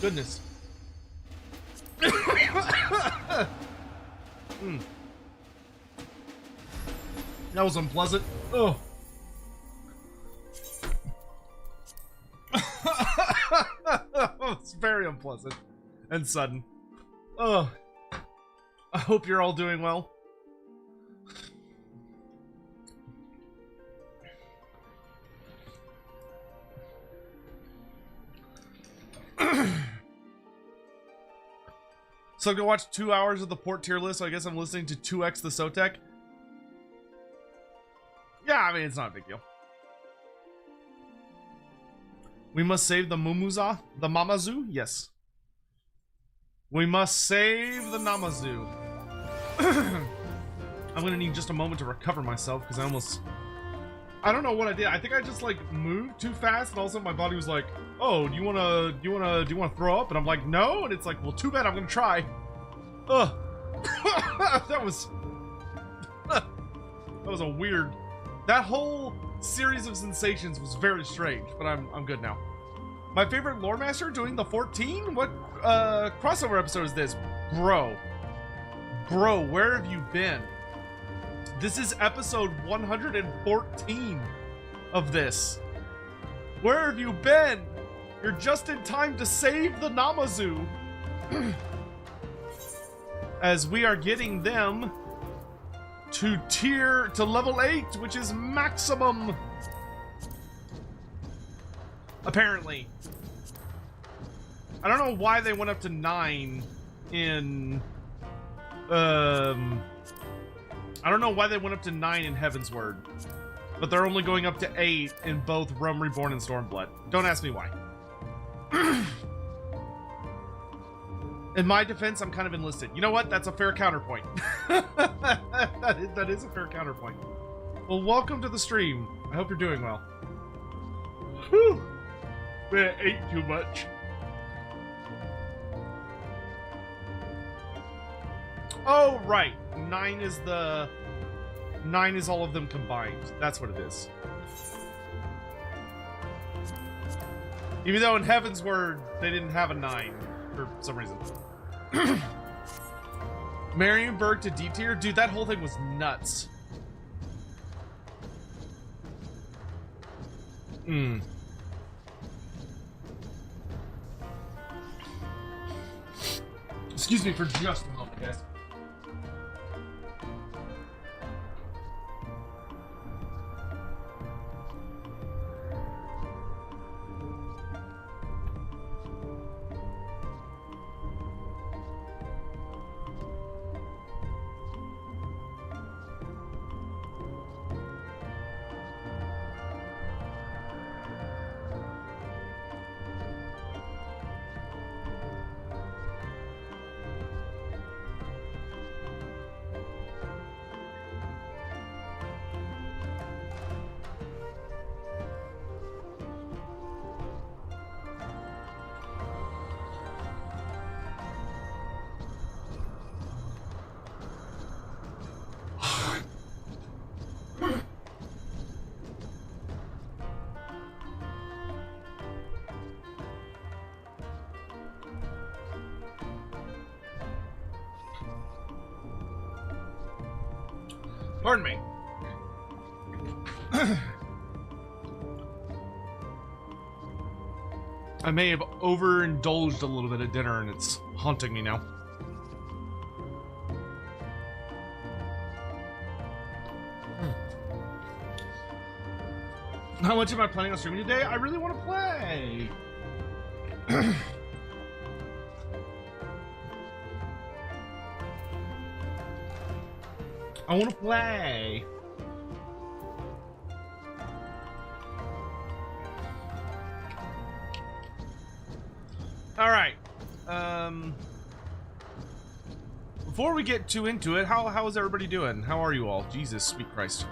Goodness. That was unpleasant. Oh. It's very unpleasant and sudden. Oh. I hope you're all doing well. So I'm gonna watch 2 hours of the port tier list, so I guess I'm listening to 2x the Sotek. Yeah, I mean, it's not a big deal. We must save the Mumuza? The Namazu? Yes. We must save the Namazu. I'm gonna need just a moment to recover myself, because I don't know what I did. I think I just, like, moved too fast, and all of a sudden my body was like, oh, do you wanna throw up? And I'm like, no, and it's like, well, too bad, I'm gonna try. Ugh. That was a weird... That whole series of sensations was very strange, but I'm good now. My favorite Loremaster doing the 14? What crossover episode is this? Bro, where have you been? This is episode 114 of this. Where have you been? You're just in time to save the Namazu. As we are getting them to level 8, which is maximum. Apparently. I don't know why they went up to 9 in I don't know why they went up to 9 in Heaven's Word. But they're only going up to 8 in both Rome Reborn and Stormblood. Don't ask me why. In my defense, I'm kind of enlisted. You know what? That's a fair counterpoint. that is a fair counterpoint. Well, welcome to the stream. I hope you're doing well. Whew. Man, I ate too much. Oh, right. 9 is all of them combined. That's what it is. Even though in Heaven's Word, they didn't have a 9 for some reason. Marienburg to D tier? Dude, that whole thing was nuts. Excuse me for just a moment, guys. Pardon me. I may have overindulged a little bit at dinner and it's haunting me now. How much am I planning on streaming today? I really want to play. I want to play. All right. Before we get too into it, how is everybody doing? How are you all? Jesus, sweet Christ.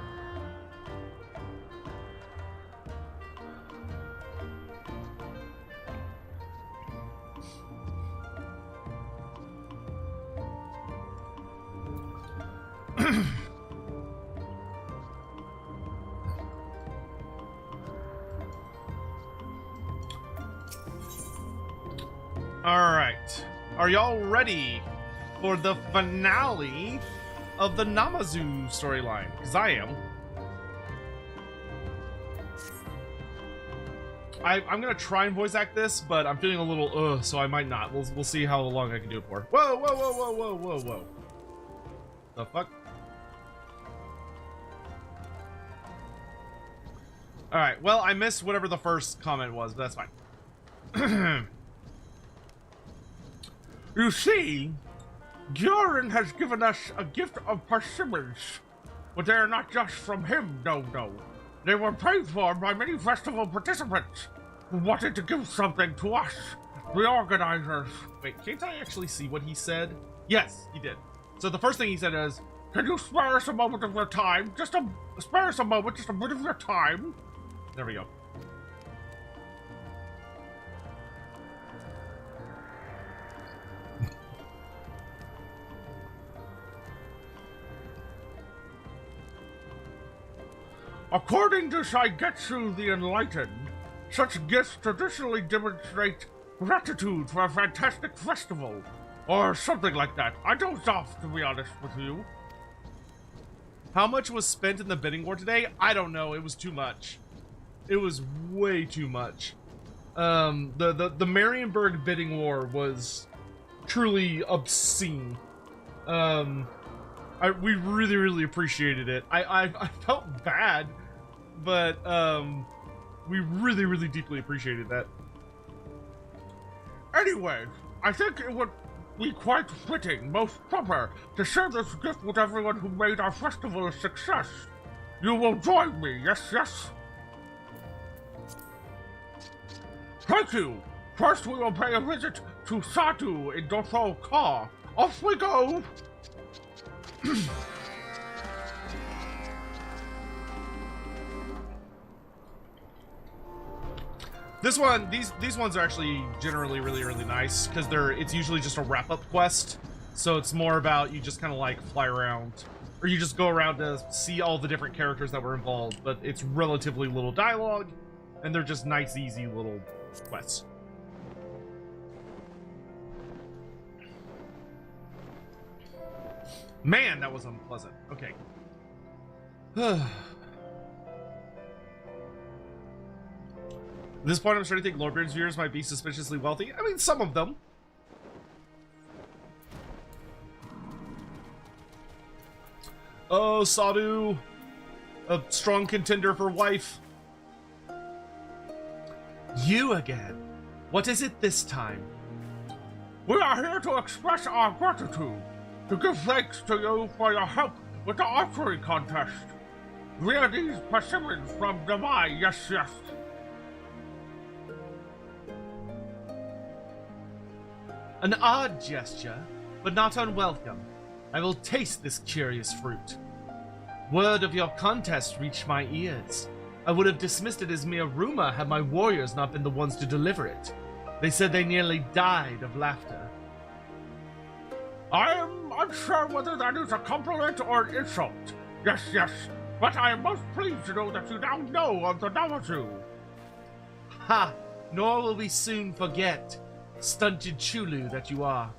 y'all ready for the finale of the Namazu storyline? Because I am. I'm gonna try and voice act this, but I'm feeling a little so I might not. We'll see how long I can do it for. Whoa, whoa, whoa, whoa, whoa, whoa, whoa. The fuck? Alright, well, I missed whatever the first comment was, but that's fine. You see, Gioran has given us a gift of persimmons, but they are not just from him, no. They were paid for by many festival participants who wanted to give something to us, the organizers. Wait, can't I actually see what he said? Yes, he did. So the first thing he said is, can you spare us a moment of your time? Spare us a moment, just a bit of your time. There we go. According to Saigetsu the Enlightened, such gifts traditionally demonstrate gratitude for a fantastic festival, or something like that. I dozed off, to be honest with you. How much was spent in the bidding war today? I don't know. It was too much. It was way too much. The Marienburg bidding war was truly obscene. We really appreciated it. I felt bad, but we really deeply appreciated that. Anyway, I think it would be quite fitting, most proper, to share this gift with everyone who made our festival a success. You will join me, yes? Thank you! First we will pay a visit to Satu in Dotho Ka. Off we go! These ones are actually generally really nice because it's usually just a wrap-up quest, so it's more about you just kind of like fly around, or you just go around to see all the different characters that were involved, but it's relatively little dialogue, and they're just nice, easy little quests. Man, that was unpleasant. Okay. At this point, I'm starting to think Lordbeard's viewers might be suspiciously wealthy. I mean, some of them. Oh, Sadhu. A strong contender for wife. You again. What is it this time? We are here to express our gratitude. To give thanks to you for your help with the archery contest. Via these persimmons from Dubai, yes. An odd gesture, but not unwelcome. I will taste this curious fruit. Word of your contest reached my ears. I would have dismissed it as mere rumor had my warriors not been the ones to deliver it. They said they nearly died of laughter. I am unsure whether that is a compliment or an insult. Yes, but I am most pleased to know that you now know of the Namazu. Ha! Nor will we soon forget, stunted Chulu that you are.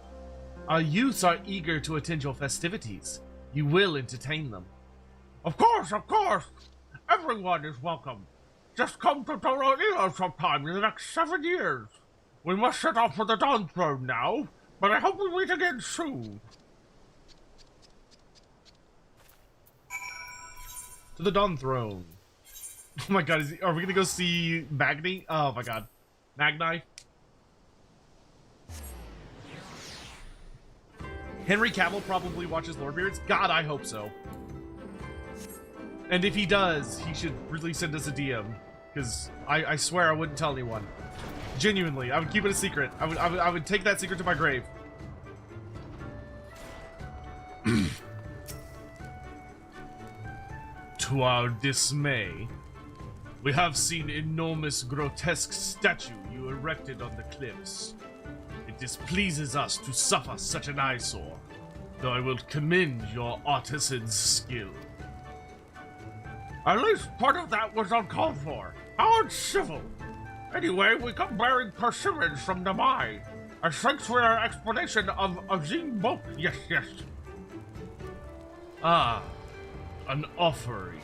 Our youths are eager to attend your festivities. You will entertain them. Of course! Everyone is welcome. Just come to Doroheo sometime in the next 7 years. We must set off for the Dawn Throne now, but I hope we meet again soon. To the Dawn Throne. Oh my god, are we gonna go see Magni? Oh my god. Magni? Henry Cavill probably watches Lordbeards? God, I hope so. And if he does, he should really send us a DM. Because I swear I wouldn't tell anyone. Genuinely, I would keep it a secret. I would take that secret to my grave. To our dismay, we have seen enormous grotesque statue you erected on the cliffs. It displeases us to suffer such an eyesore, though I will commend your artisan's skill. At least part of that was uncalled for. How uncivil! Anyway, we come bearing persimmons from Namai. And thanks for your explanation of Azim Boat. Yes, yes. Ah, an offering.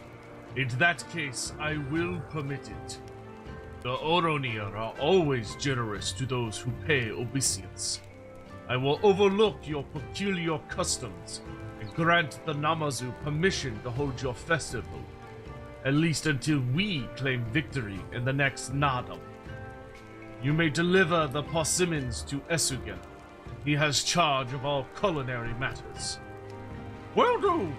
In that case, I will permit it. The Oronir are always generous to those who pay obeisance. I will overlook your peculiar customs and grant the Namazu permission to hold your festival, at least until we claim victory in the next Nadam. You may deliver the persimmons to Esugen. He has charge of all culinary matters. Will do!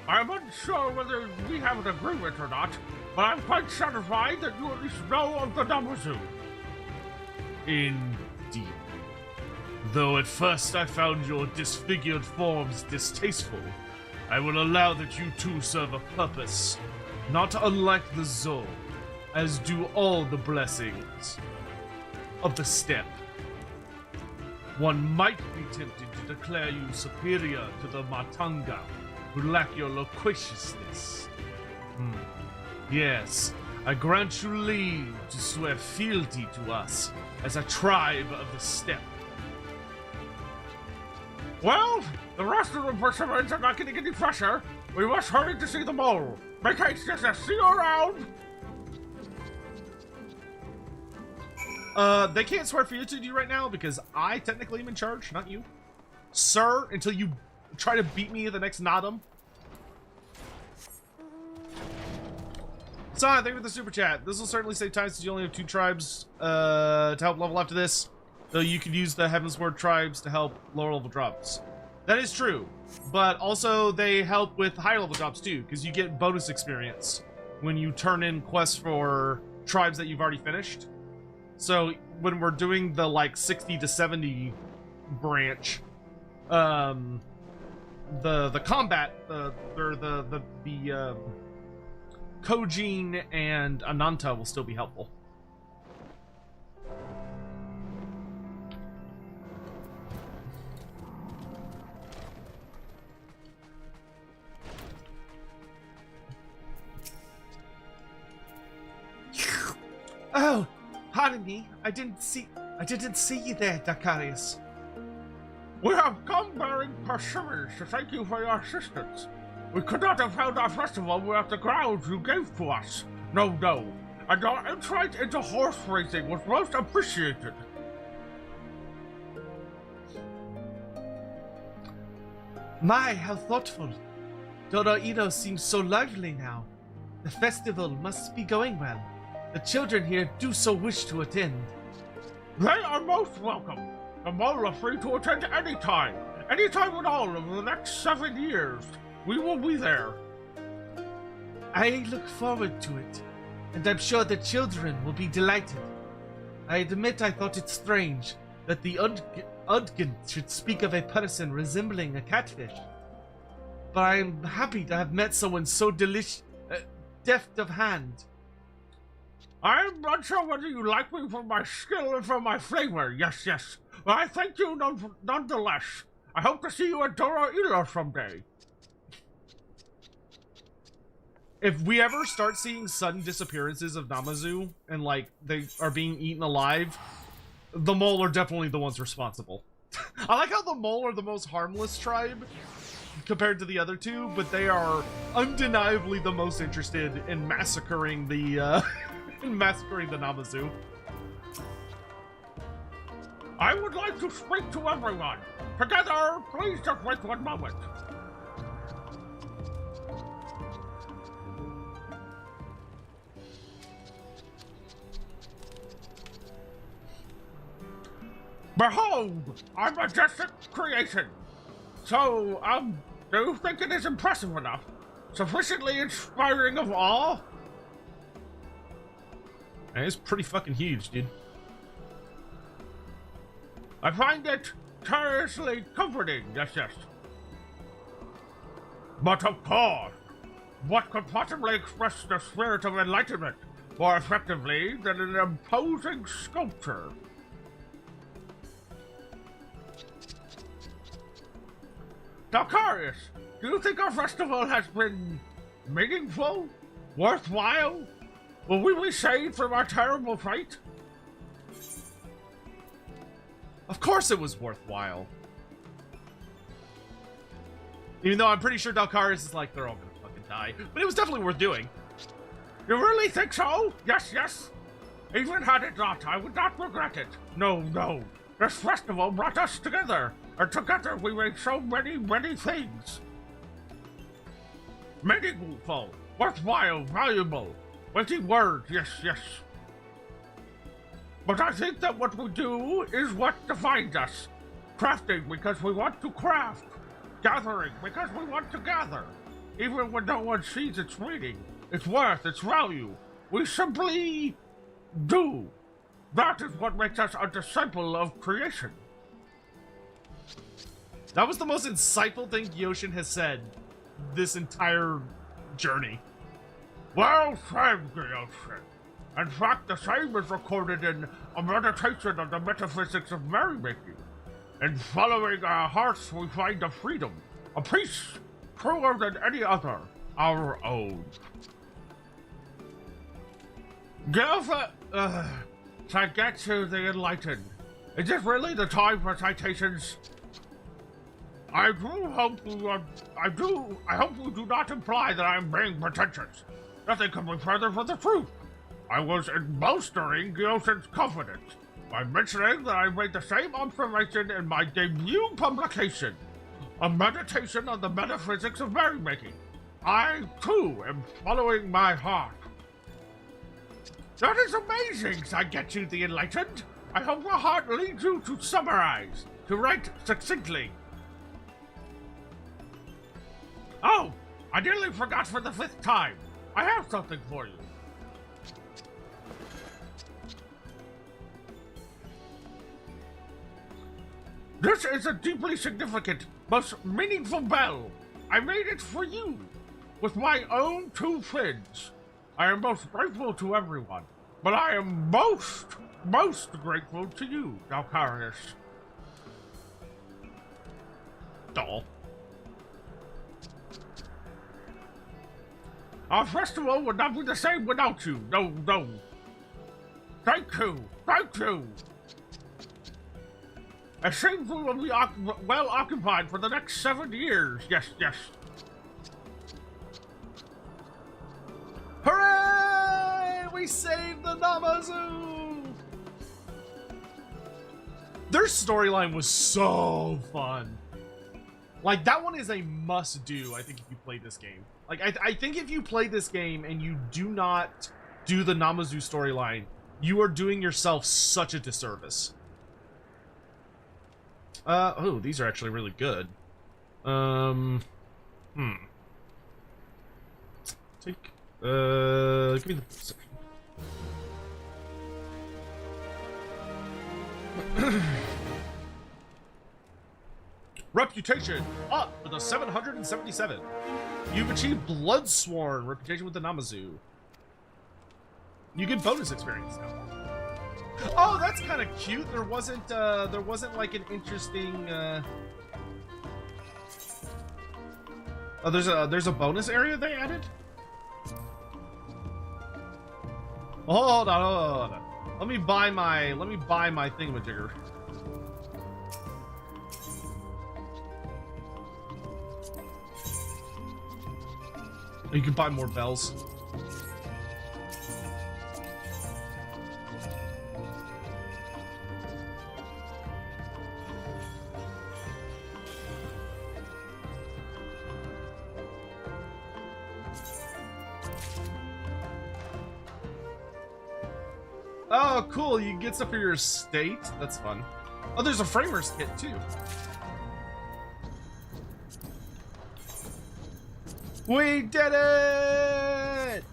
I'm unsure whether we have an agreement or not, but I'm quite satisfied that you at least know of the Namazu. Indeed. Though at first I found your disfigured forms distasteful, I will allow that you two serve a purpose, not unlike the Zol, as do all the blessings of the steppe. One might be tempted to declare you superior to the Matanga, who lack your loquaciousness. Yes, I grant you leave to swear fealty to us as a tribe of the steppe. Well, the rest of the persimmons are not getting any fresher. We must hurry to see the mole. Make haste, just see you around. They can't swear fealty to you right now because I technically am in charge, not you. Sir, until you try to beat me at the next Nadam. So, thank you for the super chat. This will certainly save time since you only have 2 tribes to help level after this. Though you could use the Heavensward tribes to help lower level drops. That is true, but also they help with higher level drops too, because you get bonus experience when you turn in quests for tribes that you've already finished. So when we're doing the like 60 to 70 branch, the combat, the Kojin and Ananta will still be helpful. Oh, pardon me. I didn't see you there, Dakarius. We have come bearing persimmons to thank you for your assistance. We could not have held our festival without the grounds you gave to us. No. And our insight into horse racing was most appreciated. My, how thoughtful. Dorohiro seems so lively now. The festival must be going well. The children here do so wish to attend. They are most welcome. The mole are free to attend any time at all over the next 7 years. We will be there. I look forward to it, and I'm sure the children will be delighted. I admit I thought it strange that the Udgen should speak of a person resembling a catfish. But I am happy to have met someone so deft of hand. I'm not sure whether you like me for my skill or for my flavor. Yes. But I thank you nonetheless. I hope to see you at Dorohiro someday. If we ever start seeing sudden disappearances of Namazu and like they are being eaten alive, the mole are definitely the ones responsible. I like how the mole are the most harmless tribe compared to the other two, but they are undeniably the most interested in massacring the Namazu. I would like to speak to everyone. Together, please just wait 1 moment. Behold, our majestic creation. So, do you think it is impressive enough? Sufficiently inspiring of awe? It's pretty fucking huge, dude. I find it curiously comforting, yes. But of course, what could possibly express the spirit of enlightenment more effectively than an imposing sculpture? Dakarius, do you think our festival has been meaningful? Worthwhile? Will we be saved from our terrible fate? Of course it was worthwhile. Even though I'm pretty sure Dalkaris is like, they're all gonna fucking die. But it was definitely worth doing. You really think so? Yes, yes. Even had it not, I would not regret it. No, no. This festival brought us together. And together we made so many, many things. Meaningful, worthwhile, valuable. Witty words, yes, yes. But I think that what we do is what defines us. Crafting because we want to craft. Gathering because we want to gather. Even when no one sees its meaning, its worth, its value. We simply do. That is what makes us a disciple of creation. That was the most insightful thing Yoshin has said this entire journey. Well said, Yoshin. In fact, the same is recorded in a meditation on the metaphysics of merrymaking. In following our hearts, we find a freedom, a peace truer than any other, our own. Tagetsu the Enlightened. Is this really the time for citations? I hope you do not imply that I am being pretentious. Nothing could be further from the truth. I was bolstering Yoshin's confidence by mentioning that I made the same observation in my debut publication, a meditation on the metaphysics of merrymaking. I, too, am following my heart. That is amazing, Tagetsu the Enlightened. I hope your heart leads you to summarize, to write succinctly. Oh, I nearly forgot for the 5th time. I have something for you. This is a deeply significant, most meaningful bell. I made it for you, with my own 2 fins. I am most grateful to everyone, but I am most grateful to you, Dalkaris. Doll. Our festival would not be the same without you. No, no. Thank you. Thank you. It seems we will be well occupied for the next 7 years. Yes, yes. Hooray! We saved the Namazu! Their storyline was so fun. Like, that one is a must-do, I think, if you play this game. Like, I think if you play this game and you do not do the Namazu storyline, you are doing yourself such a disservice. Oh, these are actually really good. Take, give me the section. Reputation up for the 777. You've achieved Bloodsworn reputation with the Namazu. You get bonus experience now. Oh, that's kind of cute. There wasn't like an interesting. Oh, there's a bonus area they added. Hold on. Let me buy my thingamajigger. You can buy more bells. Oh, cool. You can get stuff for your estate. That's fun. Oh, there's a framer's kit, too. We did it!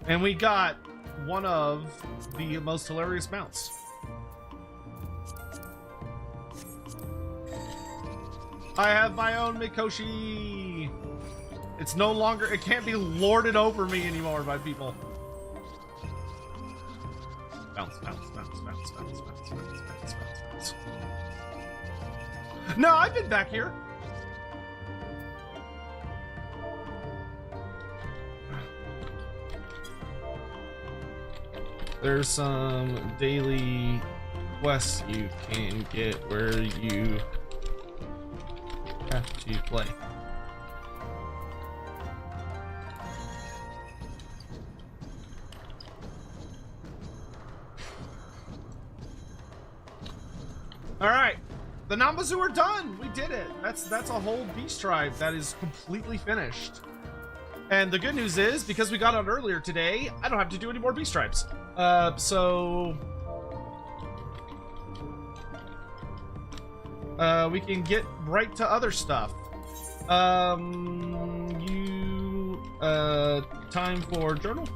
And we got one of the most hilarious mounts. I have my own Mikoshi! It's no longer, it can't be lorded over me anymore by people. Bounce, bounce, bounce, bounce, bounce, bounce, bounce, bounce, bounce. No, I've been back here. there's some daily quests you can get where you have to play. All right, the Namazu are done. We did it. That's a whole beast tribe that is completely finished. And the good news is, because we got out earlier today, I don't have to do any more beast tribes. So we can get right to other stuff. Time for journal.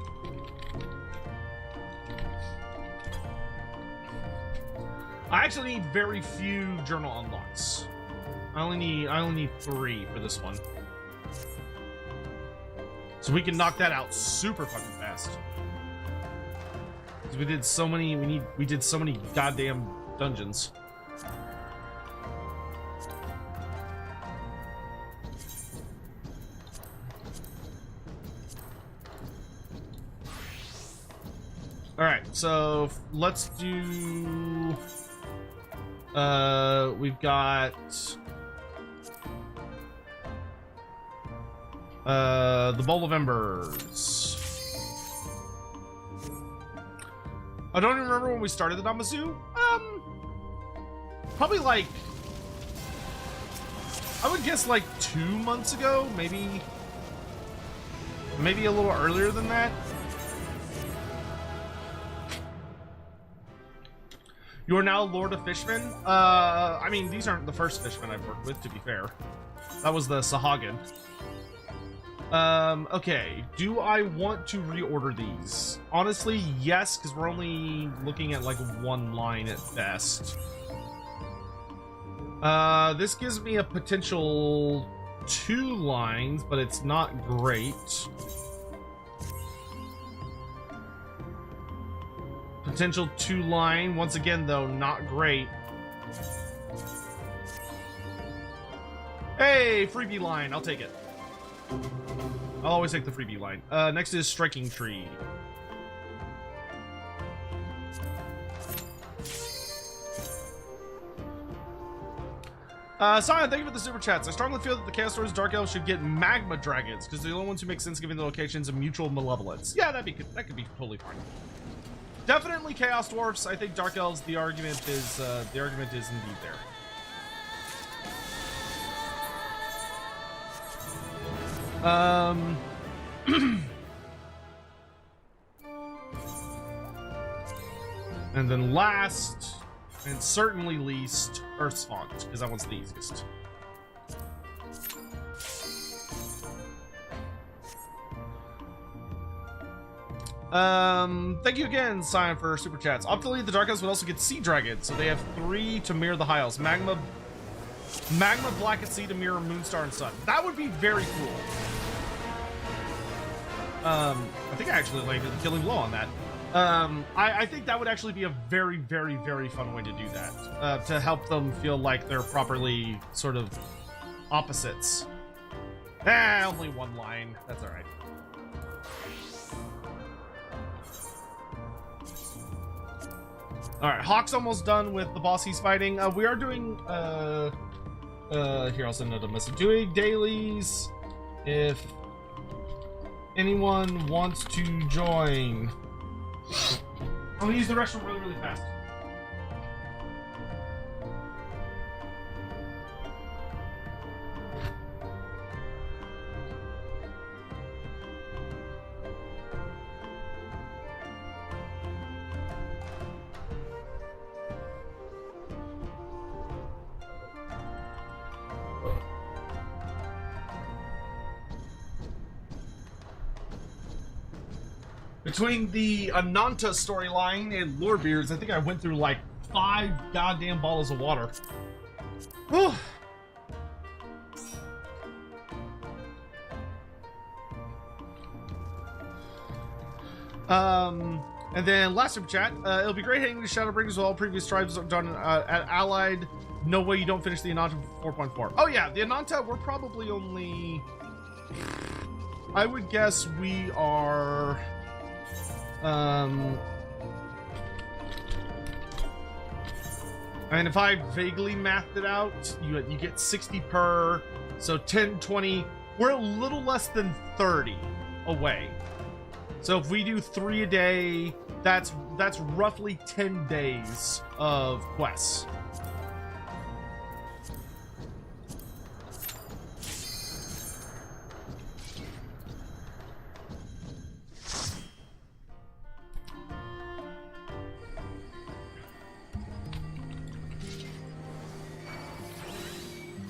I actually need very few journal unlocks. I only need 3 for this one. So we can knock that out super fucking fast. Because we did so many, we did so many goddamn dungeons. Alright, so let's do... we've got... the Bowl of Embers. I don't even remember when we started the Namazu. Probably like... I would guess like 2 months ago, maybe a little earlier than that. You are now Lord of Fishmen. I mean, these aren't the first fishmen I've worked with, to be fair. That was the Sahagin. Okay. Do I want to reorder these? Honestly, yes, because we're only looking at like 1 line at best. This gives me a potential 2 lines, but it's not great. Potential 2 line. Once again, though, not great. Hey, freebie line. I'll take it. I'll always take the freebie line. Next is Striking Tree. Sion, thank you for the super chats. I strongly feel that the Chaos Dwarves Dark Elves should get magma dragons, because they're the only ones who make sense given the locations of mutual malevolence. Yeah, that could be totally fine. Definitely Chaos Dwarfs. I think Dark Elves, the argument is indeed there. And then last, and certainly least, Earth's Font, because that one's the easiest. Thank you again, Sion, for super chats. Optimally, the Dark Elves would also get Sea Dragons, so they have 3 to mirror the High Elves. Magma, Black at Sea to mirror Moonstar and Sun. That would be very cool. I think I actually landed the killing blow on that. I think that would actually be a very, very, very fun way to do that. To help them feel like they're properly sort of opposites. Only 1 line. That's alright. Alright, Hawk's almost done with the boss he's fighting. We are doing, here, I'll send another message. Doing dailies if anyone wants to join. I'm gonna use the restroom really, really fast. Between the Ananta storyline and Lorebeards, I think I went through like 5 goddamn bottles of water. Whew. And then last super chat, it'll be great hitting the Shadowbringers with all previous tribes done at Allied. No way you don't finish the Ananta 4.4. Oh yeah, the Ananta, we're probably only... I would guess we are... And if I vaguely mathed it out, you get 60 per, so 10, 20. We're a little less than 30 away. So if we do 3 a day, that's roughly 10 days of quests.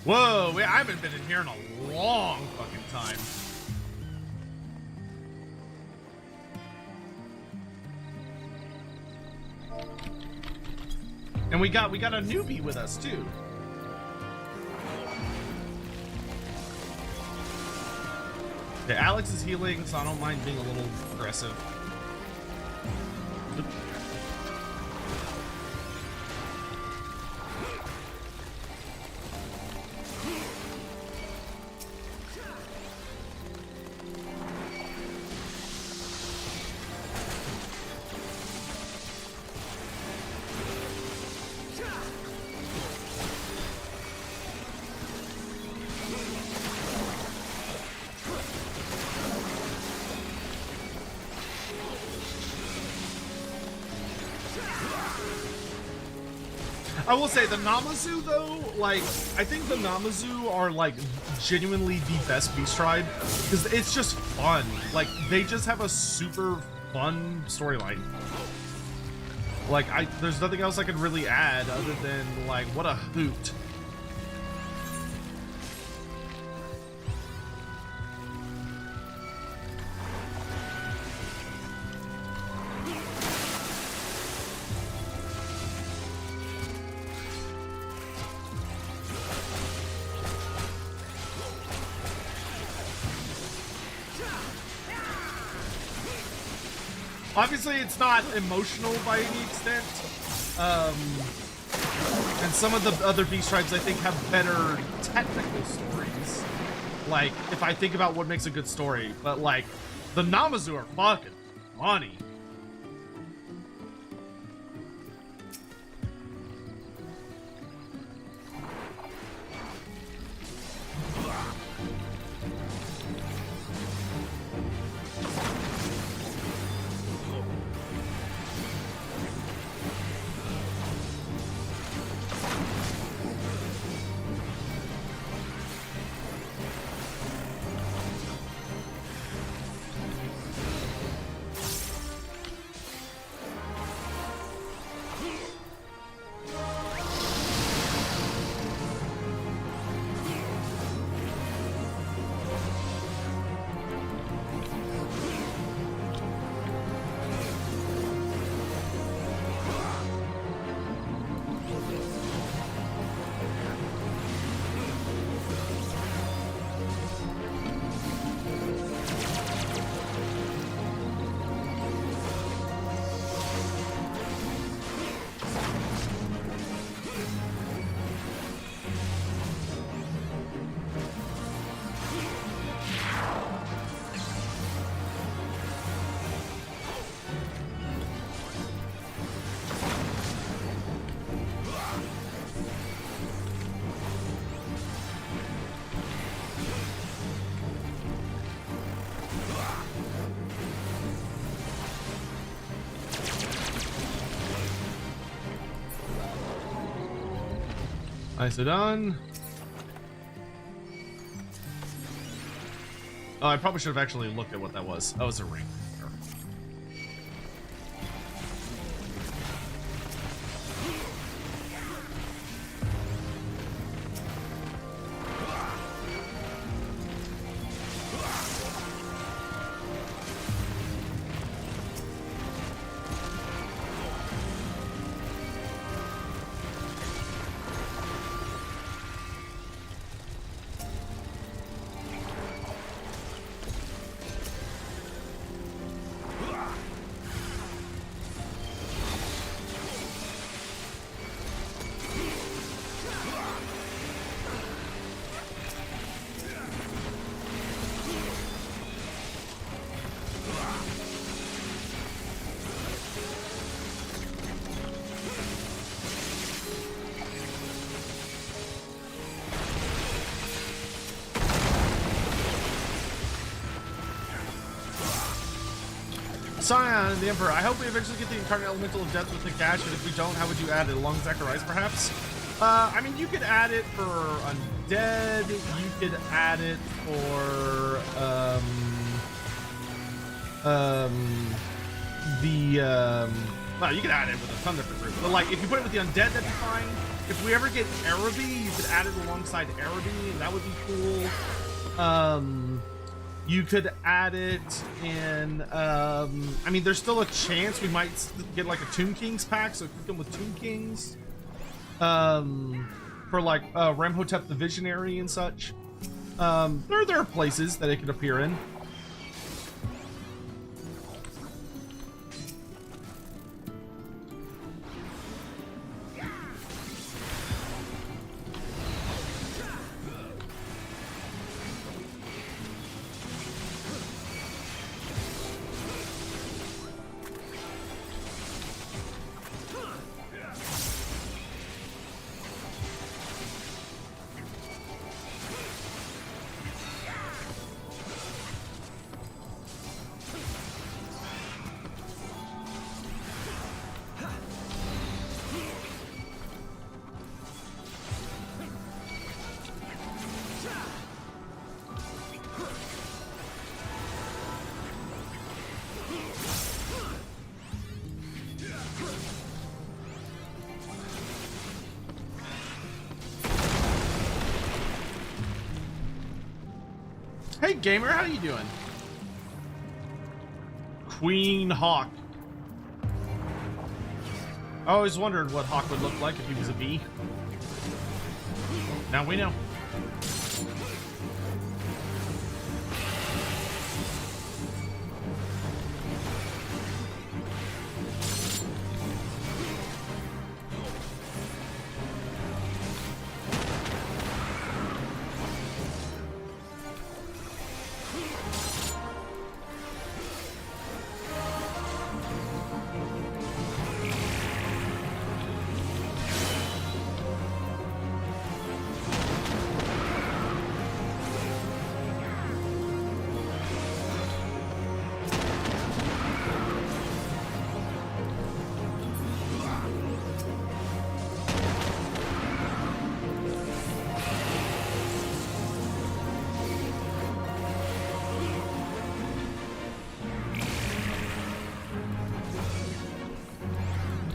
Whoa, I haven't been in here in a long fucking time. And we got a newbie with us too. Okay, Alex is healing, so I don't mind being a little aggressive. Oop. I will say the Namazu though, like, I think the Namazu are like genuinely the best beast tribe because it's just fun. Like, they just have a super fun storyline. Like, there's nothing else I could really add other than like, what a hoot. Obviously, it's not emotional by any extent, and some of the other beast tribes I think have better technical stories. Like, if I think about what makes a good story, but like, the Namazu are fucking funny. Nice, done. Oh, I probably should have actually looked at what that was. Oh, it's a ring. Scion, the Emperor. I hope we eventually get the Incarnate Elemental of Death with the Gash, and if we don't, how would you add it? Along Zacharias, perhaps? I mean, you could add it for Undead. You could add it for, well, you could add it with a ton of different groups. But, like, if you put it with the Undead, that'd be fine. If we ever get Araby, you could add it alongside Araby, and that would be cool. You could add it in, I mean, there's still a chance we might get like a Tomb Kings pack, so it could come with Tomb Kings. For like Ramhotep the Visionary and such. There are places that it could appear in. Hey gamer, how you doing? Queen Hawk. I always wondered what Hawk would look like if he was a bee. Now we know.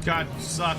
God, you suck.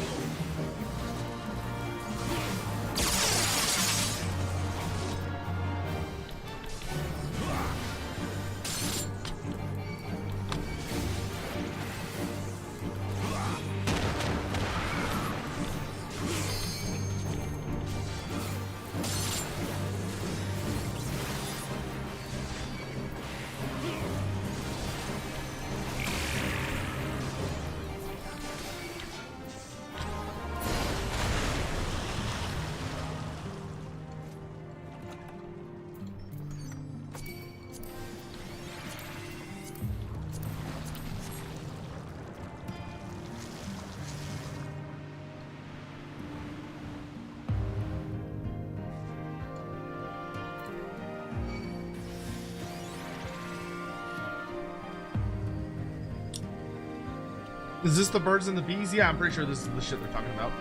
Is this the birds and the bees? Yeah, I'm pretty sure this is the shit they're talking about.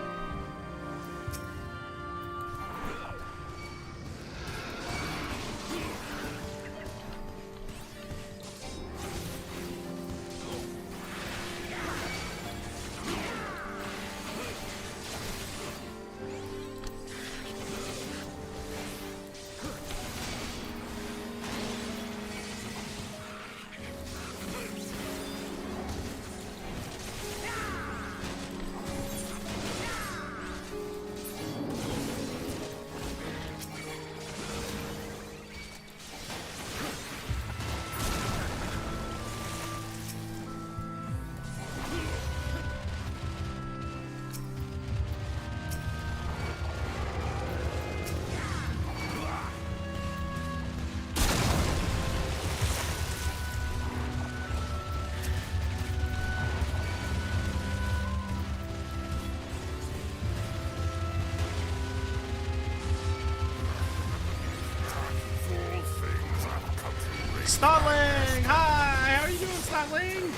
Snotling! Hi! How are you doing, Snotling?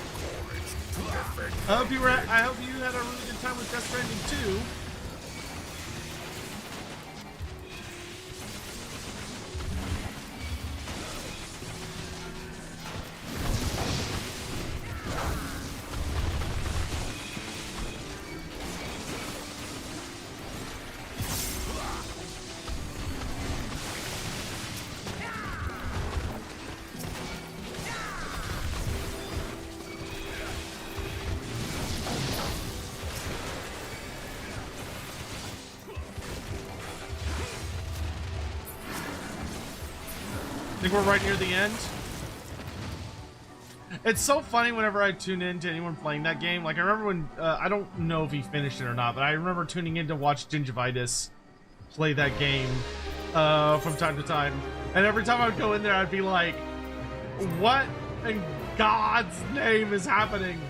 I hope you had a really good time with Death Stranding 2. I think we're right near the end. It's so funny whenever I tune in to anyone playing that game. Like, I remember when, I don't know if he finished it or not, but I remember tuning in to watch Gingivitis play that game from time to time. And every time I would go in there, I'd be like, what in God's name is happening?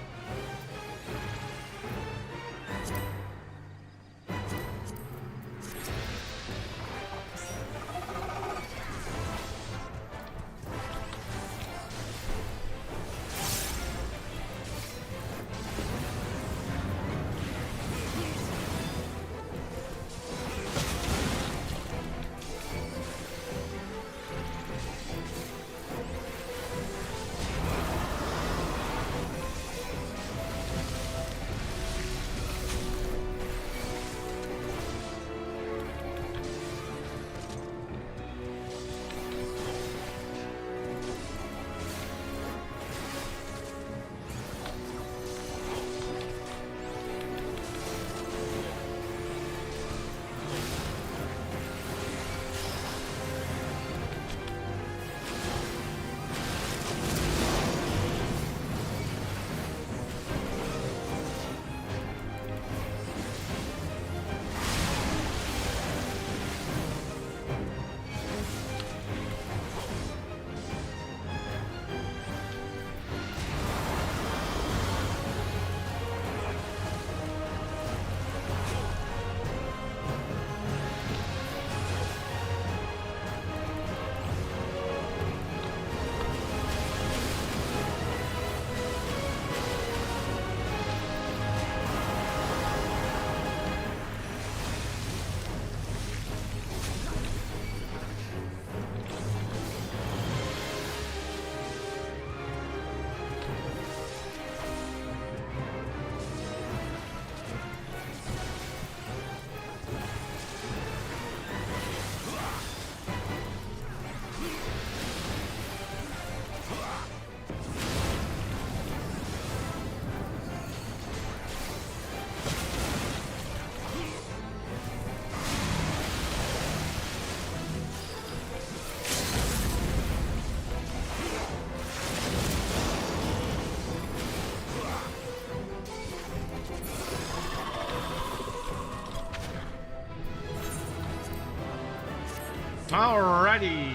Alrighty.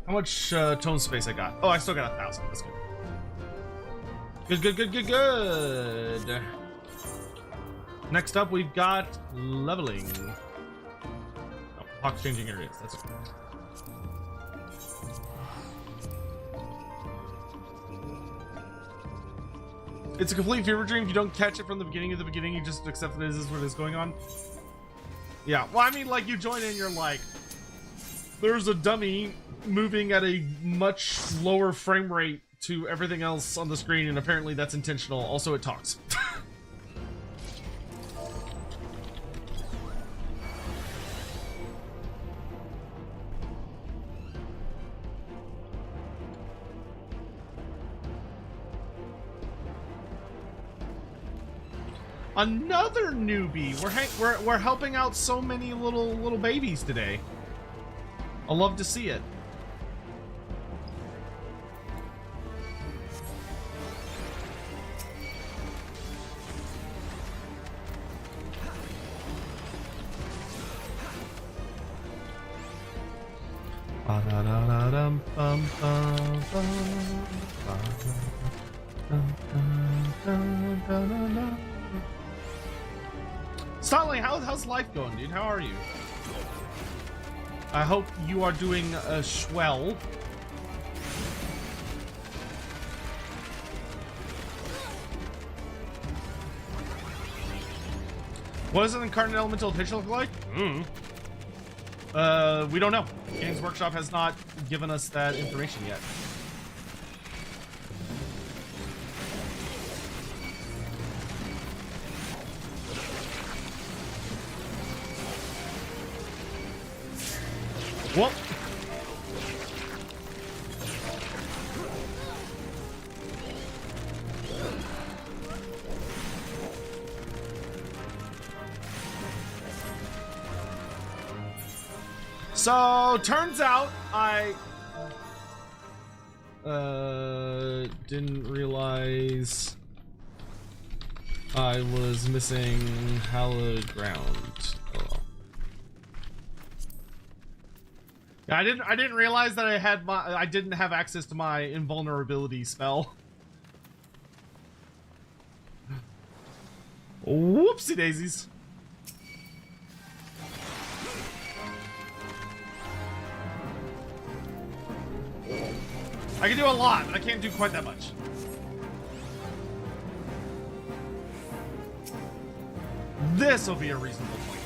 How much tone space I got? Oh, I still got 1,000. That's good. Good. Next up, we've got leveling. Oh, Hawk's changing areas. That's good. It's a complete fever dream. If you don't catch it from the beginning, you just accept that this is what is going on. Yeah, well, I mean, like, you join in, you're like, there's a dummy moving at a much lower frame rate to everything else on the screen, and apparently that's intentional. Also, it talks. Another newbie. We're helping out so many little babies today. I love to see it. Starling, how's life going, dude? How are you? I hope you are doing swell. What does an incarnate elemental pitch look like? We don't know. Games Workshop has not given us that information yet. Whoop. So, turns out I didn't realize I was missing hallowed ground. Oh well. I didn't realize that I didn't have access to my invulnerability spell. Whoopsie daisies. I can do a lot, but I can't do quite that much. This will be a reasonable point.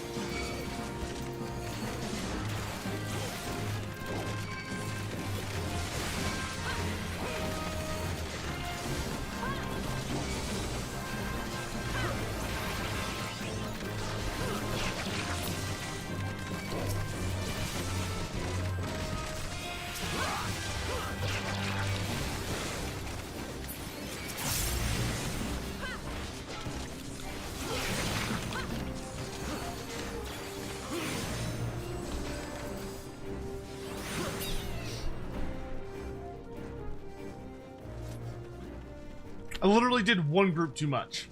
I literally did one group too much.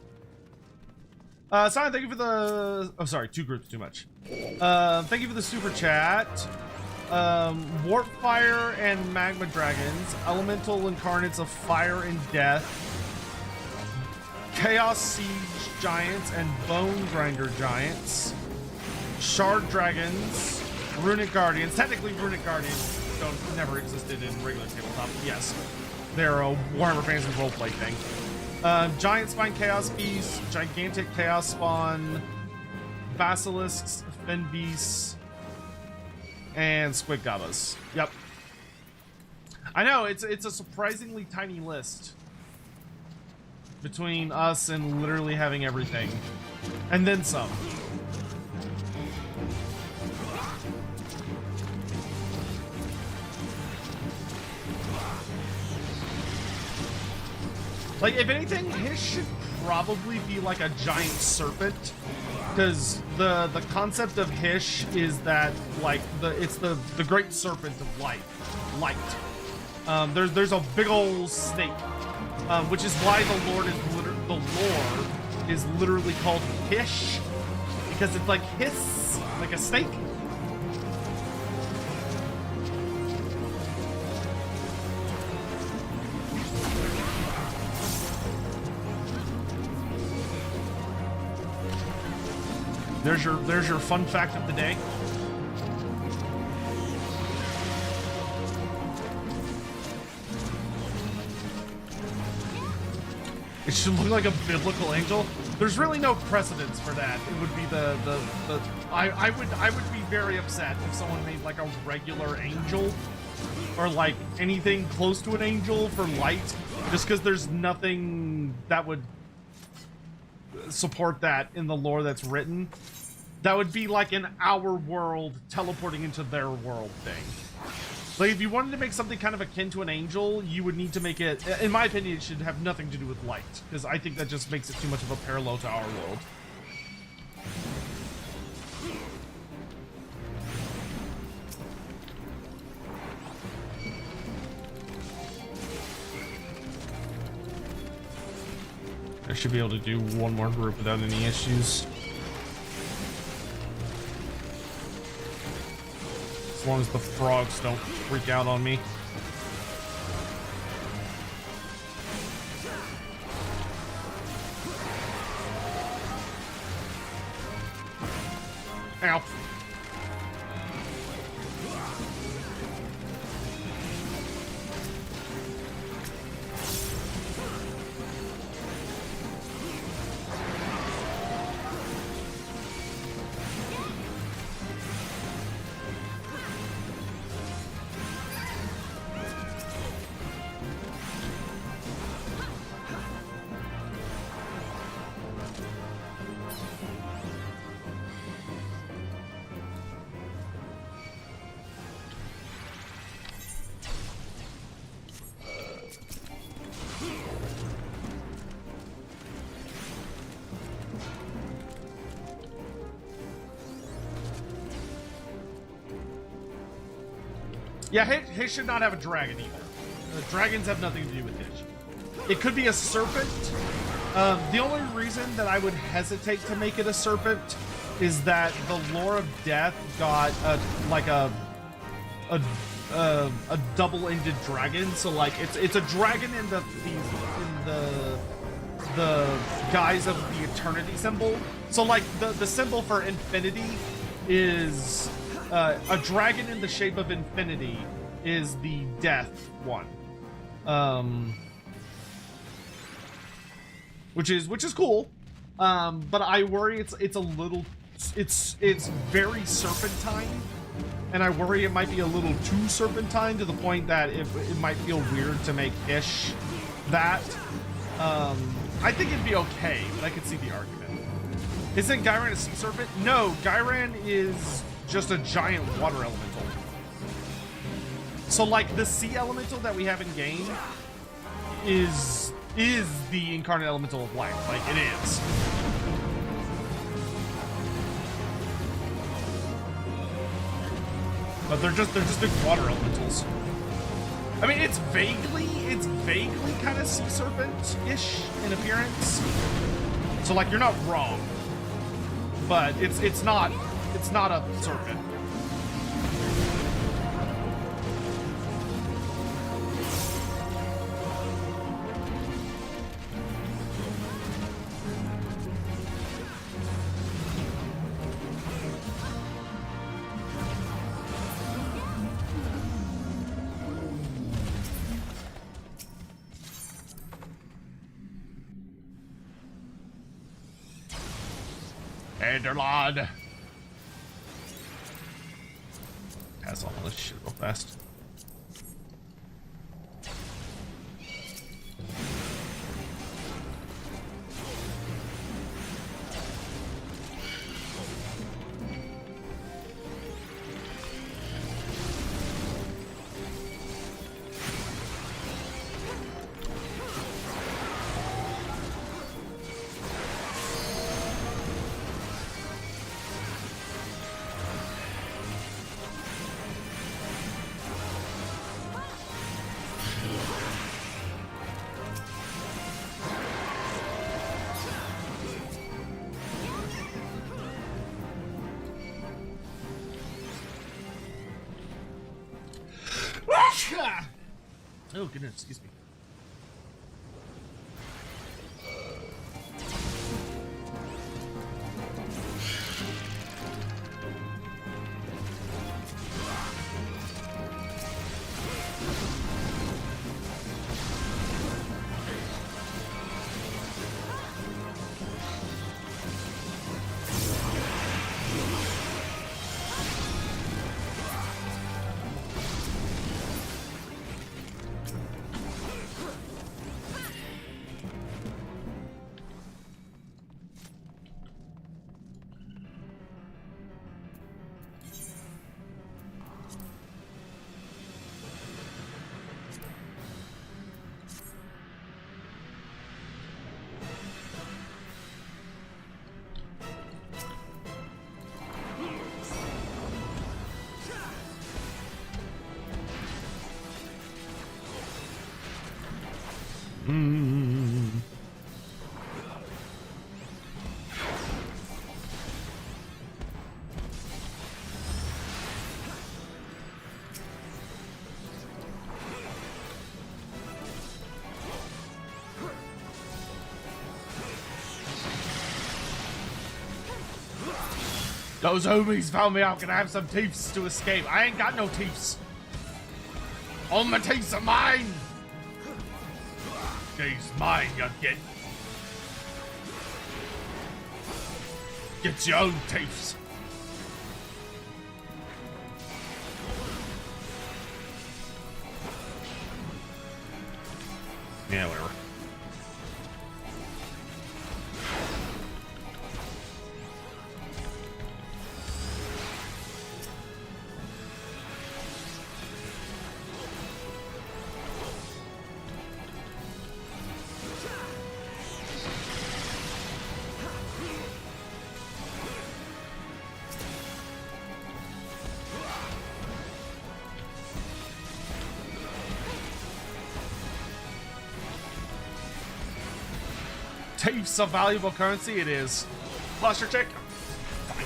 Simon, thank you for the... Oh, sorry, two groups too much. Thank you for the super chat. Warp Fire and Magma Dragons. Elemental Incarnates of Fire and Death. Chaos Siege Giants and Bone Grinder Giants. Shard Dragons. Runic Guardians. Technically, Runic Guardians never existed in regular tabletop. Yes. They're a Warhammer Fantasy roleplay thing. Giant Spine Chaos Beast, Gigantic Chaos Spawn, Basilisks, Fen Beasts, and Squid Gabas. Yep. I know, it's a surprisingly tiny list between us and literally having everything. And then some. Like, if anything, his should probably be like a giant serpent, because the concept of Hish is that, like, it's the great serpent of light. There's a big old snake, which is why the lore is literally called Hish, because it's like hiss, like a snake. There's your fun fact of the day. It should look like a biblical angel. There's really no precedence for that. It would be I would be very upset if someone made like a regular angel or like anything close to an angel for light, just because there's nothing that would support that in the lore that's written. That would be like in our world teleporting into their world thing. Like, if you wanted to make something kind of akin to an angel, you would need to make it, in my opinion, it should have nothing to do with light, because I think that just makes it too much of a parallel to our world. I should be able to do one more group without any issues. As long as the frogs don't freak out on me. Ow. Yeah, Hish should not have a dragon either. Dragons have nothing to do with Hish. It could be a serpent. The only reason that I would hesitate to make it a serpent is that the lore of death got a double-ended dragon. So like it's a dragon in the guise of the eternity symbol. So like the symbol for infinity is a dragon in the shape of infinity is the death one. Which is cool. But I worry it's a little it's very serpentine, and I worry it might be a little too serpentine to the point that it might feel weird to make Ish that. I think it'd be okay, but I could see the argument. Isn't Gyran a sea serpent? No, Gyran is just a giant water elemental. So like the sea elemental that we have in game is the incarnate elemental of life. Like it is. But they're just big water elementals. I mean, it's vaguely kind of sea serpent-ish in appearance. So like you're not wrong. But it's not a serpent. Enderlord. Pass all this shit real fast. Oh goodness, excuse me. Those homies found me out. Gonna have some teeths to escape. I ain't got no teeths. All my teeths are mine. These mine, you get. Get your own teeths. Yeah, whatever. Tape's a valuable currency. It is. Posture check. Fine.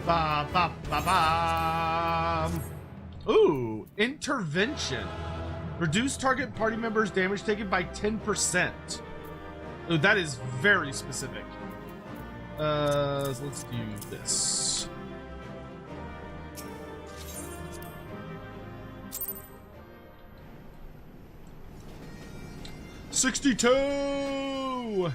Ba ba ba ba. Ooh, intervention. Reduce target party members' damage taken by 10%. Ooh, that is very specific. So let's do this. $62.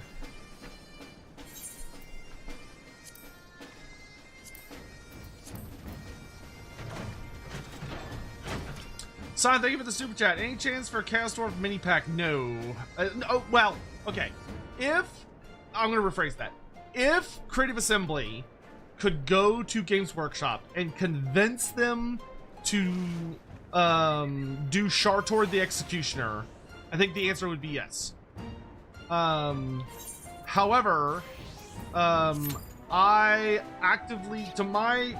Son, thank you for the super chat. Any chance for a Chaos Dwarf mini pack? No. No. Well, okay. If I'm gonna rephrase that. If Creative Assembly could go to Games Workshop and convince them to do Shartor the Executioner, I think the answer would be yes. However, I actively I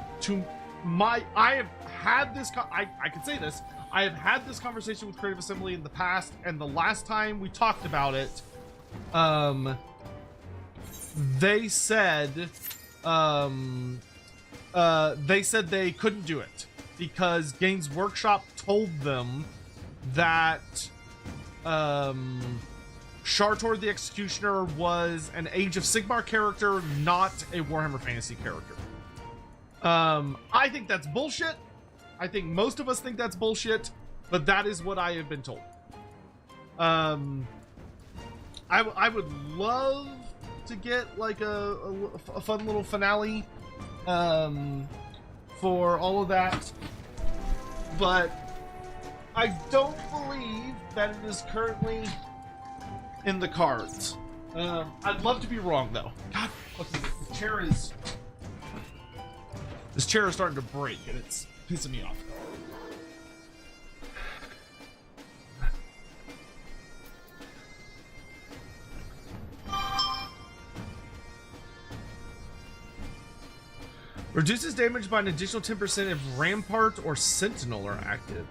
have had this. I can say this. I have had this conversation with Creative Assembly in the past, and the last time we talked about it, they said they couldn't do it because Games Workshop told them that Shartor the Executioner was an Age of Sigmar character, not a Warhammer Fantasy character. I think that's bullshit. I think most of us think that's bullshit, but that is what I have been told. I would love to get like a fun little finale for all of that, but I don't believe that it is currently in the cards. I'd love to be wrong though. God, look, this chair is starting to break and it's pissing me off. Reduces damage by an additional 10% if Rampart or Sentinel are active.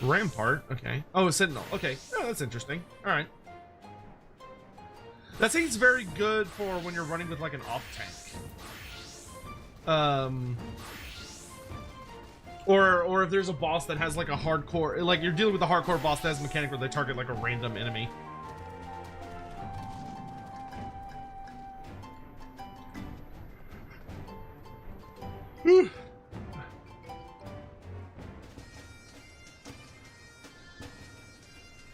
Rampart, okay. Oh, Sentinel, okay. Oh, that's interesting. All right. That seems very good for when you're running with like an off tank. Or if there's a boss that has like a hardcore, like you're dealing with a hardcore boss that has a mechanic where they target like a random enemy. Whew.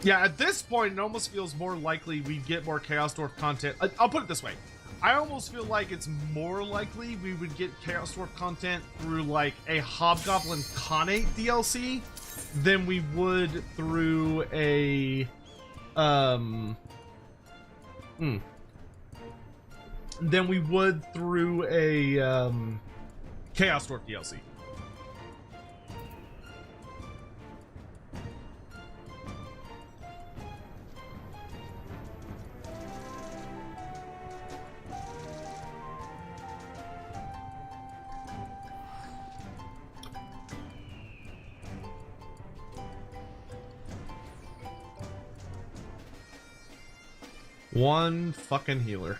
Yeah, at this point, it almost feels more likely we get more Chaos Dwarf content. I'll put it this way. I almost feel like it's more likely we would get Chaos Dwarf content through like a Hobgoblin Khanate DLC than we would through a Chaos Dwarf DLC. One fucking healer.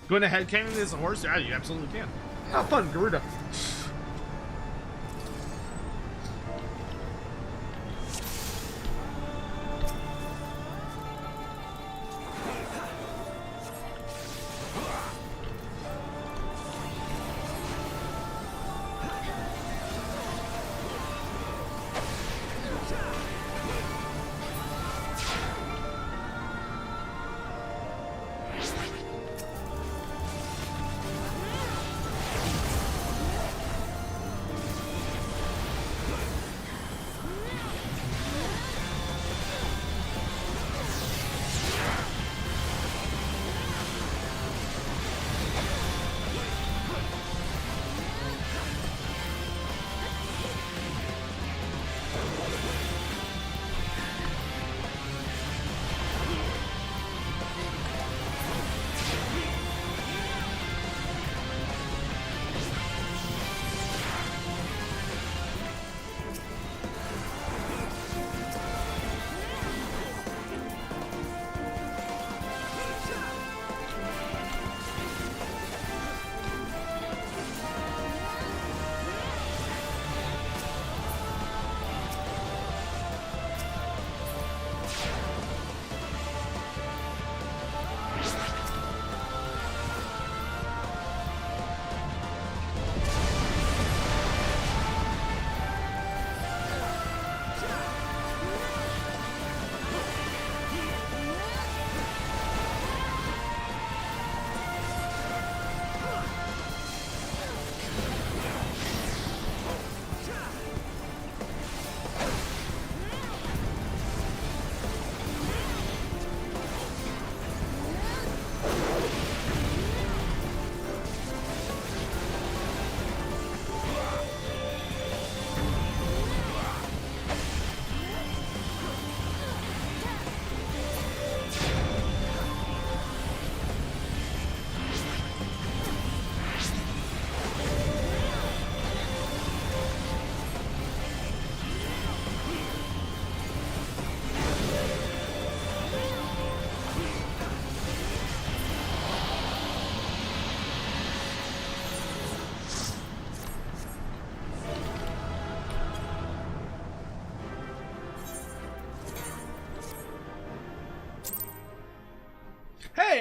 Going to headcanon as a horse? Yeah, you absolutely can. Have fun, Garuda.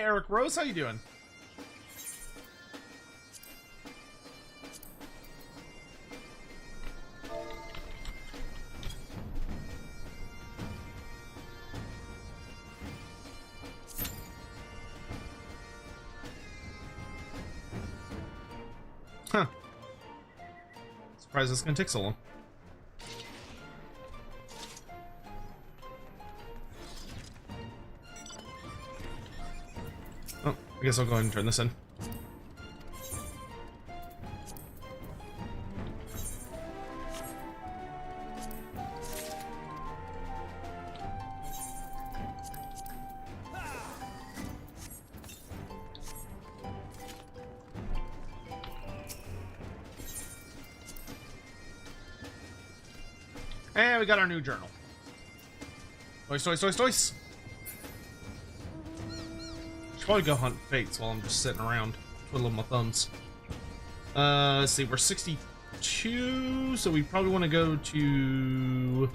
Eric Rose. How you doing? Huh. Surprised it's gonna take so long. Oh, I guess I'll go ahead and turn this in. And we got our new journal. Toys, toys, toys, toys. Should probably go hunt fates while I'm just sitting around twiddling my thumbs. Let's see, we're 62, so we probably want to go to...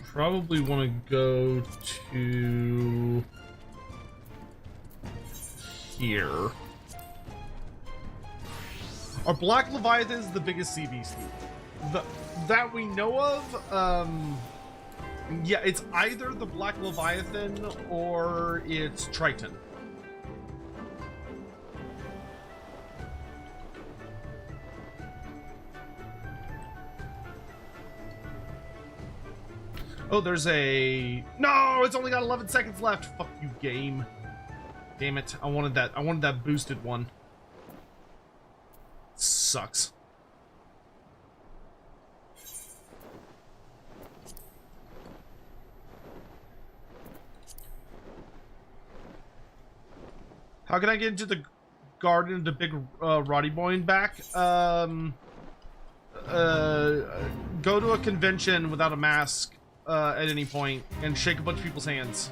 Probably want to go to... here. Our Black Leviathan is the biggest sea beast that we know of. Yeah, it's either the Black Leviathan or it's Triton. Oh, there's a... No, it's only got 11 seconds left. Fuck you, game. Damn it. I wanted that boosted one. Sucks. How can I get into the garden to Big Roddy Boy and back? Go to a convention without a mask at any point and shake a bunch of people's hands.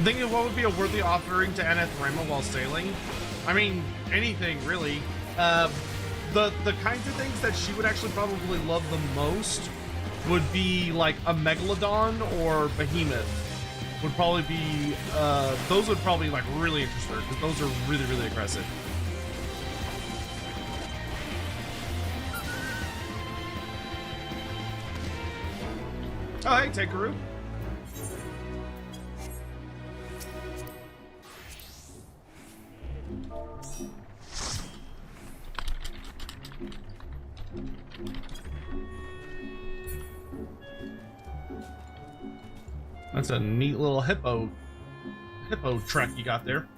Thinking what would be a worthy offering to Anathema while sailing? I mean, anything really. The kinds of things that she would actually probably love the most would be like a Megalodon or Behemoth. Would probably be those would probably like really interest her because those are really, really aggressive. Oh hey, Takeru. That's a neat little hippo trek you got there.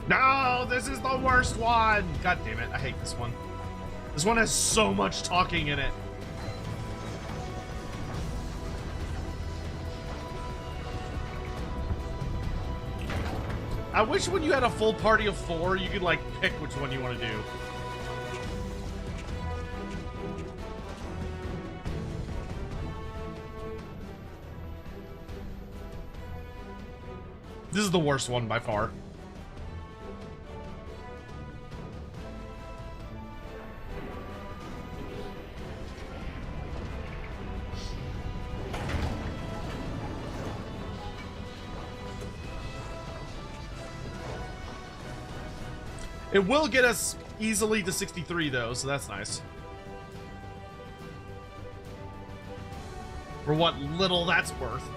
No, this is the worst one. God damn it, I hate this one. This one has so much talking in it. I wish when you had a full party of 4, you could like pick which one you want to do. This is the worst one by far. It will get us easily to 63 though, so that's nice. For what little that's worth.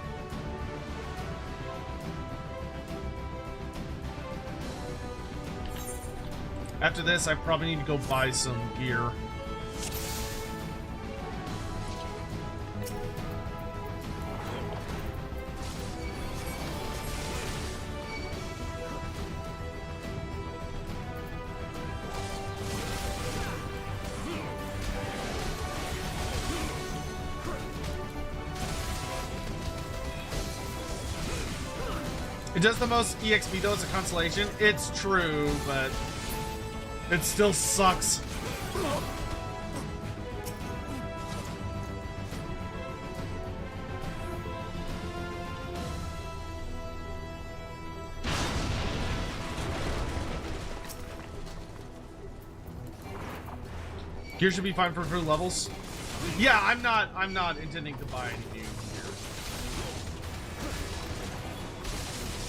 After this, I probably need to go buy some gear. It does the most EXP though as a consolation. It's true, but it still sucks. Gear should be fine for improved levels. Yeah, I'm not intending to buy any new gear.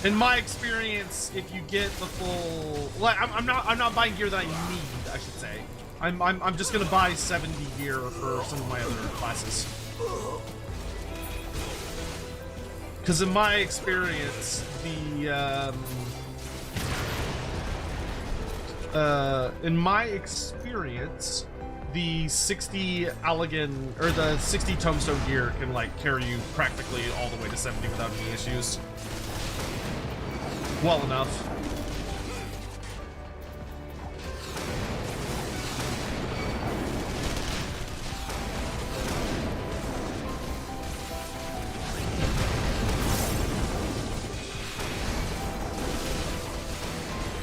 In my experience, if you get the full, like, I'm not buying gear that I need, I should say. I'm just gonna buy 70 gear for some of my other classes. Because in my experience, the 60 Allegan or the 60 Tombstone gear can like carry you practically all the way to 70 without any issues. Well enough.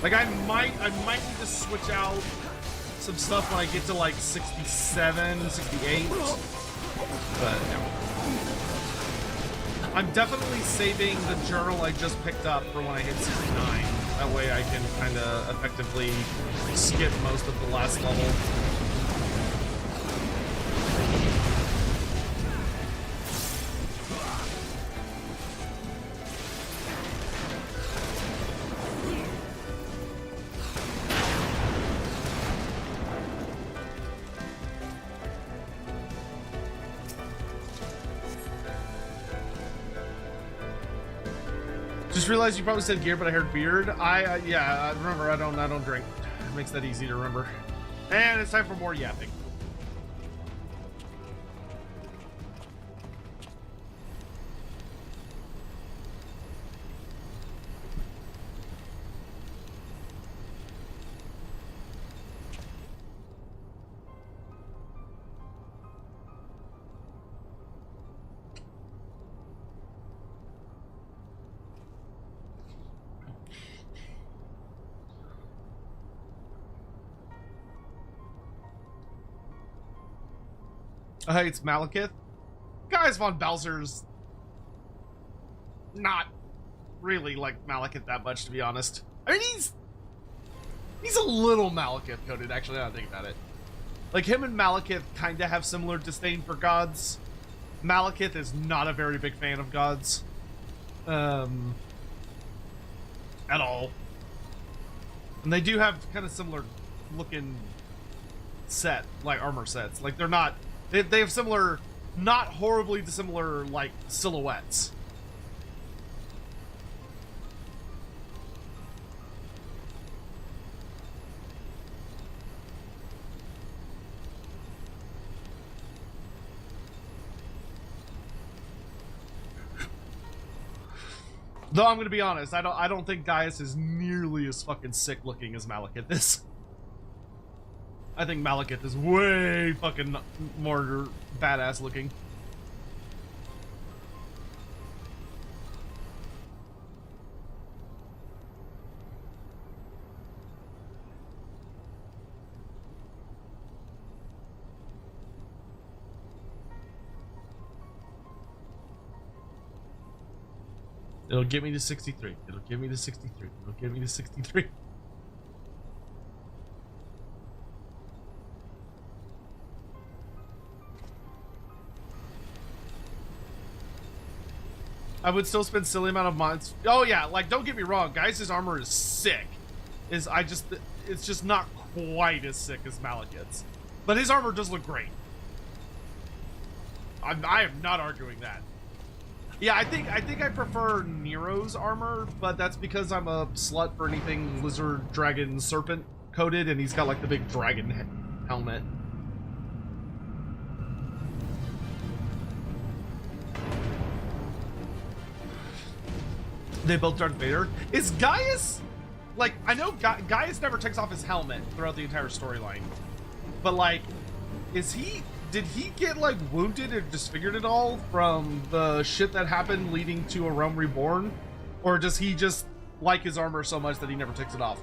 Like I might need to switch out some stuff when I get to like 67, 68. But no. I'm definitely saving the journal I just picked up for when I hit 69. That way I can kind of effectively skip most of the last level. Just realized you probably said gear, but I heard beard. Yeah, remember, I don't drink. It makes that easy to remember. And it's time for more yapping. It's Malekith. Guys, Von Balzer's not really like Malekith that much, to be honest. I mean, he's a little Malekith coded, actually, now I think about it. Like, him and Malekith kind of have similar disdain for gods. Malekith is not a very big fan of gods. At all. And they do have kind of similar looking set, like armor sets. Like, they're not... They have similar, not horribly dissimilar, like, silhouettes. Though I'm gonna be honest, I don't think Gaius is nearly as fucking sick looking as Malekith is. I think Malekith is way fucking more badass looking. It'll get me to 63. It'll get me to 63. It'll get me to 63. I would still spend silly amount of months. Oh yeah, like don't get me wrong, guys. His armor is sick. It's just not quite as sick as Malikith's, but his armor does look great. I am not arguing that. Yeah, I think I prefer Nero's armor, but that's because I'm a slut for anything lizard, dragon, serpent coated, and he's got like the big dragon helmet. They built Darth Vader. Is Gaius, like, I know Gaius never takes off his helmet throughout the entire storyline, but like, did he get like wounded or disfigured at all from the shit that happened leading to A Realm Reborn? Or does he just like his armor so much that he never takes it off?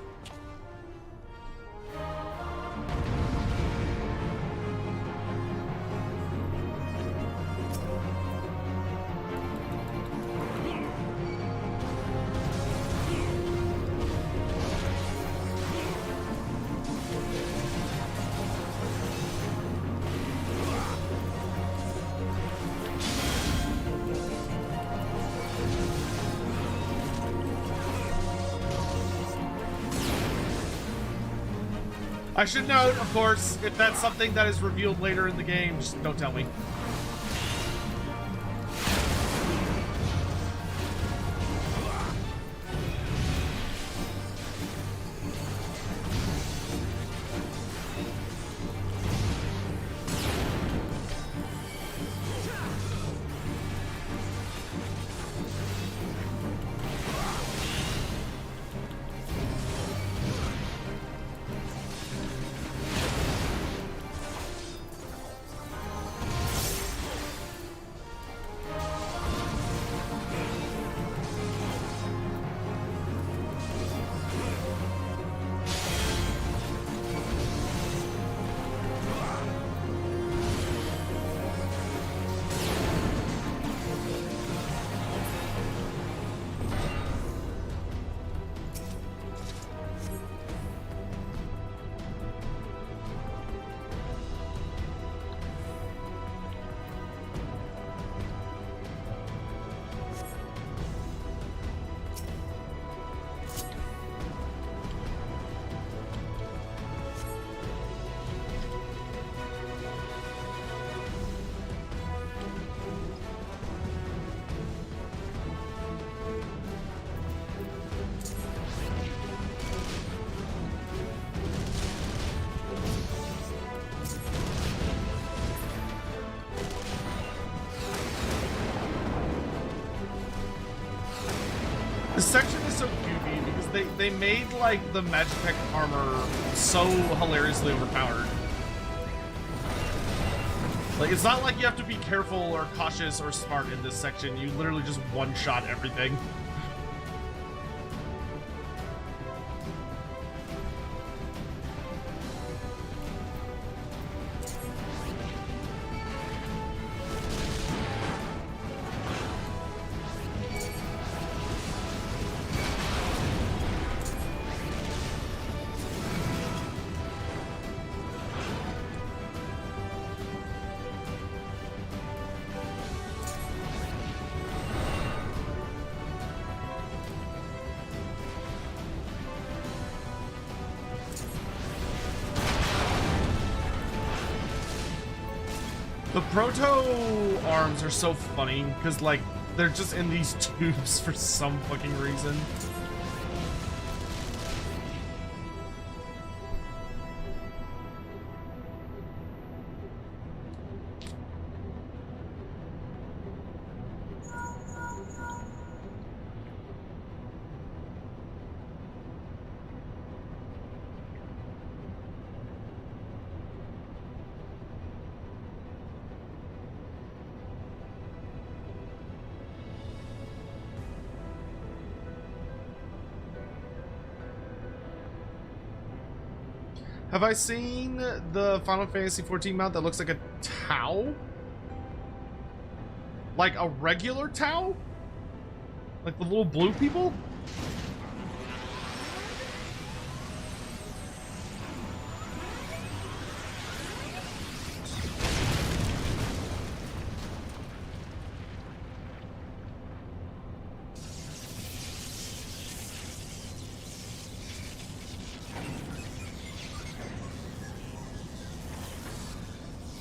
I should note, of course, if that's something that is revealed later in the game, just don't tell me. This section is so goofy because they made like the Magitech armor so hilariously overpowered. Like, it's not like you have to be careful or cautious or smart in this section. You literally just one-shot everything. The proto arms are so funny because like they're just in these tubes for some fucking reason. Have I seen the Final Fantasy XIV mount that looks like a Tau? Like a regular Tau? Like the little blue people?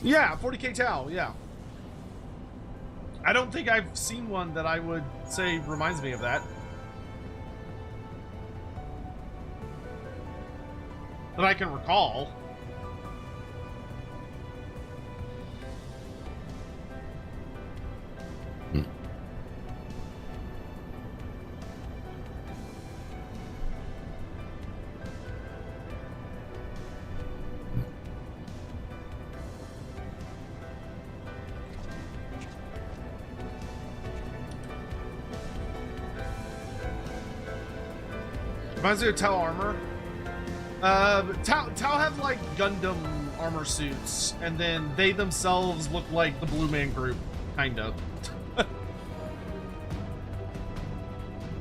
Yeah, 40k Tau, yeah. I don't think I've seen one that I would say reminds me of that. That I can recall. Reminds me of Tau armor. Tau have like Gundam armor suits, and then they themselves look like the Blue Man Group, kind of.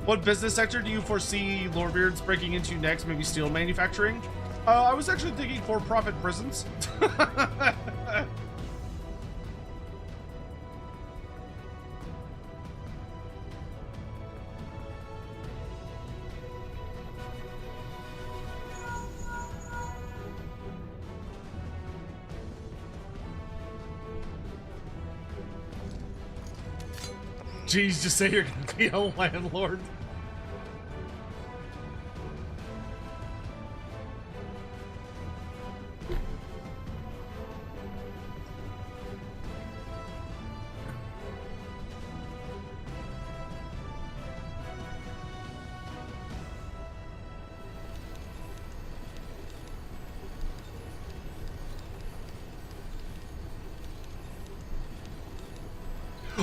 What business sector do you foresee Lorebeards breaking into next? Maybe steel manufacturing? I was actually thinking for-profit prisons. Jeez, just say you're gonna be a landlord.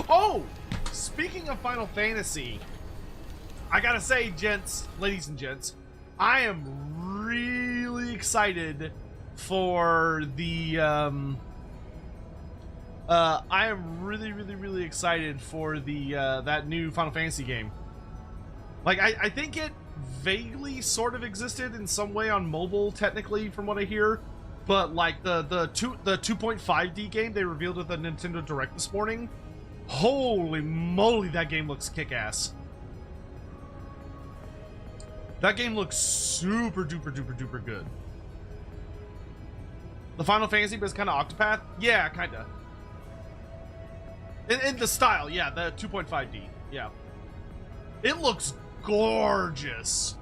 Oh! Speaking of Final Fantasy, I gotta say, gents, ladies and gents, I am really excited for the, I am really excited for the, that new Final Fantasy game. Like, I think it vaguely sort of existed in some way on mobile, technically, from what I hear, but, like, the 2.5D game they revealed at the Nintendo Direct this morning, holy moly, that game looks kick-ass. That game looks super duper good. The Final Fantasy, but it's kind of Octopath? Yeah, kind of. In the style, yeah, the 2.5D, yeah. It looks gorgeous.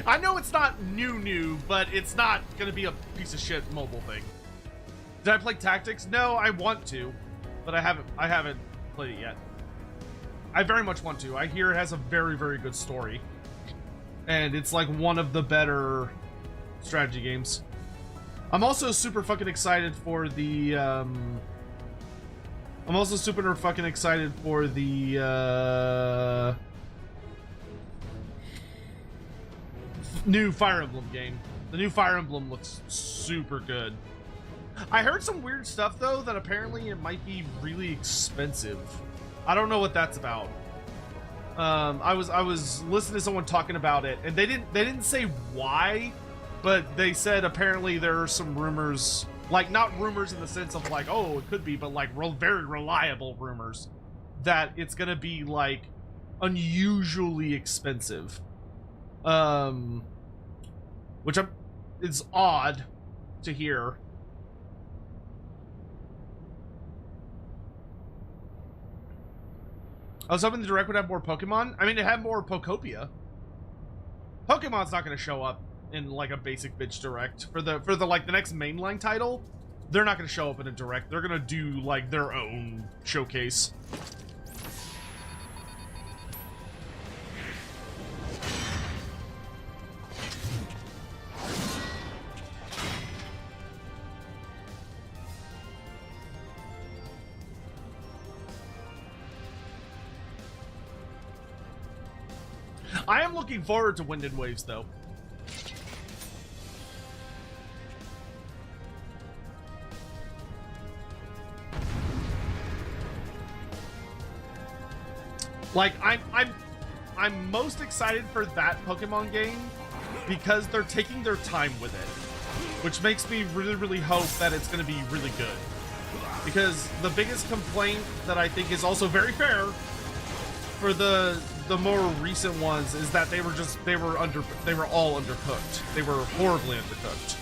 I know it's not new, but it's not gonna be a piece of shit mobile thing. Did I play Tactics? No, I want to, but I haven't played it yet. I very much want to. I hear it has a very good story, and it's like one of the better strategy games. I'm also super fucking excited for the new Fire Emblem game. The new Fire Emblem looks super good. I heard some weird stuff though, that apparently it might be really expensive. I don't know what that's about. I was listening to someone talking about it, and they didn't say why, but they said apparently there are some rumors, like not rumors in the sense of like, oh, it could be, but like very reliable rumors that it's gonna be like unusually expensive. Which is odd to hear. I was hoping the Direct would have more Pokemon. I mean, it had more Pokopia. Pokemon's not going to show up in like a basic bitch Direct for the like the next mainline title. They're not going to show up in a Direct. They're going to do like their own showcase. I am looking forward to Wind and Waves, though. Like, I'm most excited for that Pokemon game because they're taking their time with it, which makes me really, really hope that it's going to be really good. Because the biggest complaint that I think is also very fair for the more recent ones is that they were all undercooked. They were horribly undercooked.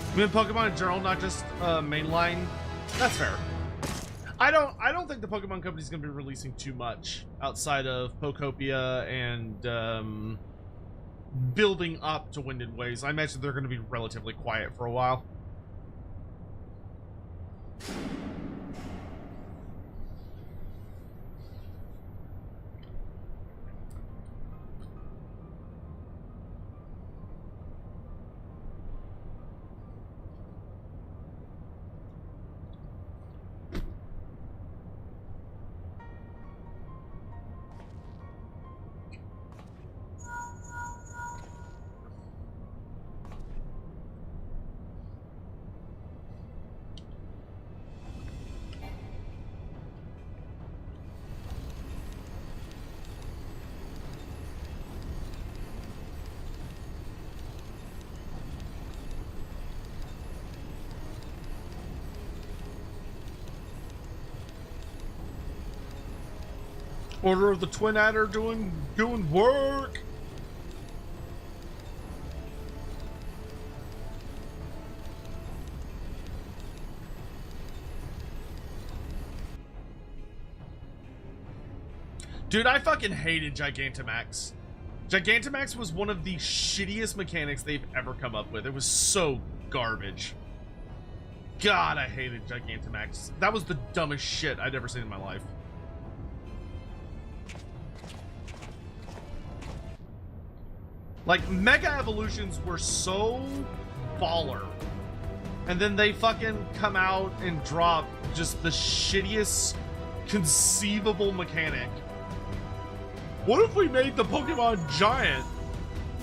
I mean, Pokemon in general, not just mainline. That's fair. I don't think the Pokemon Company's gonna be releasing too much outside of Pokopia and building up to Wind and Waves. I imagine they're gonna be relatively quiet for a while. Order of the Twin Adder doing work. Dude, I fucking hated Gigantamax. Gigantamax was one of the shittiest mechanics they've ever come up with. It was so garbage. God, I hated Gigantamax. That was the dumbest shit I'd ever seen in my life. Like, Mega Evolutions were so baller. And then they fucking come out and drop just the shittiest conceivable mechanic. What if we made the Pokemon giant?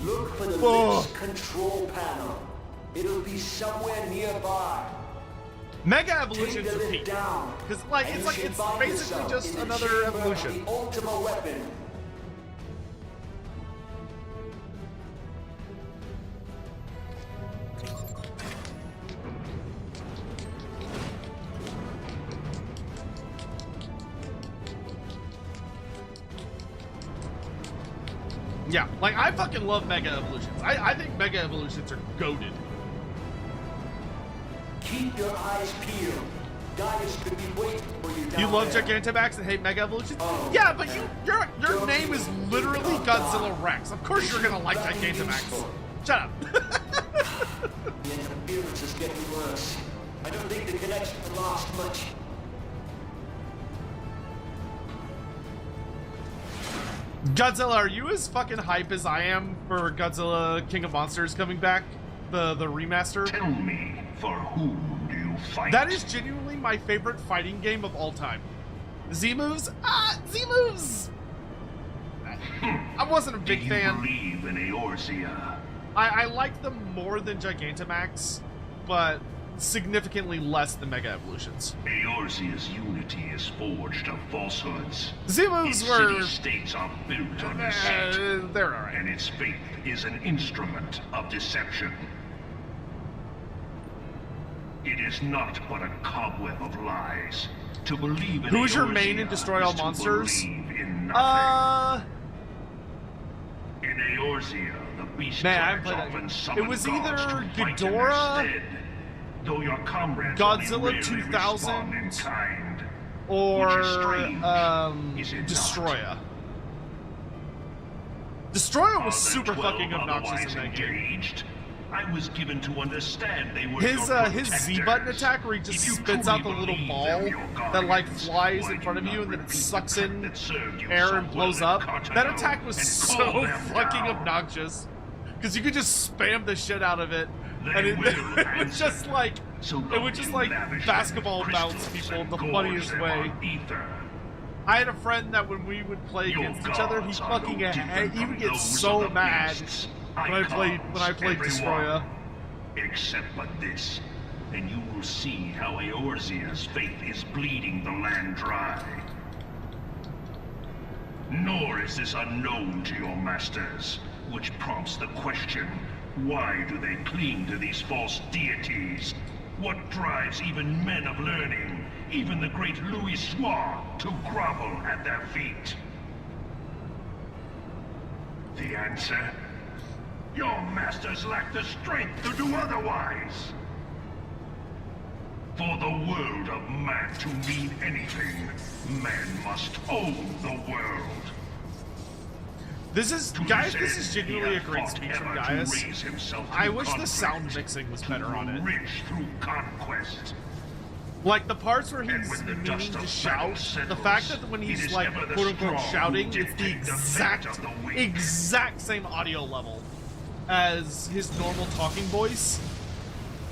Look for the Link's control panel. It'll be somewhere nearby. Mega Evolutions are peak. Because, like, it's basically just another evolution. The Ultima weapon. Yeah, like, I fucking love Mega Evolutions. I think Mega Evolutions are goated. Keep your eyes peeled. Guys could be waiting for you down You love there. Gigantamax and hate Mega Evolutions? Oh, yeah, but your name is literally Godzilla Rex. Of course you're gonna like Gigantamax. Shut up. The interference is getting worse. I don't think the connection lost much. Godzilla, are you as fucking hype as I am for Godzilla King of Monsters coming back? the remaster. Tell me, for whom do you fight? That is genuinely my favorite fighting game of all time. Z moves? Z moves! I wasn't a big fan. Do you believe in Eorzea? I like them more than Gigantamax, but significantly less than Mega Evolutions. Eorzea's unity is forged of falsehoods. Z moves Its were... city-states are built on deceit, they're alright. and its faith is an instrument of deception. It is not but a cobweb of lies. To believe in Who's your main in Eorzea Destroy All is to Monsters? believe in nothing. In Eorzea, the beast Man, I haven't tribes played that often game. summon It was gods either to fight in their Ghidorah, stead, though your comrades Godzilla only rarely 2000, respond in kind, or which is strange, is it not? Destroya. Destroya Are was the super 12 fucking obnoxious in otherwise that game. engaged? I was given to understand they were His your his Z button protectors. attack where he just If you spits out the truly little believe ball them your that like guardians, flies why in front of do you not and then it repeat the sucks trick in that served you air so and well blows in up. Kotono That attack was and so call them fucking down? obnoxious because you could just spam the shit out of it, They and it, will it was answer. just like So it would just like basketball bounce people in the funniest way. I had a friend that when we would play against each other, he fucking he would get so mad when I played Destroya. Except but this, and you will see how Eorzea's faith is bleeding the land dry. Nor is this unknown to your masters, which prompts the question, why do they cling to these false deities? What drives even men of learning, even the great Louis Soir, to grovel at their feet? The answer? Your masters lack the strength to do otherwise. For the world of man to mean anything, man must own the world. This is, guys, this is genuinely a great speech from Gaius. I wish the sound mixing was better on it. Rich through conquest. Like the parts where he's And when the meaning dust to of shout, battle the settles, fact that when it he's is like ever the quote unquote strong shouting, who it's the dictate the fate of the weak. exact same audio level as his normal talking voice.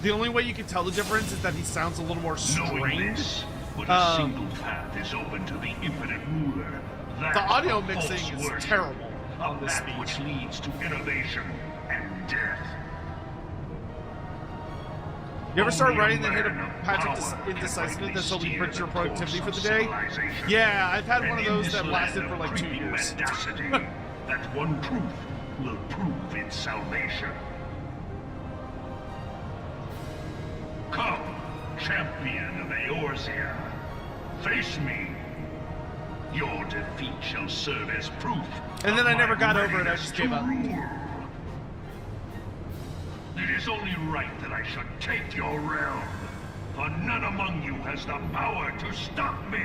The only way you can tell the difference is that he sounds a little more Knowing strained. this, but a single path is open to the infinite ruler. That The audio of mixing false is worship, terrible on of this that speech. which leads to innovation and death. You ever start Only a writing the hit of man of Patrick power Indecisiveness can that's only steer brings your the productivity for course the of day? civilization. Yeah, I've had And one of in those this that lasted land for of like 2 creeping years. mendacity, that one truth will prove its salvation. Come, champion of Eorzea, face me. Your defeat shall serve as proof. And then of I never my got over it, I readiness just to gave up. rule. It is only right that I should take your realm, for none among you has the power to stop me.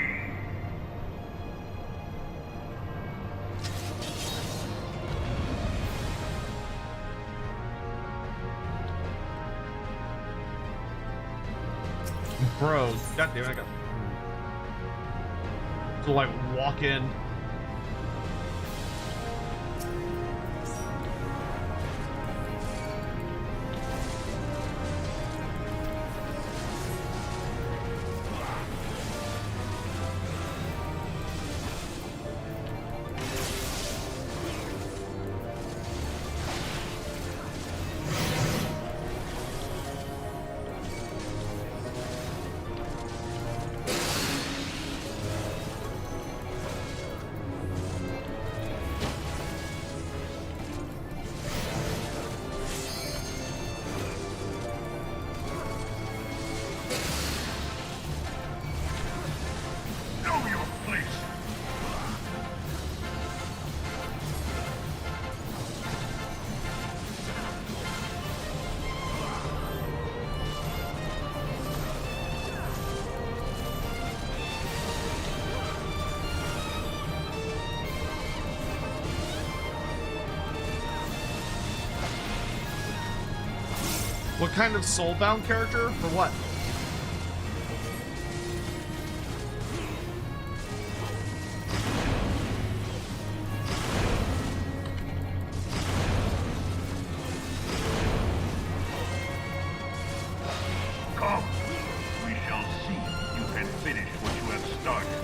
Bro, goddamn, I got to like walk in. Know your place. What kind of soulbound character? For what? Come. We shall see if you can finish what you have started.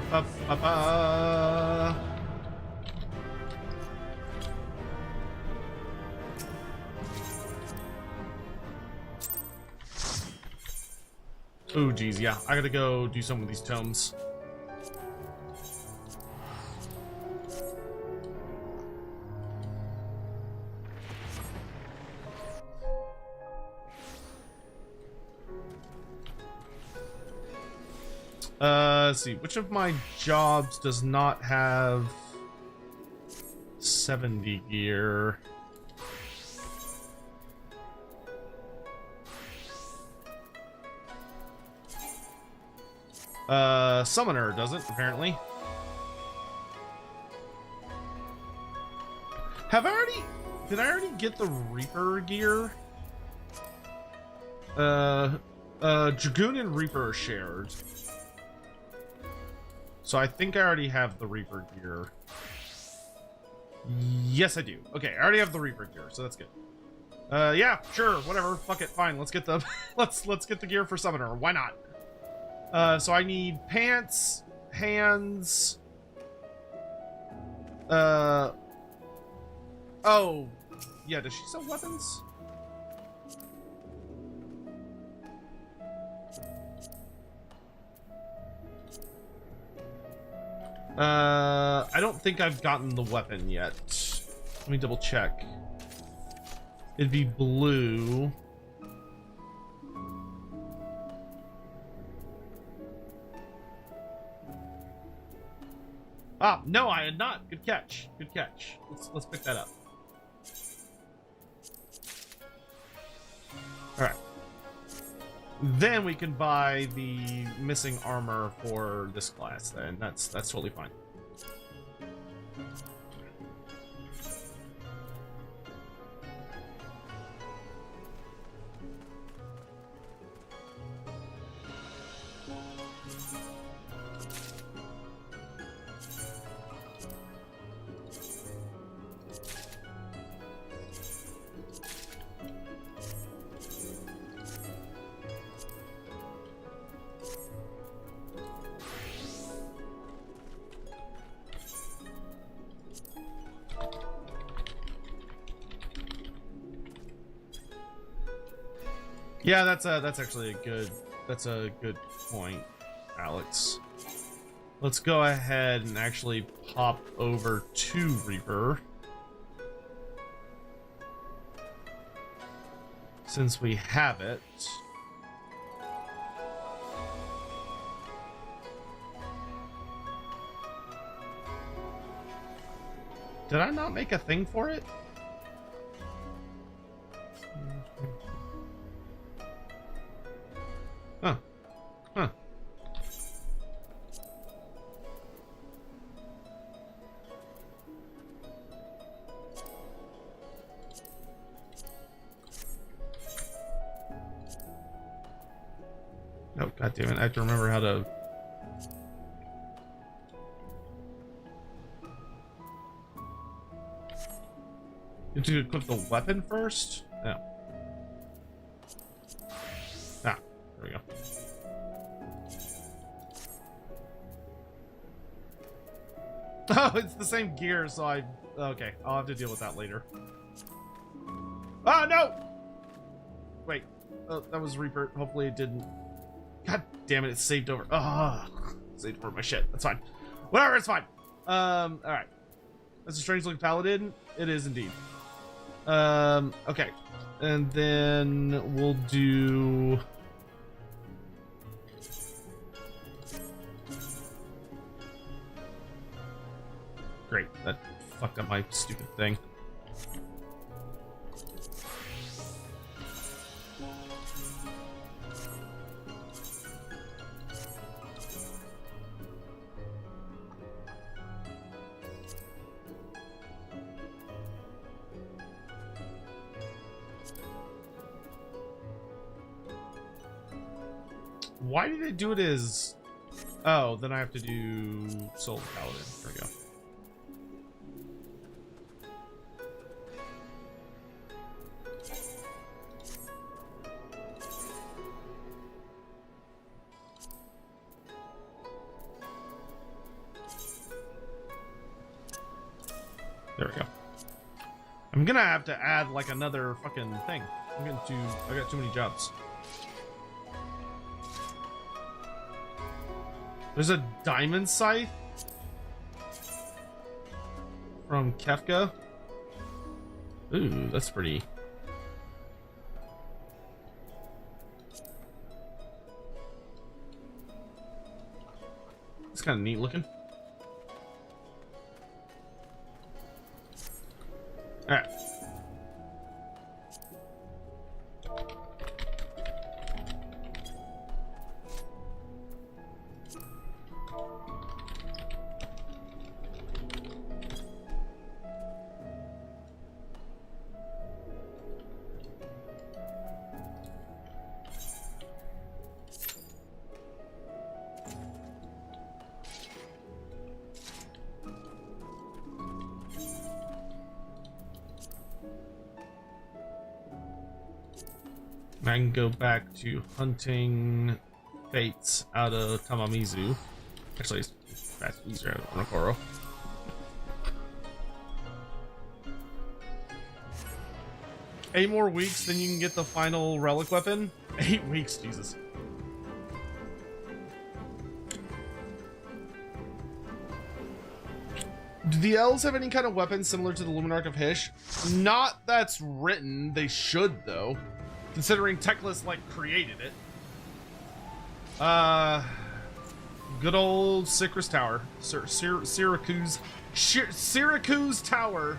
Ba, ba, ba. Oh, geez, yeah. I gotta go do some of these tomes. Let's see. Which of my jobs does not have 70 gear? Summoner doesn't, apparently. Did I already get the Reaper gear? Dragoon and Reaper are shared. So I think I already have the Reaper gear. Yes, I do. Okay, I already have the Reaper gear, so that's good. Yeah, sure, whatever. Fuck it, fine. Let's get the let's get the gear for Summoner. Why not? So I need pants, hands. Oh, yeah. Does she sell weapons? I don't think I've gotten the weapon yet. Let me double check. It'd be blue. Ah, no, I had not. Good catch. Good catch. Let's pick that up. All right. Then we can buy the missing armor for this class. Then that's totally fine. Yeah, that's actually a good point, Alex. Let's go ahead and actually pop over to Reaper. Since we have it. Did I not make a thing for it? Huh. Huh. Oh, God damn it. I have to remember how to To equip the weapon first? No. Ah, there we go. Oh, it's the same gear, so okay, I'll have to deal with that later. Oh, no! Wait, oh, that was Reaper. Hopefully it didn't. God damn it, it's saved over. Ah, saved over my shit. That's fine. Whatever, it's fine. Alright. That's a strange looking Paladin. It is indeed. Okay. And then we'll do... Great, that fucked up my stupid thing. Why did it do it as... Oh, then I have to do Soul Paladin. There we go. There we go. I'm gonna have to add like another fucking thing. I got too many jobs. There's a diamond scythe from Kefka. Ooh, that's pretty. It's kind of neat looking. All right. I can go back to hunting fates out of Tamamizu. Actually, that's easier out of Onokoro. 8 more weeks, then you can get the final relic weapon. 8 weeks, Jesus. Do the elves have any kind of weapon similar to the Luminarch of Hysh? Not that's written. They should, though. Considering Teclis, like, created it. Good old Syracuse Tower. Syracuse Tower.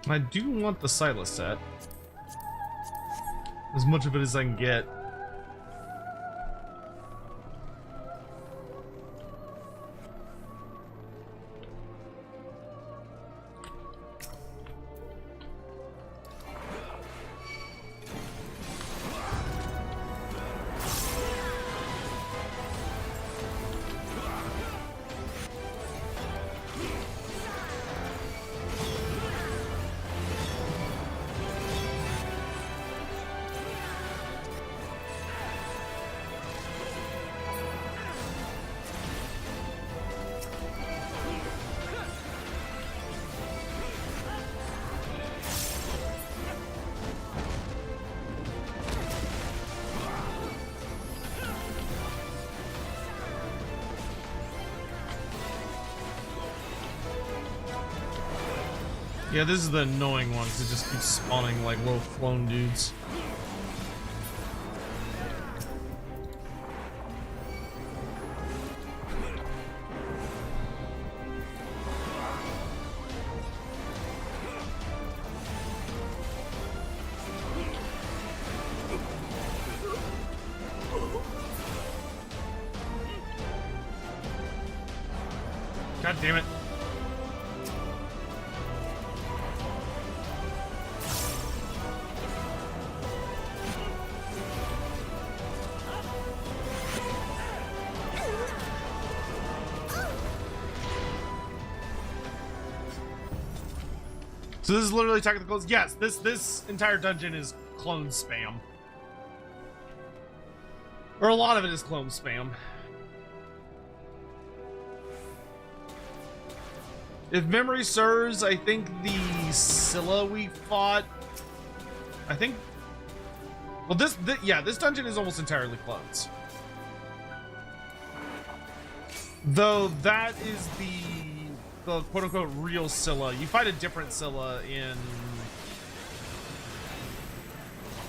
I do want the Silas set. As much of it as I can get. Yeah, this is the annoying one because it just keeps spawning like little clone dudes. God damn it. So this is literally technical. Yes, this entire dungeon is clone spam. Or a lot of it is clone spam. If memory serves, I think the Scylla we fought, I think, well yeah, this dungeon is almost entirely clones. Though that is the quote-unquote real Scylla. You fight a different Scylla in...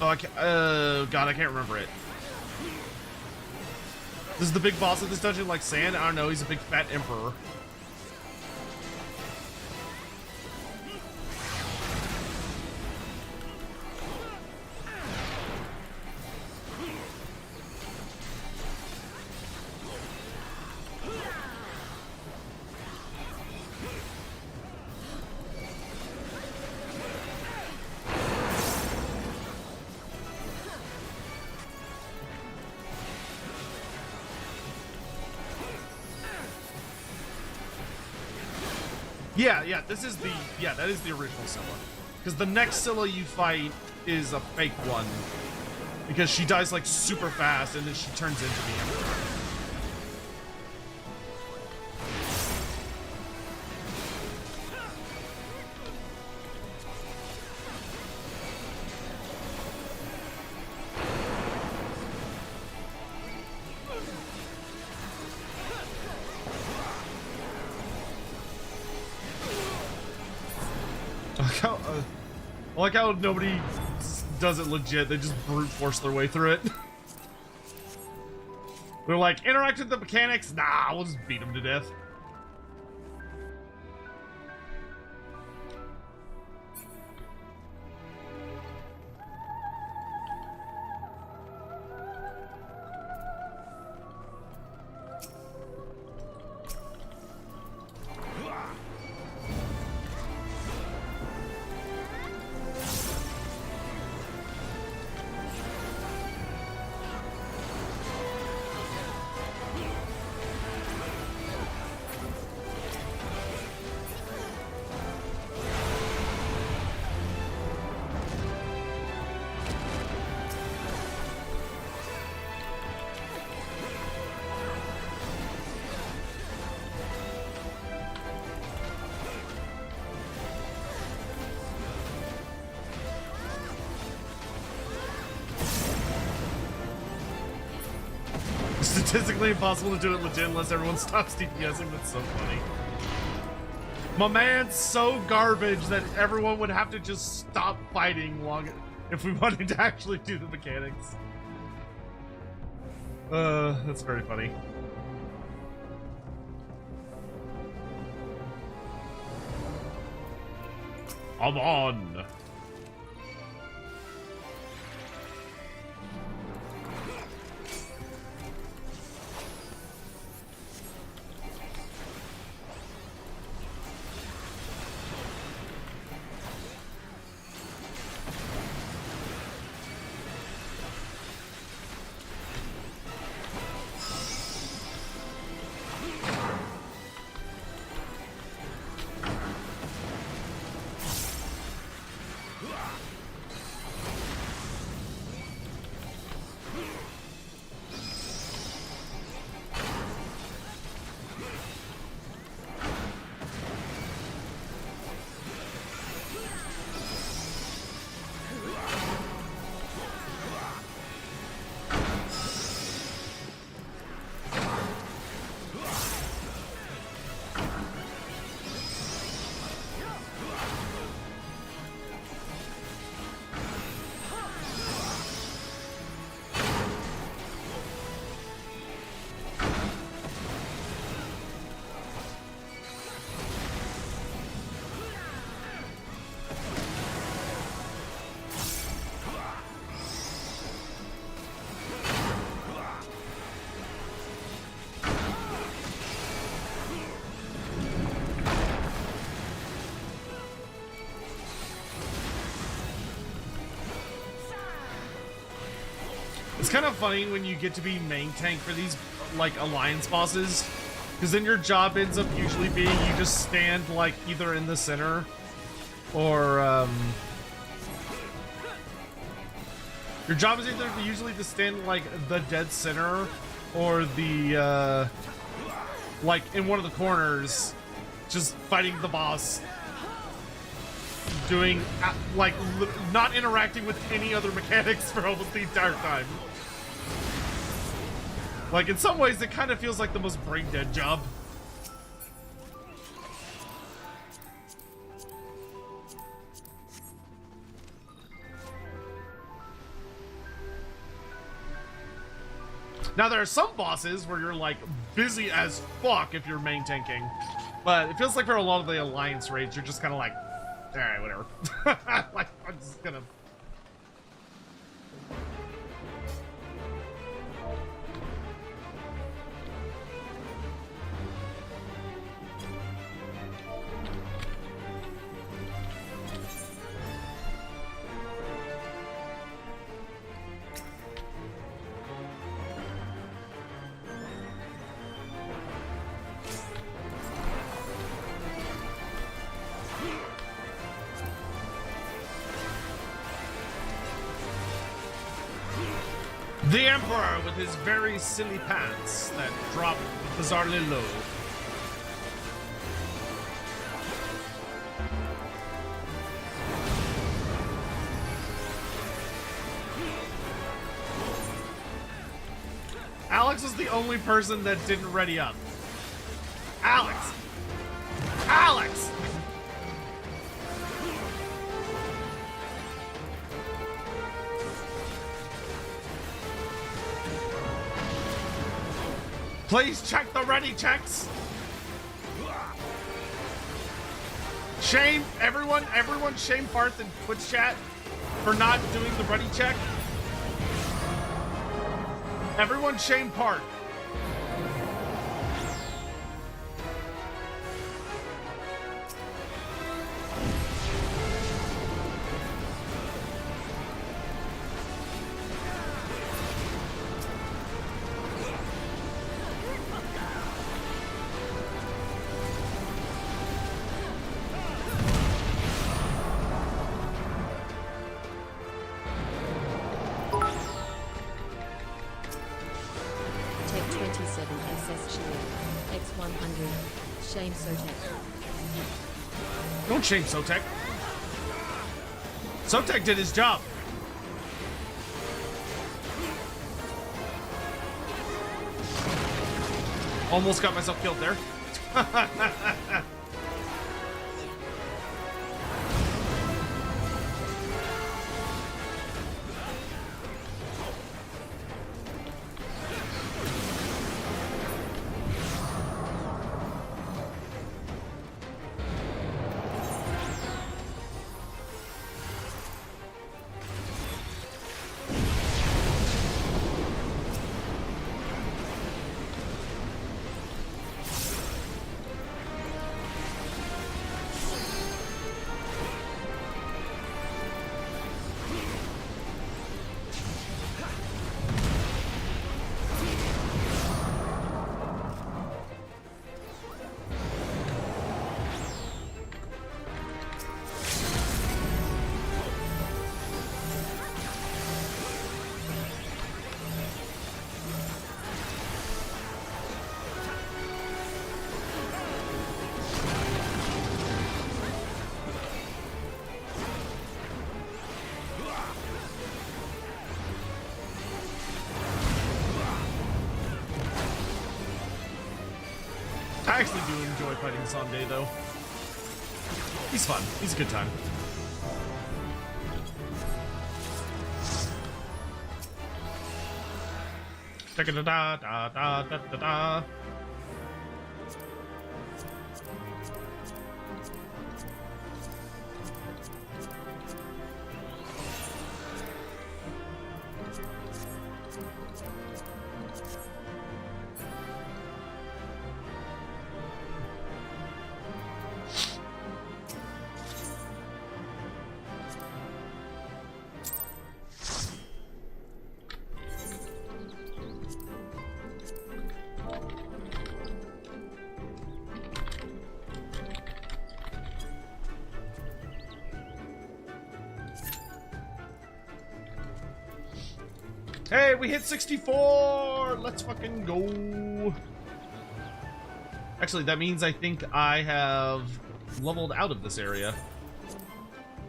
Oh, God, I can't remember it. This is the big boss of this dungeon like Sand? I don't know, he's a big fat emperor. Yeah, this is the, yeah, that is the original Scylla. Because the next Scylla you fight is a fake one. Because she dies like super fast and then she turns into the Emperor. I like how nobody does it legit, they just brute force their way through it. They're like, interact with the mechanics? Nah, we'll just beat them to death. Statistically impossible to do it legit unless everyone stops DPSing. That's so funny. My man's so garbage that everyone would have to just stop fighting long if we wanted to actually do the mechanics. That's very funny. I'm on. It's kind of funny when you get to be main tank for these, like, alliance bosses, because then your job ends up usually being you just stand, like, either in the center, or, your job is either usually to stand, like, the dead center, or the, like, in one of the corners, just fighting the boss, doing, like, not interacting with any other mechanics for almost the entire time. Like, in some ways, it kind of feels like the most brain-dead job. Now, there are some bosses where you're, like, busy as fuck if you're main tanking. But it feels like for a lot of the alliance raids, you're just kind of like, alright, whatever. Like, I'm just gonna... The Emperor with his very silly pants that drop bizarrely low. Alex was the only person that didn't ready up. Alex! Alex! Please check the ready checks. Shame everyone shame Parth in Twitch chat for not doing the ready check. Everyone shame Parth. Shame Sotek. Don't shame Sotek. Sotek did his job. Almost got myself killed there. I actually do enjoy fighting Sanday, though. He's fun. He's a good time. Da-da-da-da-da-da-da-da. Hey, we hit 64! Let's fucking go. Actually, that means I think I have leveled out of this area.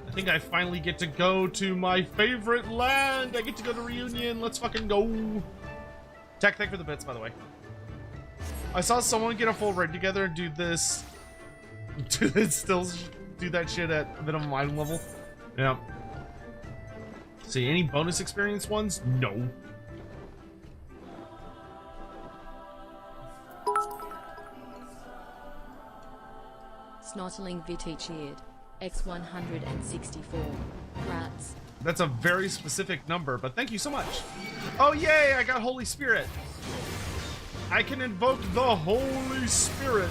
I think I finally get to go to my favorite land. I get to go to Reunion. Let's fucking go. Tech, thank for the bits, by the way. I saw someone get a full raid together and do this. Still do that shit at minimum item level. Yeah. See, any bonus experience ones? No. Snotterling Viticheered. X164. Rats. That's a very specific number, but thank you so much. Oh, yay! I got Holy Spirit. I can invoke the Holy Spirit.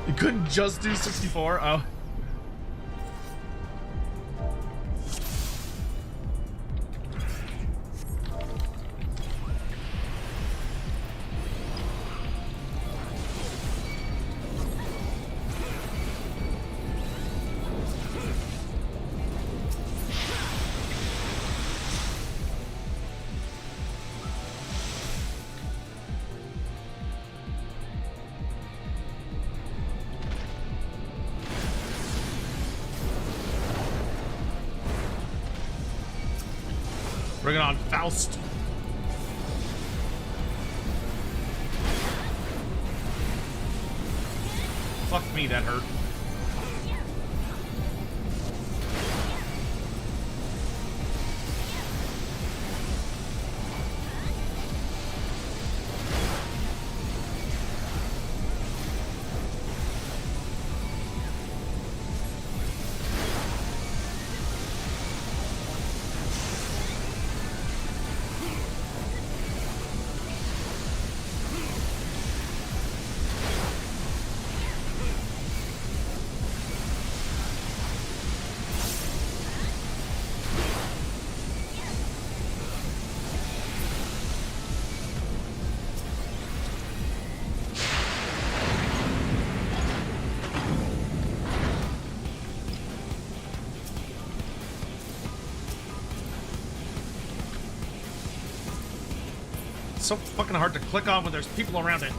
You couldn't just do 64? Oh. Bring it on, Faust. Fuck me, that hurt. So fucking hard to click on when there's people around it.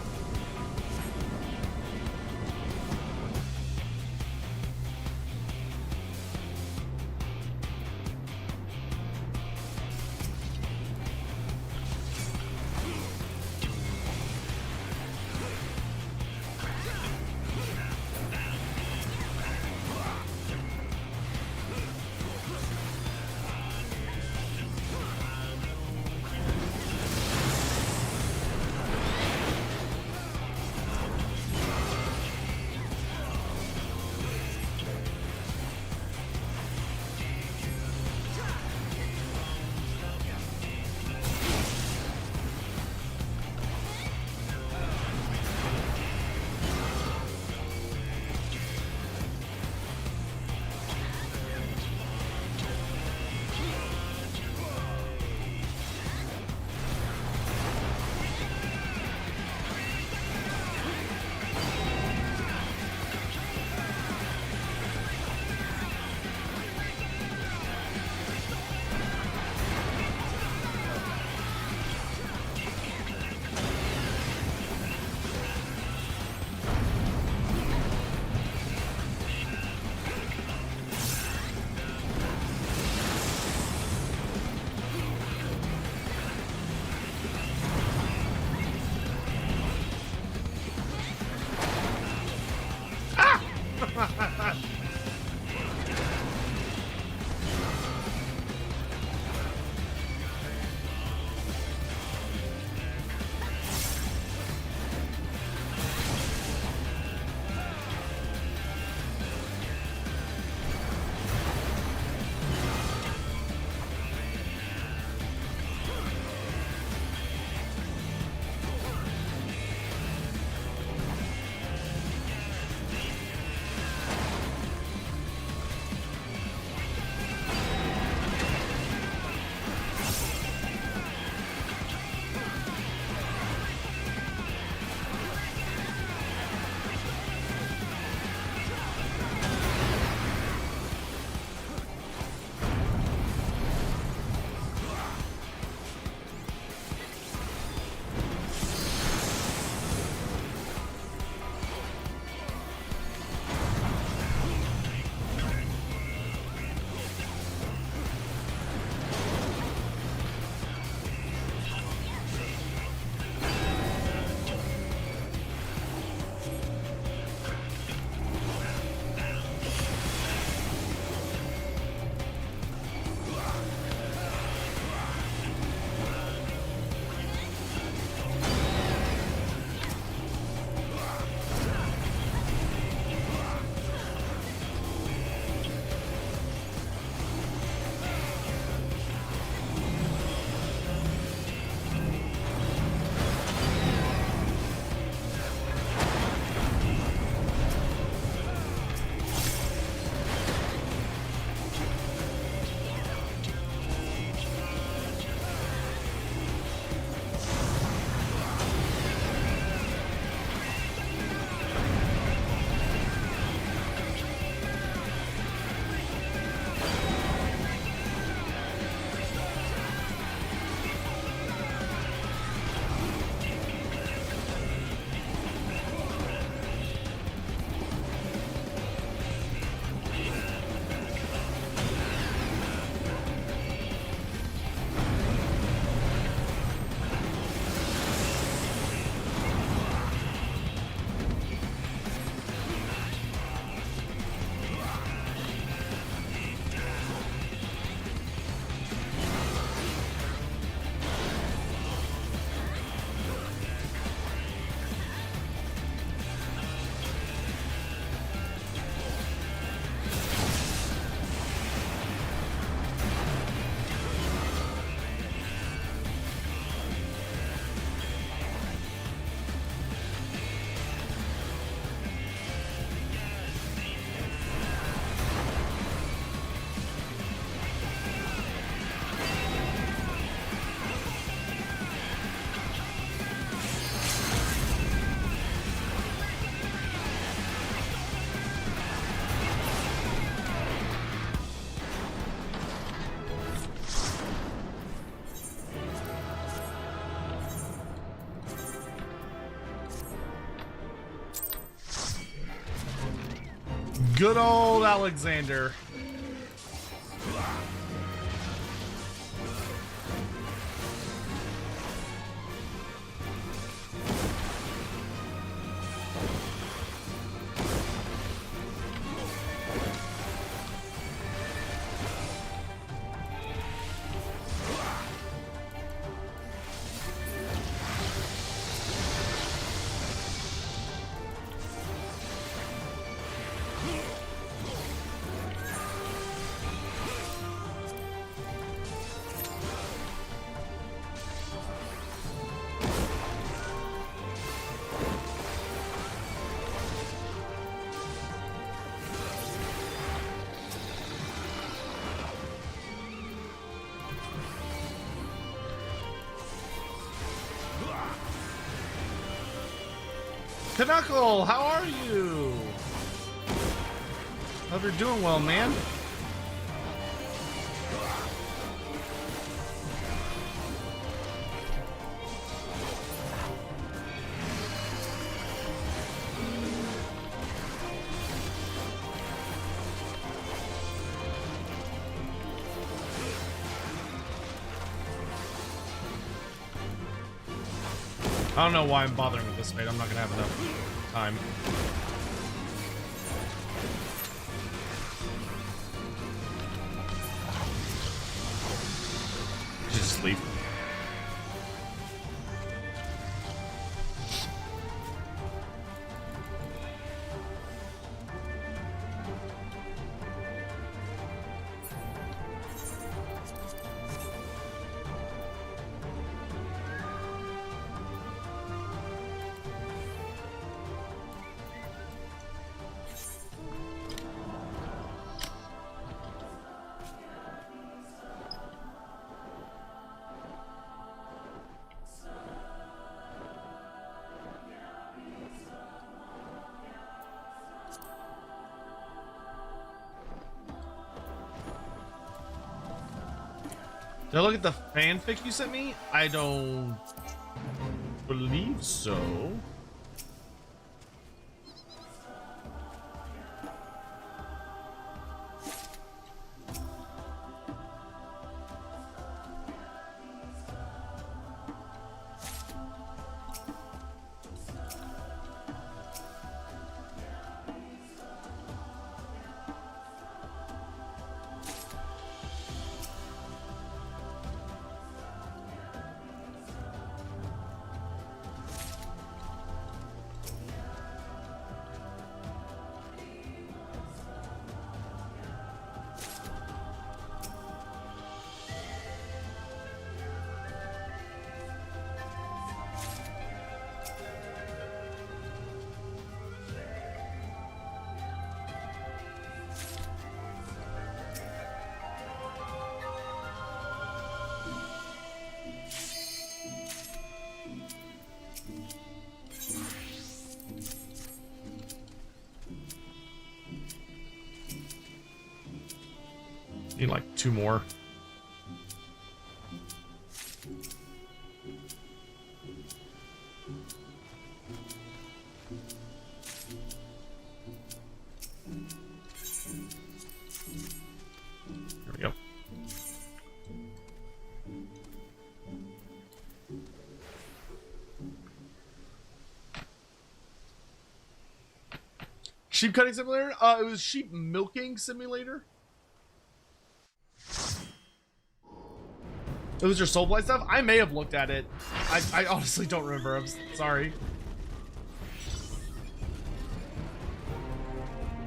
Good old Alexander. Knuckle, how are you? Hope you're doing well, man. I don't know why I'm bothering with this fight. I'm not gonna have enough time. Just sleep. Did I look at the fanfic you sent me? I don't believe so. Need like 2 more. There we go. Sheep cutting simulator? It was sheep milking simulator. It was your Soulblight stuff? I may have looked at it. I honestly don't remember. I'm sorry.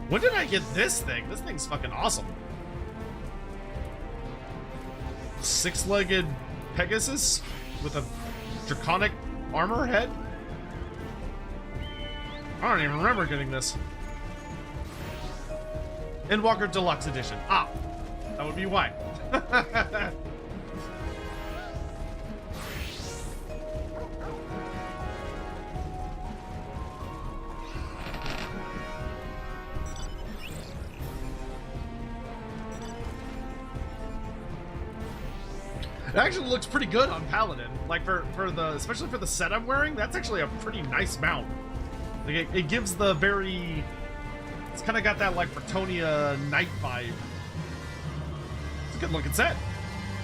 When did I get this thing? This thing's fucking awesome. 6-legged Pegasus with a draconic armor head? I don't even remember getting this. Endwalker Deluxe Edition. Ah, that would be why. It actually looks pretty good on Paladin. Like for the, especially for the set I'm wearing, that's actually a pretty nice mount. Like it gives the very It's kind of got that like Bretonia Knight vibe. It's a good looking set,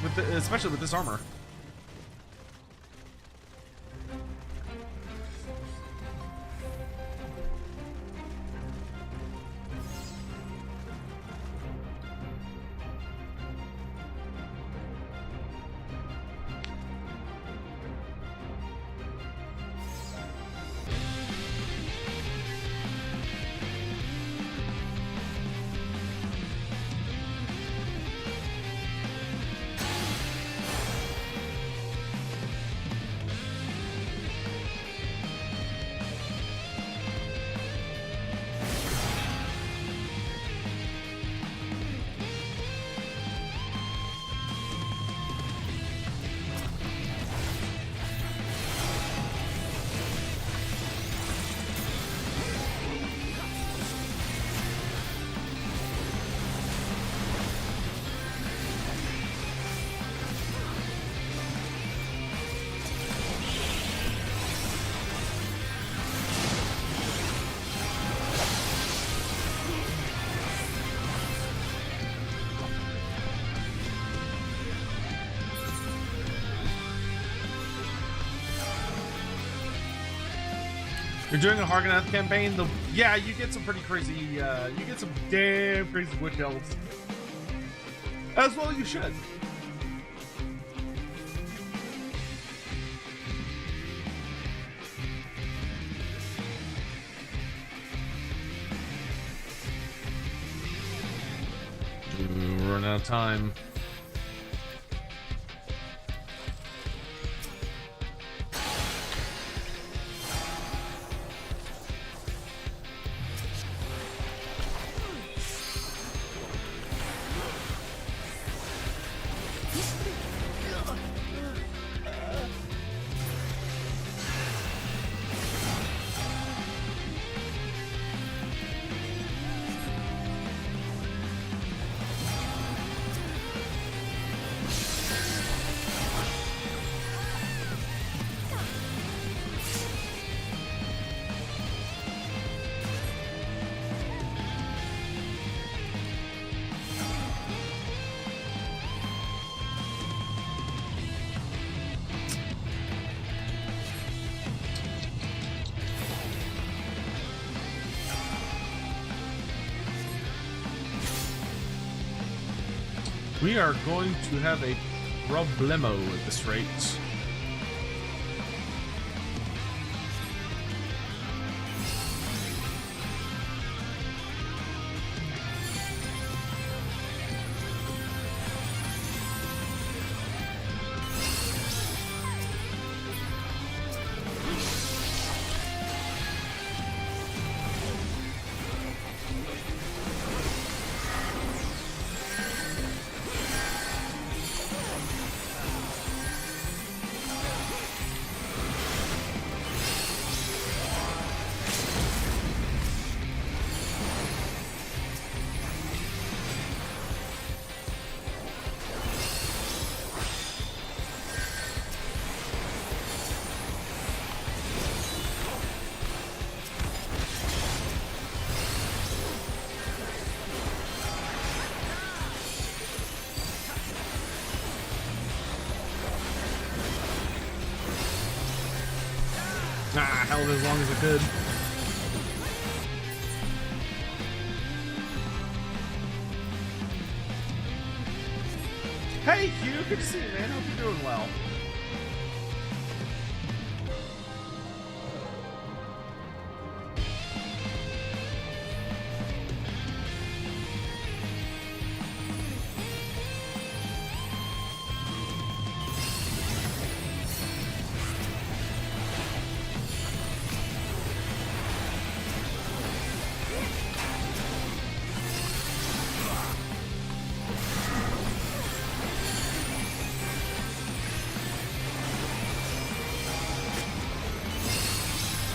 with especially with this armor. You're doing a Hargonath campaign? Yeah, you get some pretty crazy, you get some damn crazy witch elves. As well you should. We're running out of time. We are going to have a problemo at this rate. Ah, held as long as it could. Hey, Hugh, good to see you, man. Hope you're doing well.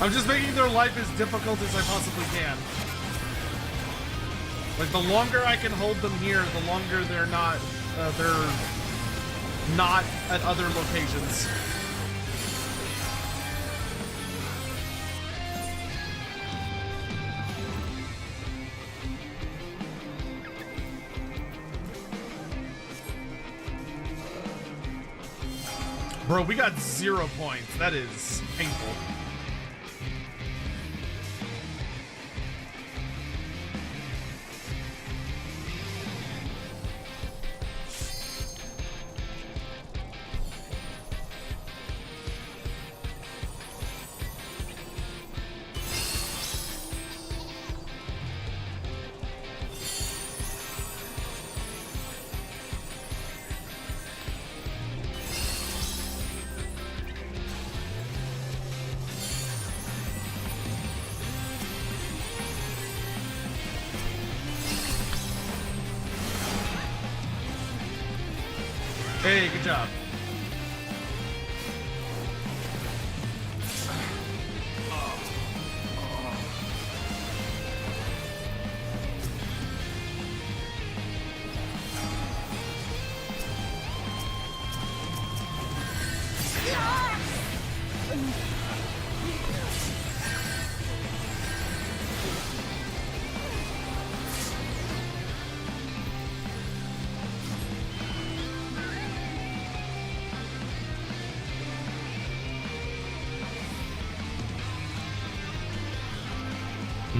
I'm just making their life as difficult as I possibly can. Like, the longer I can hold them here, the longer they're not at other locations. Bro, we got 0 points. That is painful. Hey, good job.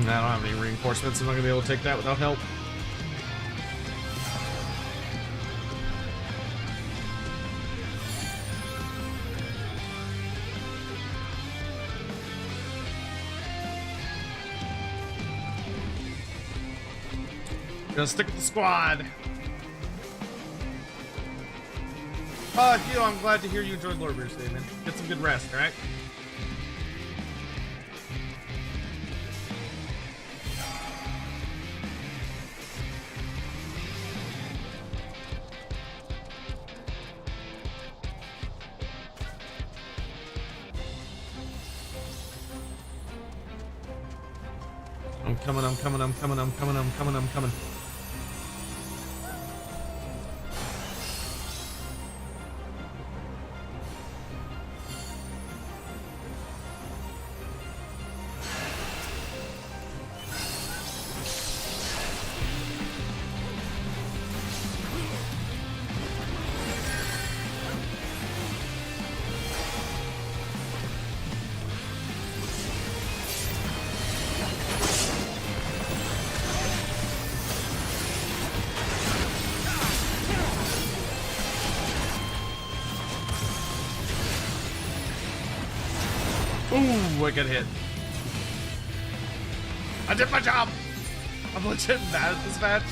I don't have any reinforcements. I'm not gonna be able to take that without help. Gonna stick with the squad. Hugh, I'm glad to hear you enjoyed Loremaster today, man. Get some good rest, alright? I'm coming. Ooh, I got hit. I did my job! I'm legit mad at this match.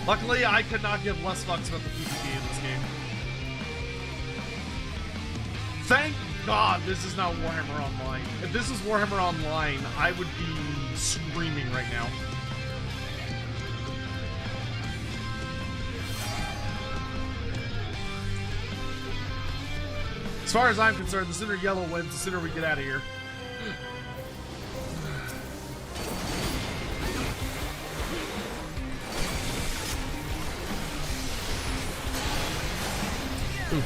Luckily, I could not give less fucks about the PvP in this game. Thank God this is not Warhammer Online. If this is Warhammer Online, I would be screaming right now. As far as I'm concerned, the sooner yellow wins, the sooner we get out of here. Oof.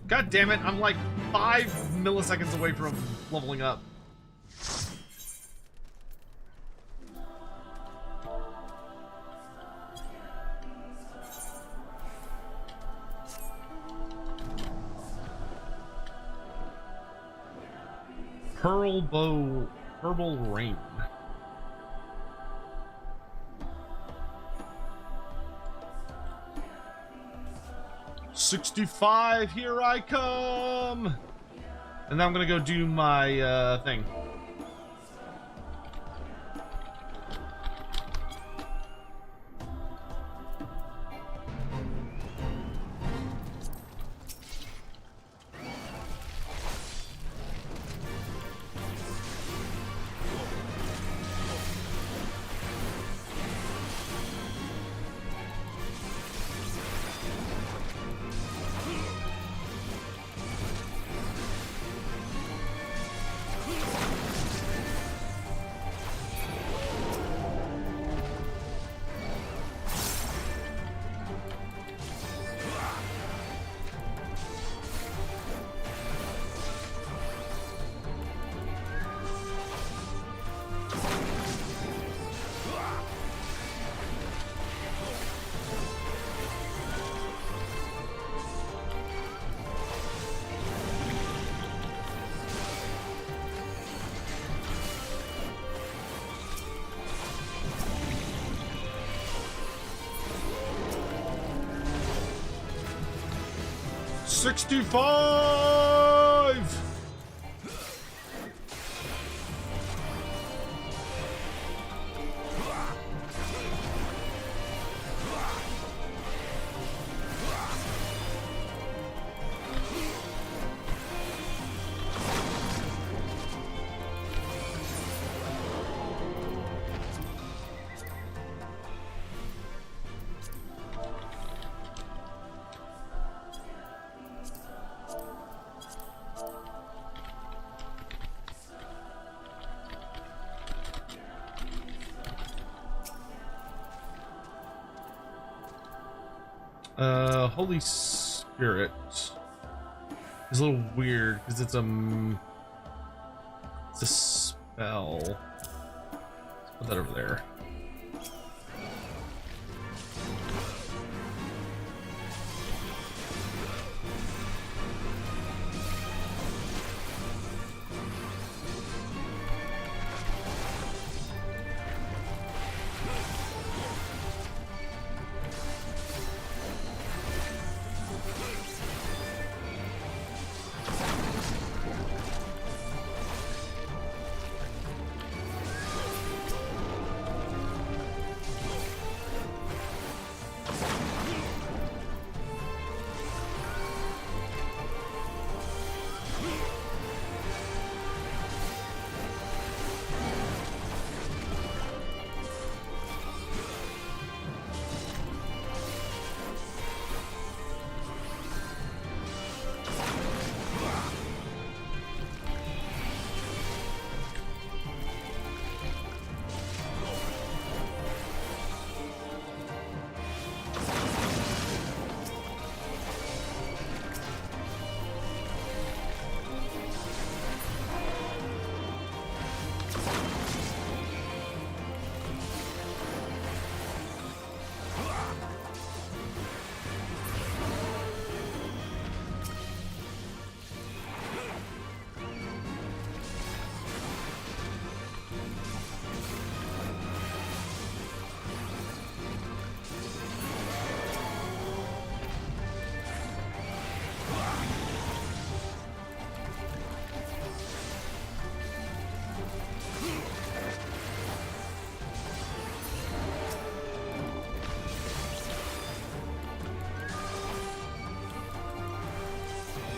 God damn it, I'm like 5 milliseconds away from leveling up. Herbal Rain. $65, here I come! And now I'm gonna go do my thing. 65! Holy Spirit is a little weird because it's a spell. Let's put that over there.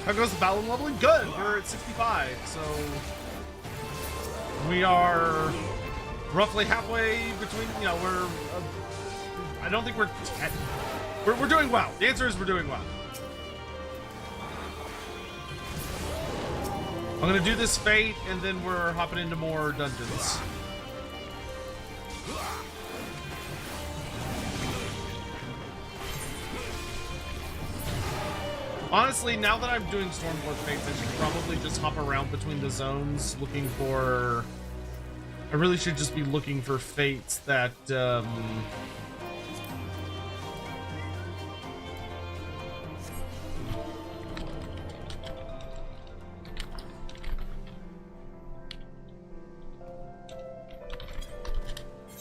How goes the Paladin leveling? Good. We're at 65, so we are roughly halfway between. You know, we're. I don't think we're doing well. The answer is we're doing well. I'm gonna do this fate, and then we're hopping into more dungeons. Honestly, now that I'm doing Stormblood Fates, I should probably just hop around between the zones looking for... I really should just be looking for fates that, I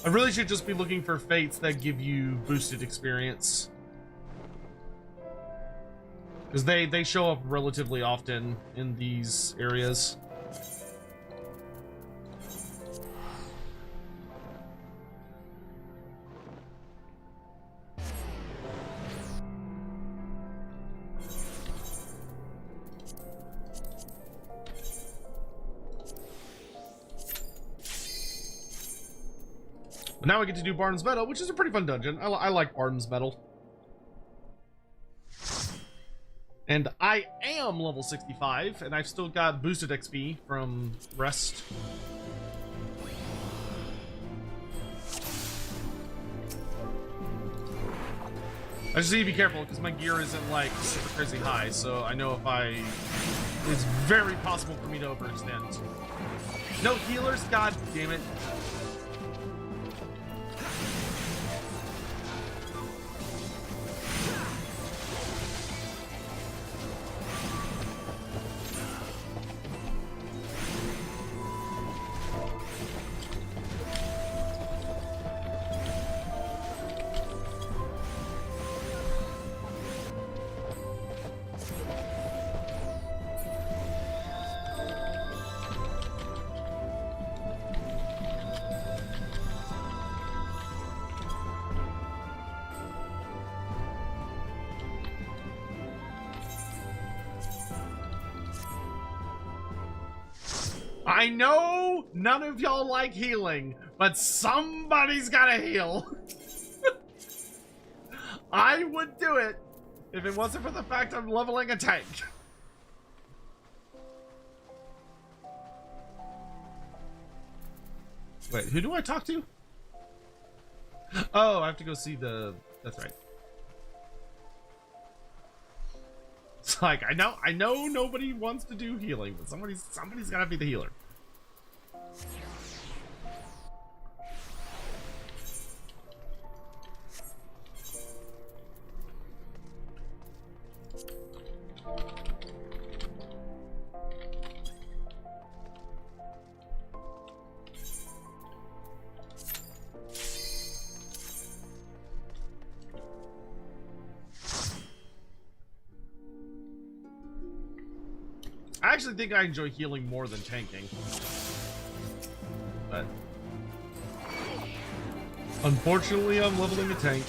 really should just be looking for fates that give you boosted experience. Because they show up relatively often in these areas. But now I get to do Barnes Meadow, which is a pretty fun dungeon. I like Barnes Meadow. And I am level 65, and I've still got boosted XP from rest. I just need to be careful because my gear isn't like super crazy high, so I know if I... It's very possible for me to overextend. No healers, god damn it. I know none of y'all like healing, but somebody's gotta heal. I would do it if it wasn't for the fact I'm leveling a tank. Wait, who do I talk to? Oh, I have to go see the... That's right. It's like, I know nobody wants to do healing, but somebody's gotta be the healer. I actually think I enjoy healing more than tanking. But unfortunately, I'm leveling a tank.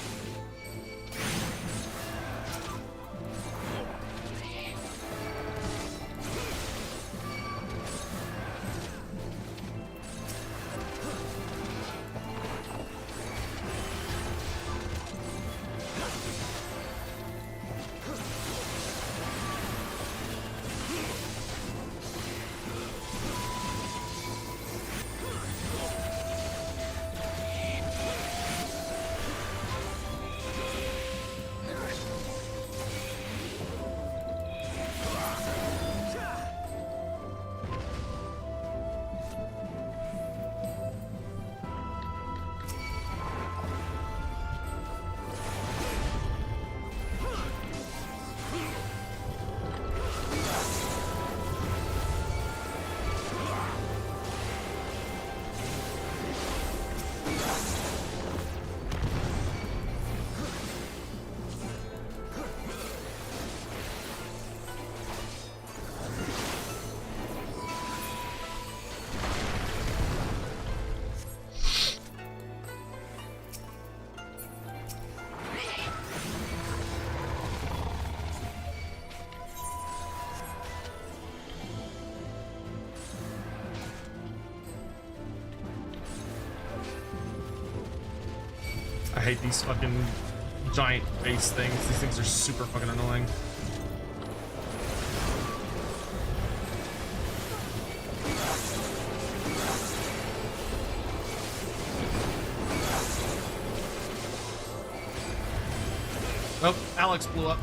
I hate these fucking giant face things. These things are super fucking annoying. Oh, Alex blew up.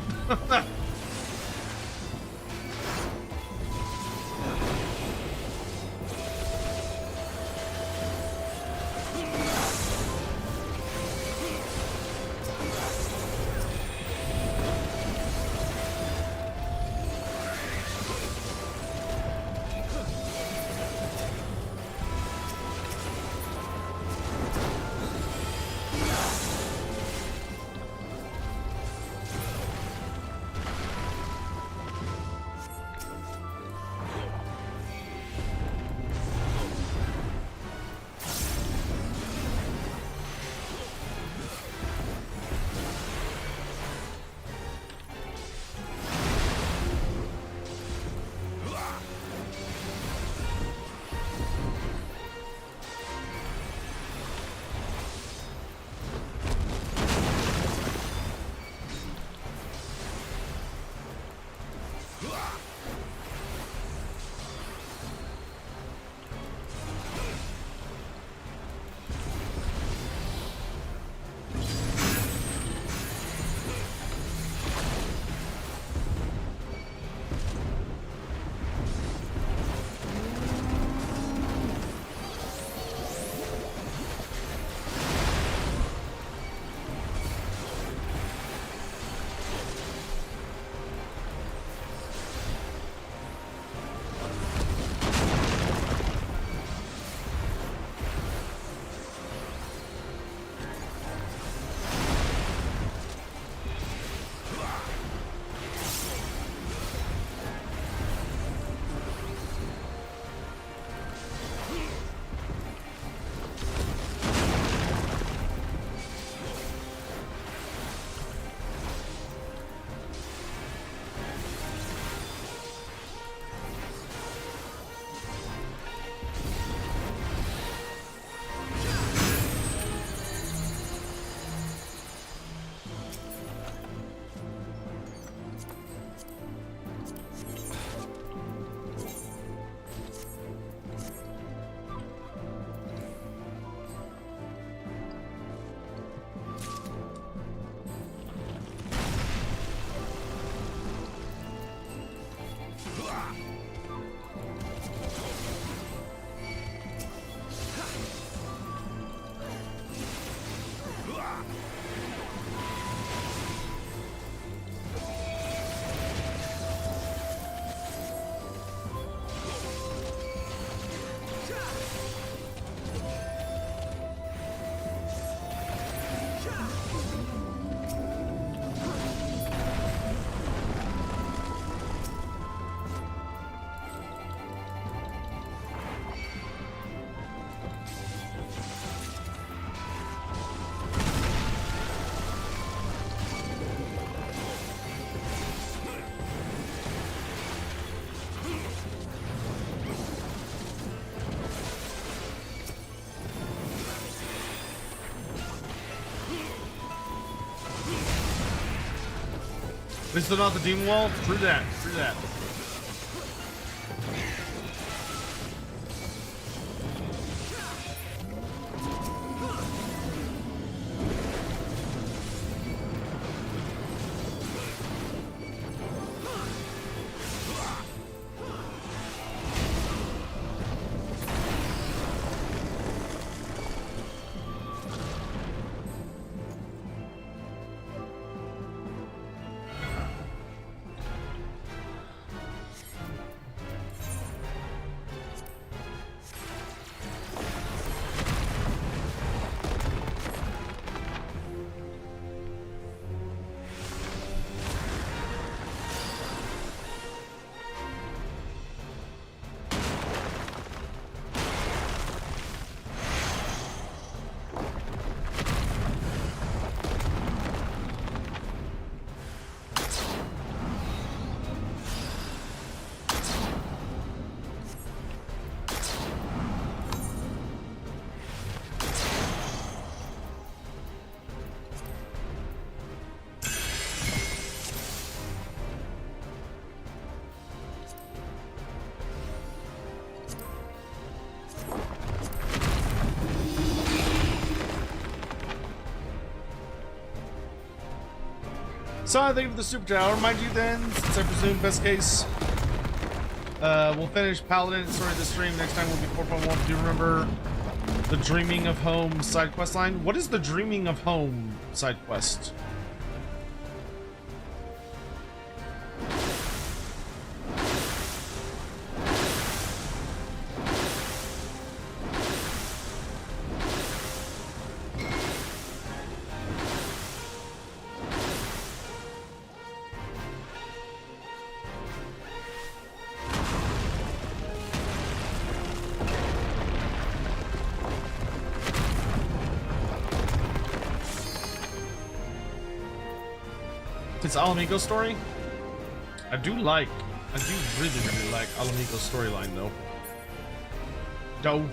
At least they're not the demon wall. True that. True that. So I think of the super tower. Mind you then, since I presume best case, we'll finish Paladin story of the stream. Next time will be 4.1. Do you remember the Dreaming of Home side quest line? What is the Dreaming of Home side quest? It's Alamigo's story? I do really like Alamigo's storyline though. Doe.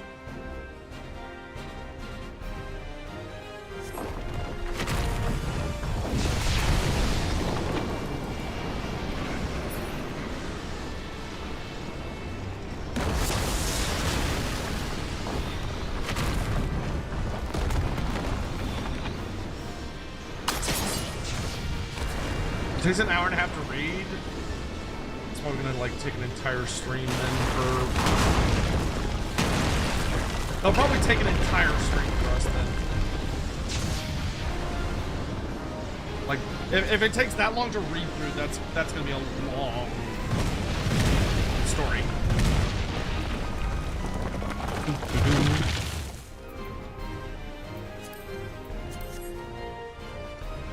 It takes an hour and a half to read. It's probably gonna like take an entire stream then for. They'll probably take an entire stream for us then. Like, if it takes that long to read through, that's gonna be a long story.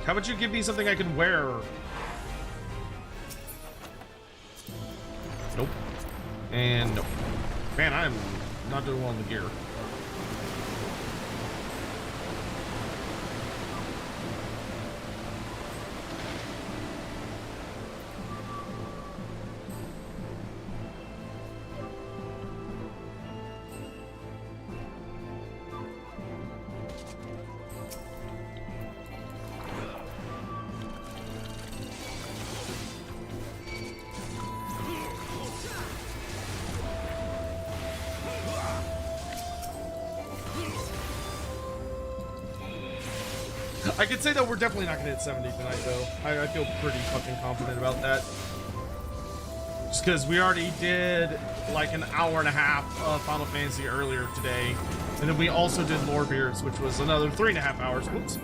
How about you give me something I can wear? Nope. And nope. Man, I'm not doing well in the gear. I could say that we're definitely not gonna hit 70 tonight, though. I feel pretty fucking confident about that. Just because we already did like an hour and a half of Final Fantasy earlier today, and then we also did Lore Beards, which was another 3.5 hours. Whoops.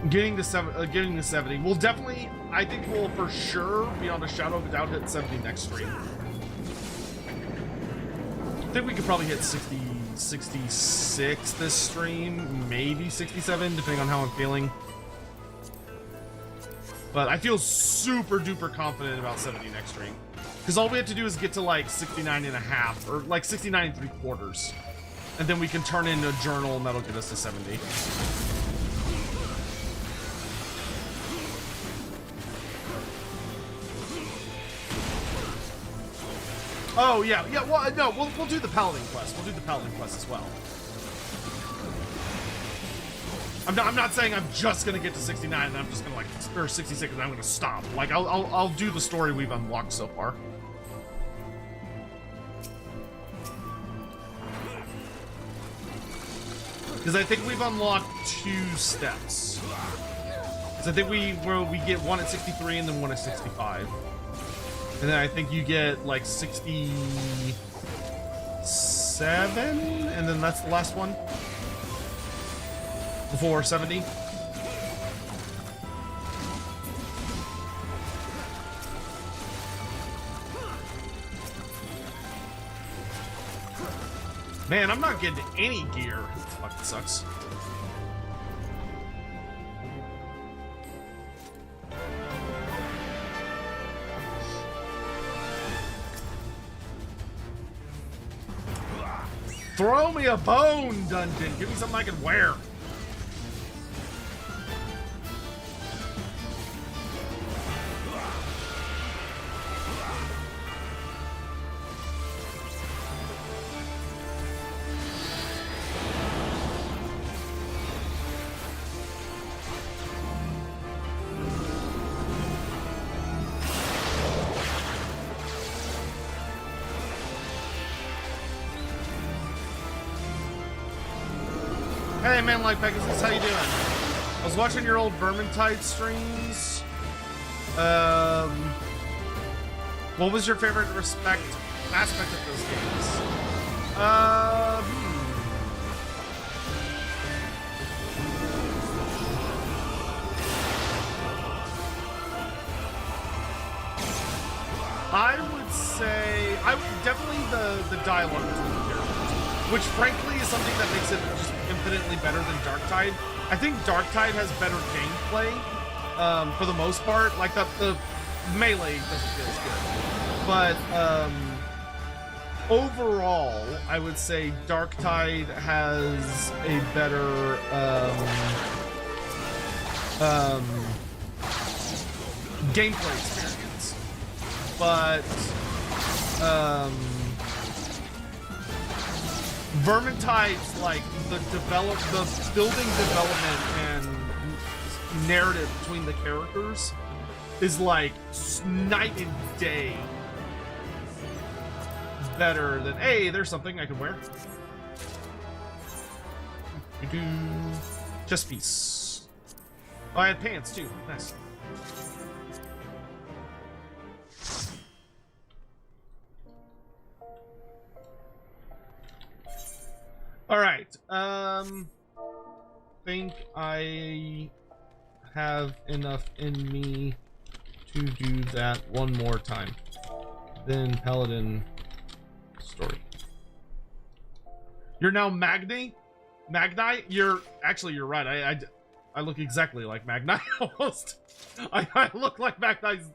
Getting to 70. We'll definitely, I think we'll for sure, beyond a shadow of a doubt, hit 70 next stream. I think we could probably hit 60, 66 this stream, maybe 67, depending on how I'm feeling. But I feel super duper confident about 70 next stream. Because all we have to do is get to like 69 and a half, or like 69 and 3/4. And then we can turn in a journal and that'll get us to 70. Oh, yeah, well, no, we'll do the Paladin quest. We'll do the Paladin quest as well. I'm not saying I'm just gonna get to 69 and I'm just gonna like, or 66 and I'm gonna stop. Like I'll do the story we've unlocked so far. Because I think we've unlocked 2 steps. So I think we get one at 63 and then one at 65. And then I think you get like 67 and then that's the last one. Before 70. Man, I'm not getting any gear. Fucking sucks. Throw me a bone, dungeon. Give me something I can wear. Hey man, like Pegasus, how you doing? I was watching your old Vermintide streams. What was your favorite aspect of those games? I would say definitely the dialogue between the characters, which frankly is something that makes it just infinitely better than Darktide. I think Darktide has better gameplay for the most part. Like the melee doesn't feel as good, but overall, I would say Darktide has a better gameplay experience, but Vermintide's like the building development and narrative between the characters is like night and day better than, hey, there's something I can wear. Just piece. Oh, I had pants too. Nice. All right. Think I have enough in me to do that one more time. Then Paladin story. You're now Magni? You're right. I look exactly like Magni almost. I look like Magni's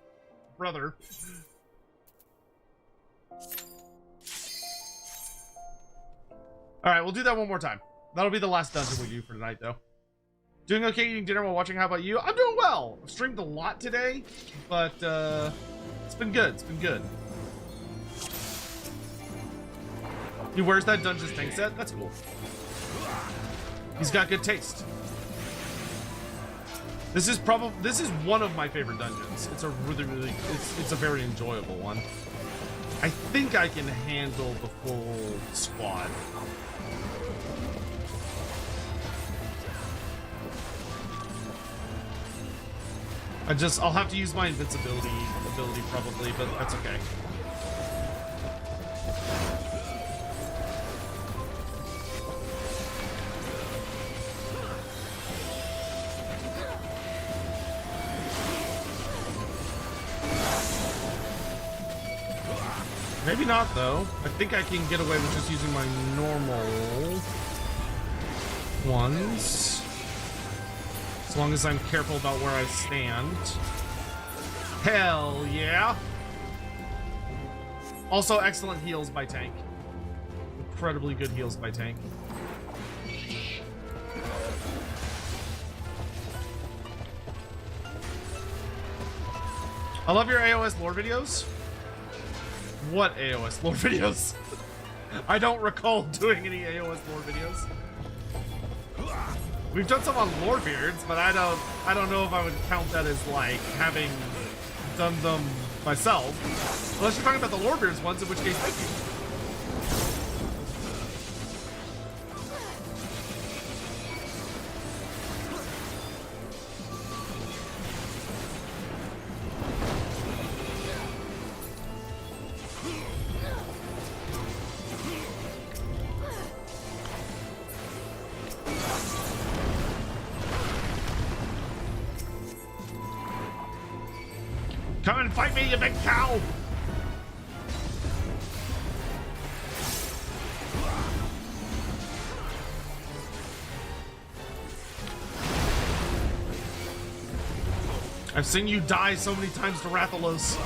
brother. All right, we'll do that one more time. That'll be the last dungeon we do for tonight, though. Doing okay eating dinner while watching. How about you? I'm doing well. I've streamed a lot today, but it's been good. It's been good. He wears that Dungeons tank set. That's cool. He's got good taste. This is one of my favorite dungeons. It's a really it's a very enjoyable one. I think I can handle the full squad. I'll have to use my invincibility ability probably, but that's okay. Maybe not though. I think I can get away with just using my normal ones. As long as I'm careful about where I stand. Hell yeah. Also, excellent heals by tank. Incredibly good heals by tank. I love your AOS lore videos. What AOS lore videos? I don't recall doing any AOS lore videos. We've done some on Lorebeards, but I don't know if I would count that as like having done them myself. Unless you're talking about the Lorebeards ones, in which case, thank you. Come and fight me, you big cow! I've seen you die so many times to Rathalos.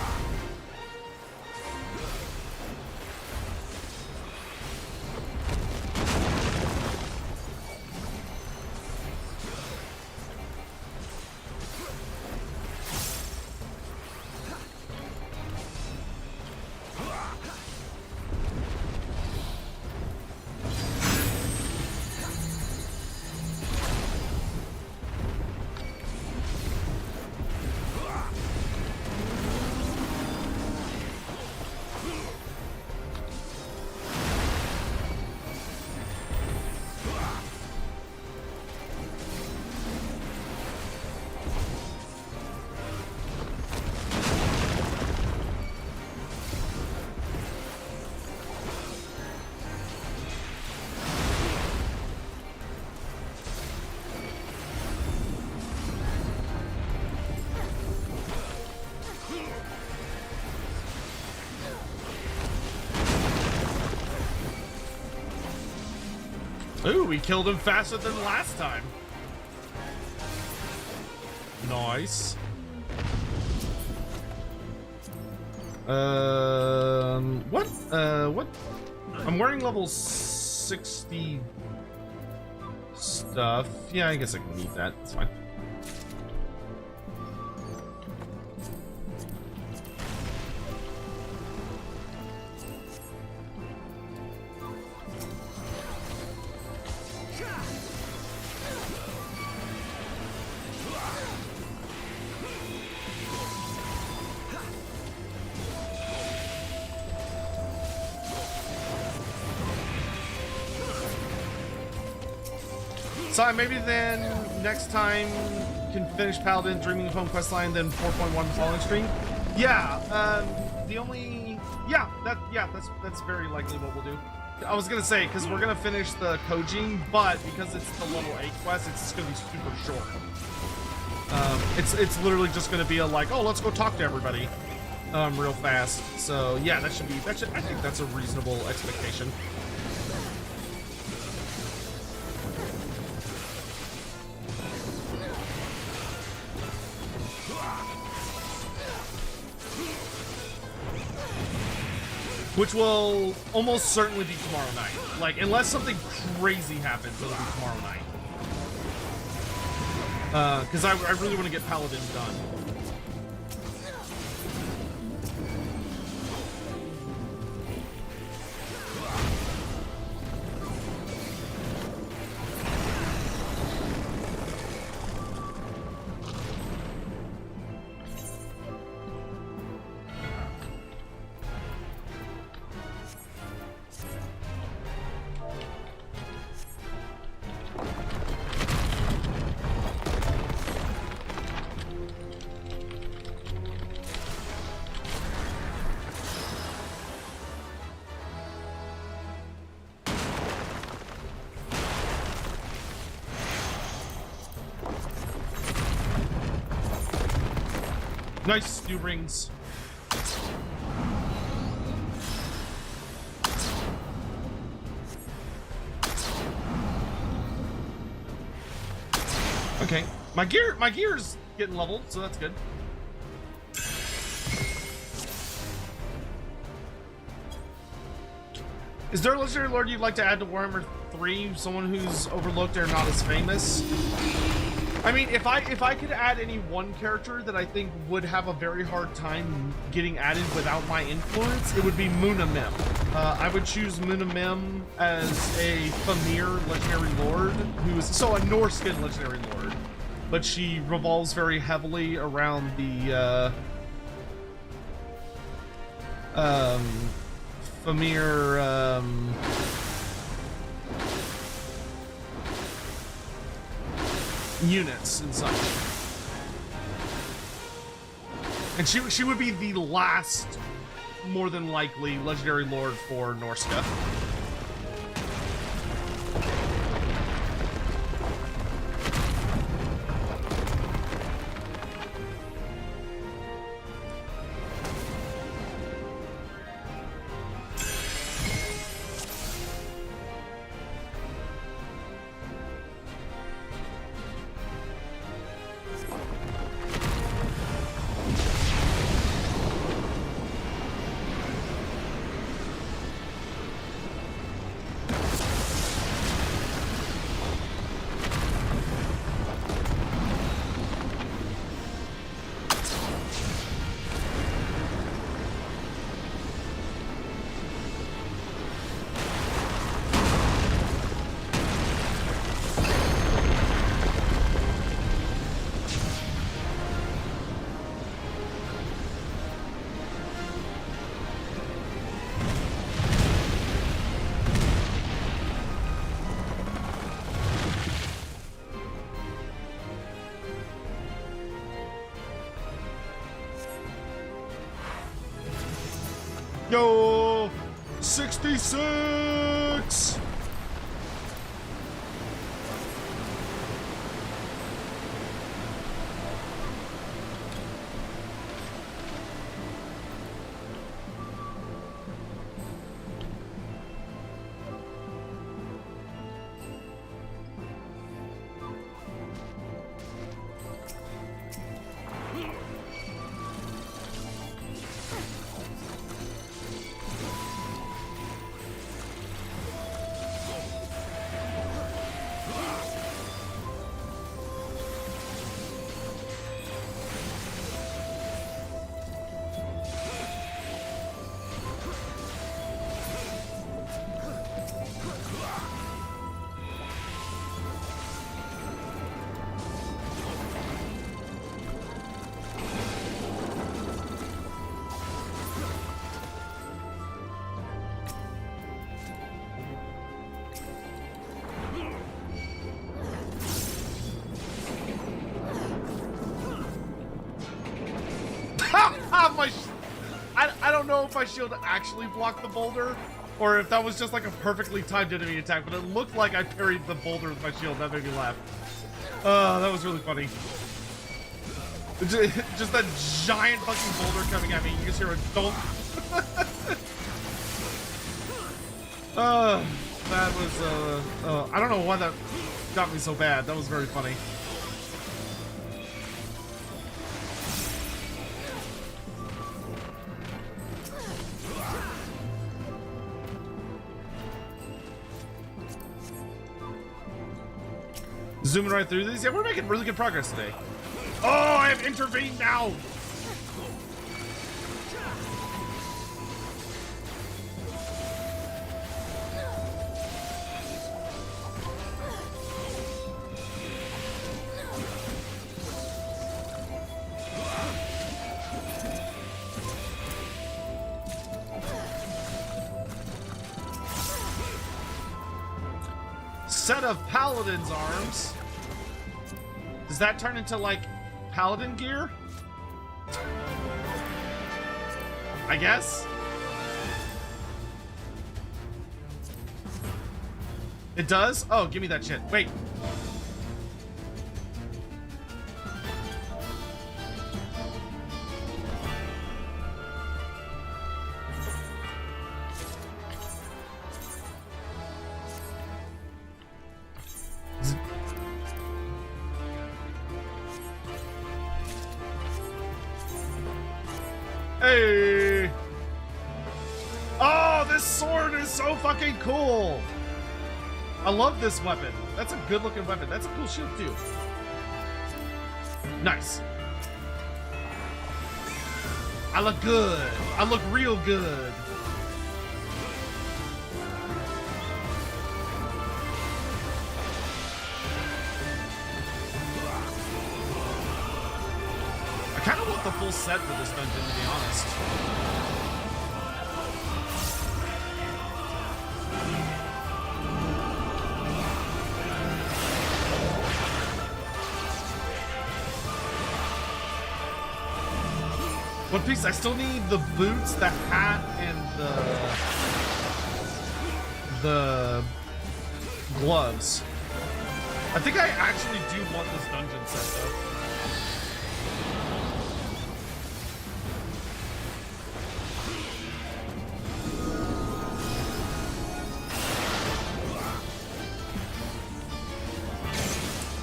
Ooh, we killed him faster than last time. Nice. What? I'm wearing level 60 stuff. Yeah, I guess I can need that. It's fine. So maybe then next time can finish Paladin, Dreaming of Home questline, then 4.1 Falling Stream. Yeah, that's very likely what we'll do. I was gonna say, because we're gonna finish the Kojin, but because it's the level 8 quest, it's just gonna be super short. It's literally just gonna be a like, oh, let's go talk to everybody, real fast. So yeah, I think that's a reasonable expectation. Which will almost certainly be tomorrow night. Like, unless something crazy happens, it'll be tomorrow night. Because I really want to get Paladin done. Nice, new rings. Okay, my gear's getting leveled, so that's good. Is there a legendary lord you'd like to add to Warhammer 3? Someone who's overlooked or not as famous? I mean, if I could add any one character that I think would have a very hard time getting added without my influence, it would be Muna Mim. I would choose Muna Mim as a Famir legendary lord, who is so a Norskin legendary lord, but she revolves very heavily around the Famir units and such. And she would be the last, more than likely, legendary lord for Norska. Yo, 66. I don't know if my shield actually blocked the boulder, or if that was just like a perfectly timed enemy attack, but it looked like I parried the boulder with my shield. That made me laugh. That was really funny. Just that giant fucking boulder coming at me. You just hear a thump. That was, I don't know why that got me so bad. That was very funny. Zooming right through these. Yeah, we're making really good progress today. Oh, I have intervened now. Set of Paladin's arms. Does that turn into, like, Paladin gear? I guess? It does? Oh, give me that shit. Wait. Hey! Oh, this sword is so fucking cool! I love this weapon. That's a good looking weapon. That's a cool shield too. Nice. I look good. I look real good. I kind of want the full set for this dungeon, to be honest. One piece, I still need the boots, the hat, and the gloves. I think I actually do want this dungeon set though.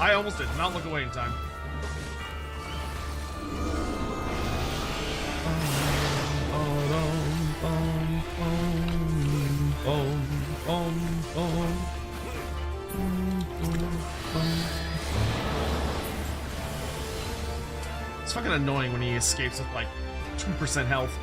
I almost did not look away in time. It's fucking annoying when he escapes with like 2% health.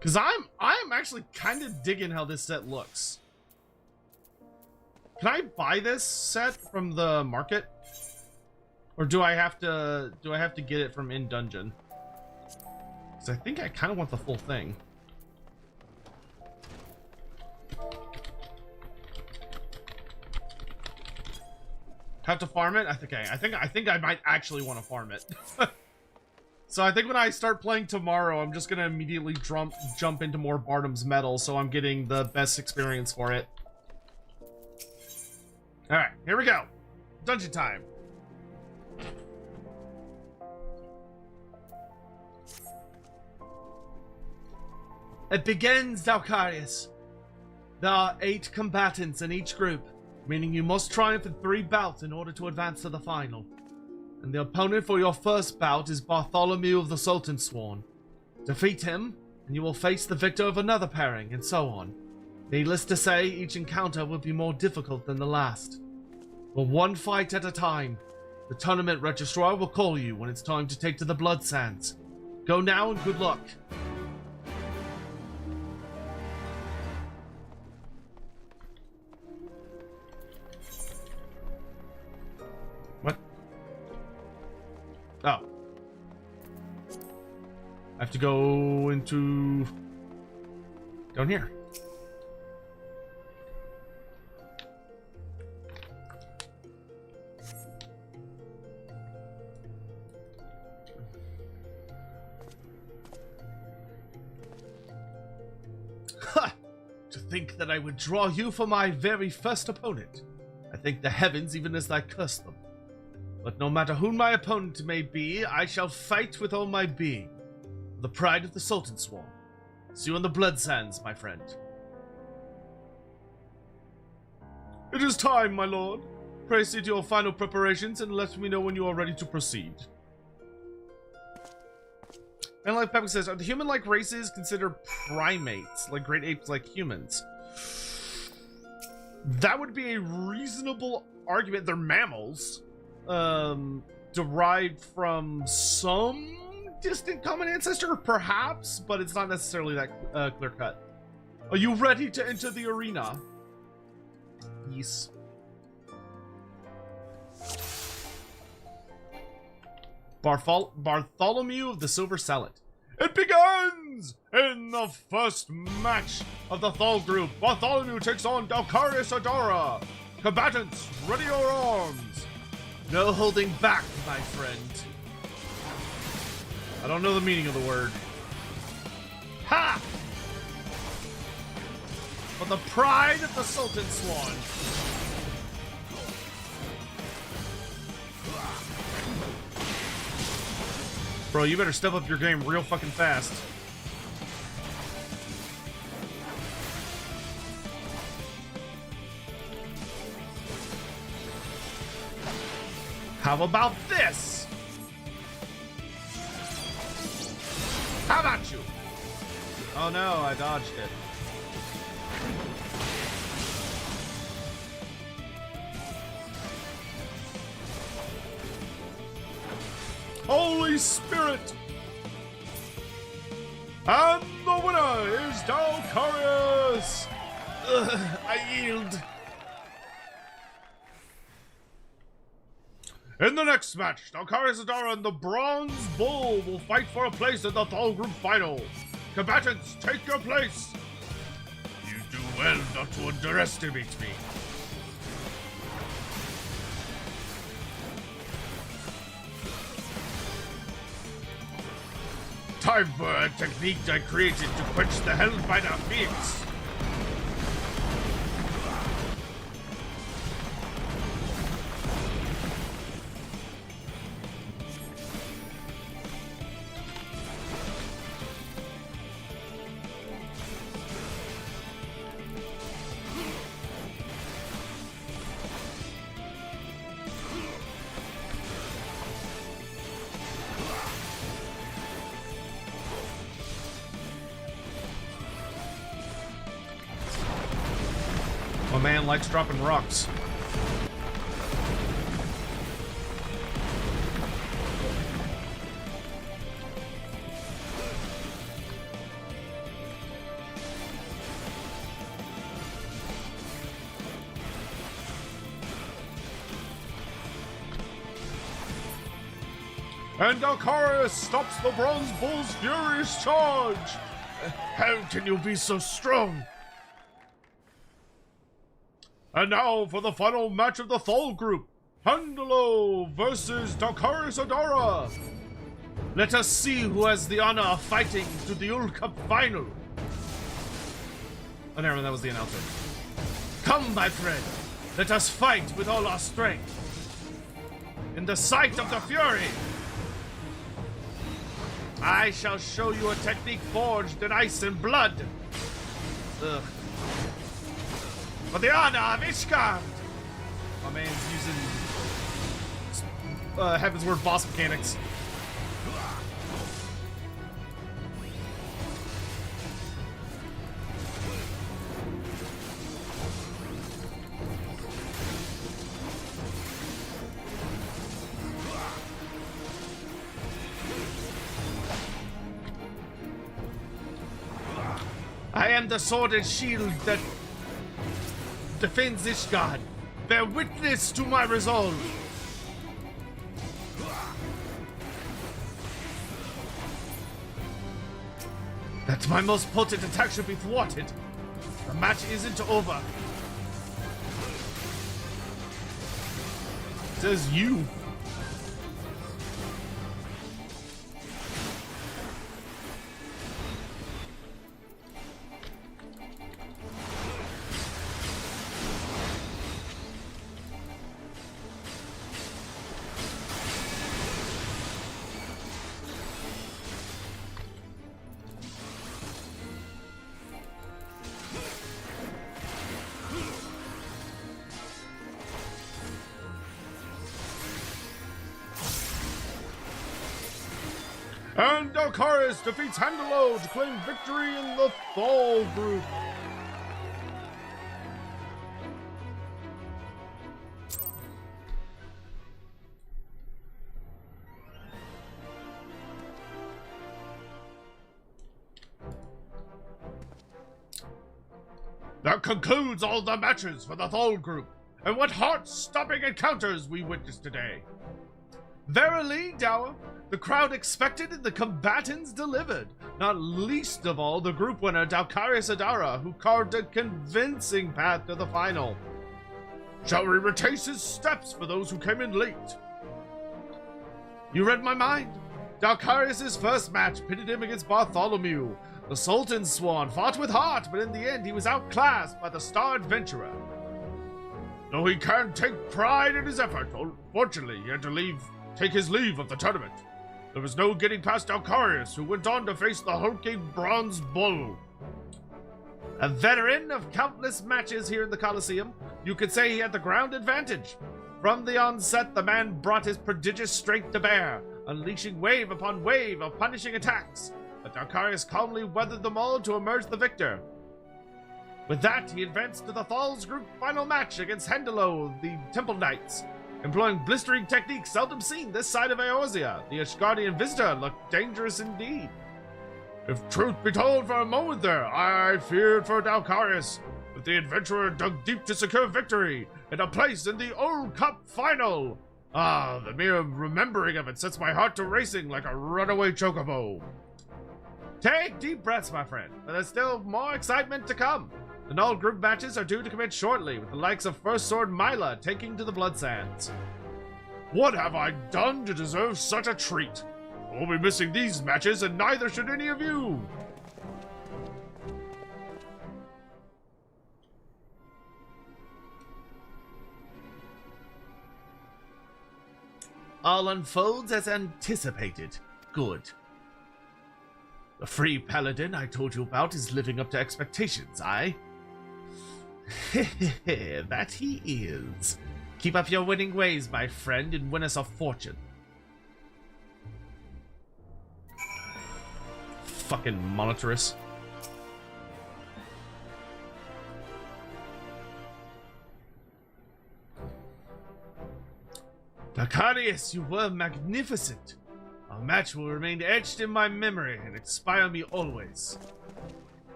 Because I'm actually kind of digging how this set looks. Can I buy this set from the market? Or do I have to get it from in dungeon? Because I think I kind of want the full thing. Have to farm it? I think I might actually want to farm it. So I think when I start playing tomorrow, I'm just gonna immediately jump into more Bardom's Metal, so I'm getting the best experience for it. Alright, here we go. Dungeon time. It begins, Valkyrius. There are 8 combatants in each group, meaning you must triumph in 3 bouts in order to advance to the final. And the opponent for your first bout is Bartholomew of the Sultan Sworn. Defeat him, and you will face the victor of another pairing, and so on. Needless to say, each encounter will be more difficult than the last. But one fight at a time. The tournament registrar will call you when it's time to take to the Blood Sands. Go now and good luck. What? Oh. I have to go into... down here. Ha! To think that I would draw you for my very first opponent. I thank the heavens even as I curse them. But no matter who my opponent may be, I shall fight with all my being. For the pride of the Sultan Sworn. See you on the Blood Sands, my friend. It is time, my lord. Proceed to your final preparations and let me know when you are ready to proceed. And like Pepper says, are the human-like races considered primates, like great apes like humans? That would be a reasonable argument. They're mammals. Derived from some distant common ancestor, perhaps, but it's not necessarily that clear-cut. Are you ready to enter the arena? Yes. Bartholomew of the Silver Sallet. It begins! In the first match of the Thal group, Bartholomew takes on Valkyrius Adara. Combatants, ready your arms. No holding back, my friend. I don't know the meaning of the word. Ha! For the pride of the Sultan Swan. Bro, you better step up your game real fucking fast. How about this? How about you? Oh no, I dodged it. Holy Spirit! And the winner is Dalkarius! I yield. In the next match, Dalkarius Adara and the Bronze Bull will fight for a place in the Thal Group Final. Combatants, take your place! You do well not to underestimate me. Time for a technique I created to quench the Hellbiter Phoenix. My man likes dropping rocks. And Dalkarius stops the Bronze Bull's furious charge! How can you be so strong? And now for the final match of the Thal Group, Handalo versus Dalkarius Adara. Let us see who has the honor of fighting to the Ul Cup final. Oh, never mind, that was the announcer. Come, my friend, let us fight with all our strength. In the sight of the Fury, I shall show you a technique forged in ice and blood. Ugh. For the honor of Ishgard! My man's using Heaven's Word boss mechanics. I am the sword and shield that defends Ishgard. Bear witness to my resolve. That my most potent attack should be thwarted. The match isn't over. Says you. And Dalkarius defeats Handalo to claim victory in the Thal Group. That concludes all the matches for the Thal Group. And what heart-stopping encounters we witnessed today. Verily, Dower, the crowd expected and the combatants delivered. Not least of all, the group winner, Dalkarius Adara, who carved a convincing path to the final. Shall we retrace his steps for those who came in late? You read my mind. Dalkarius' first match pitted him against Bartholomew, The Sultan's Swan fought with heart, but in the end he was outclassed by the Star Adventurer. Though he can't take pride in his effort, unfortunately he had to take his leave of the tournament. There was no getting past Alcarius, who went on to face the hulking Bronze Bull. A veteran of countless matches here in the Colosseum, you could say he had the ground advantage. From the onset, the man brought his prodigious strength to bear, unleashing wave upon wave of punishing attacks, but Alcarius calmly weathered them all to emerge the victor. With that, he advanced to the Falls Group final match against Hendelo, the Temple Knights. Employing blistering techniques seldom seen this side of Eorzea, the Ashgardian visitor looked dangerous indeed. If truth be told, for a moment there, I feared for Alcarius, but the adventurer dug deep to secure victory and a place in the Old Cup final. Ah, the mere remembering of it sets my heart to racing like a runaway chocobo. Take deep breaths, my friend, but there's still more excitement to come. The Null group matches are due to commence shortly, with the likes of First Sword Mila taking to the Blood Sands. What have I done to deserve such a treat? I'll be missing these matches, and neither should any of you! All unfolds as anticipated. Good. The free Paladin I told you about is living up to expectations, aye? That he is. Keep up your winning ways, my friend, and win us a fortune. Fucking monitoress. Alcarius, you were magnificent. Our match will remain etched in my memory and inspire me always.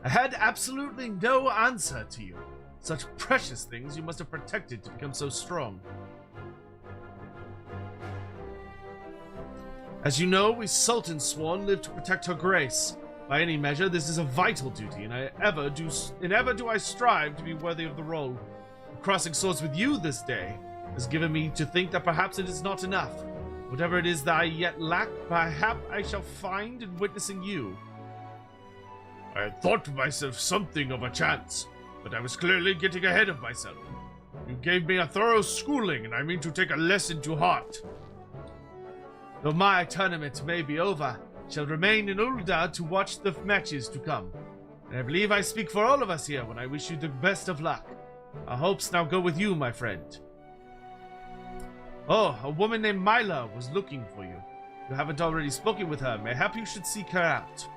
I had absolutely no answer to you. Such precious things you must have protected to become so strong. As you know, we Sultan Sworn live to protect her grace. By any measure, this is a vital duty, and ever do I strive to be worthy of the role. Crossing swords with you this day has given me to think that perhaps it is not enough. Whatever it is that I yet lack, perhaps I shall find in witnessing you. I had thought to myself something of a chance, but I was clearly getting ahead of myself. You gave me a thorough schooling, and I mean to take a lesson to heart. Though my tournament may be over, I shall remain in Ul'dah to watch the matches to come. And I believe I speak for all of us here when I wish you the best of luck. Our hopes now go with you, my friend. Oh, a woman named Mila was looking for you. If you haven't already spoken with her, mayhap you should seek her out.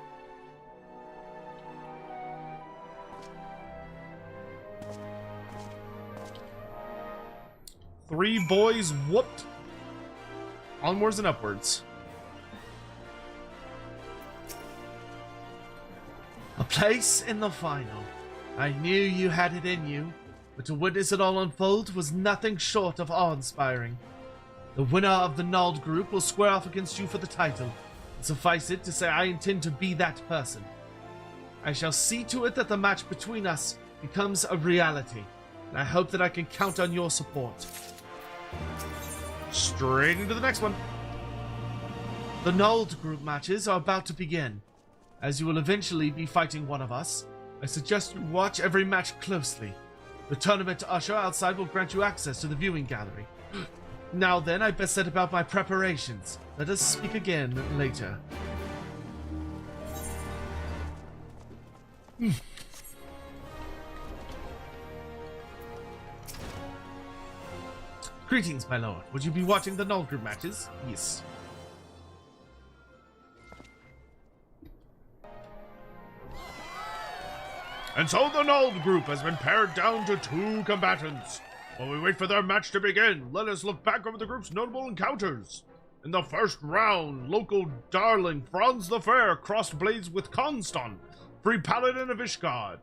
Three boys whooped. Onwards and upwards. A place in the final. I knew you had it in you, but to witness it all unfold was nothing short of awe-inspiring. The winner of the Nald group will square off against you for the title. And suffice it to say I intend to be that person. I shall see to it that the match between us becomes a reality, and I hope that I can count on your support. Straight into the next one. The Nald group matches are about to begin. As you will eventually be fighting one of us, I suggest you watch every match closely. The tournament usher outside will grant you access to the viewing gallery. Now then, I best set about my preparations. Let us speak again later. Greetings, my lord. Would you be watching the Null group matches? Yes. And so the Null group has been pared down to 2 combatants. While we wait for their match to begin, let us look back over the group's notable encounters. In the first round, local darling Franz the Fair crossed blades with Constant, free Paladin of Ishgard.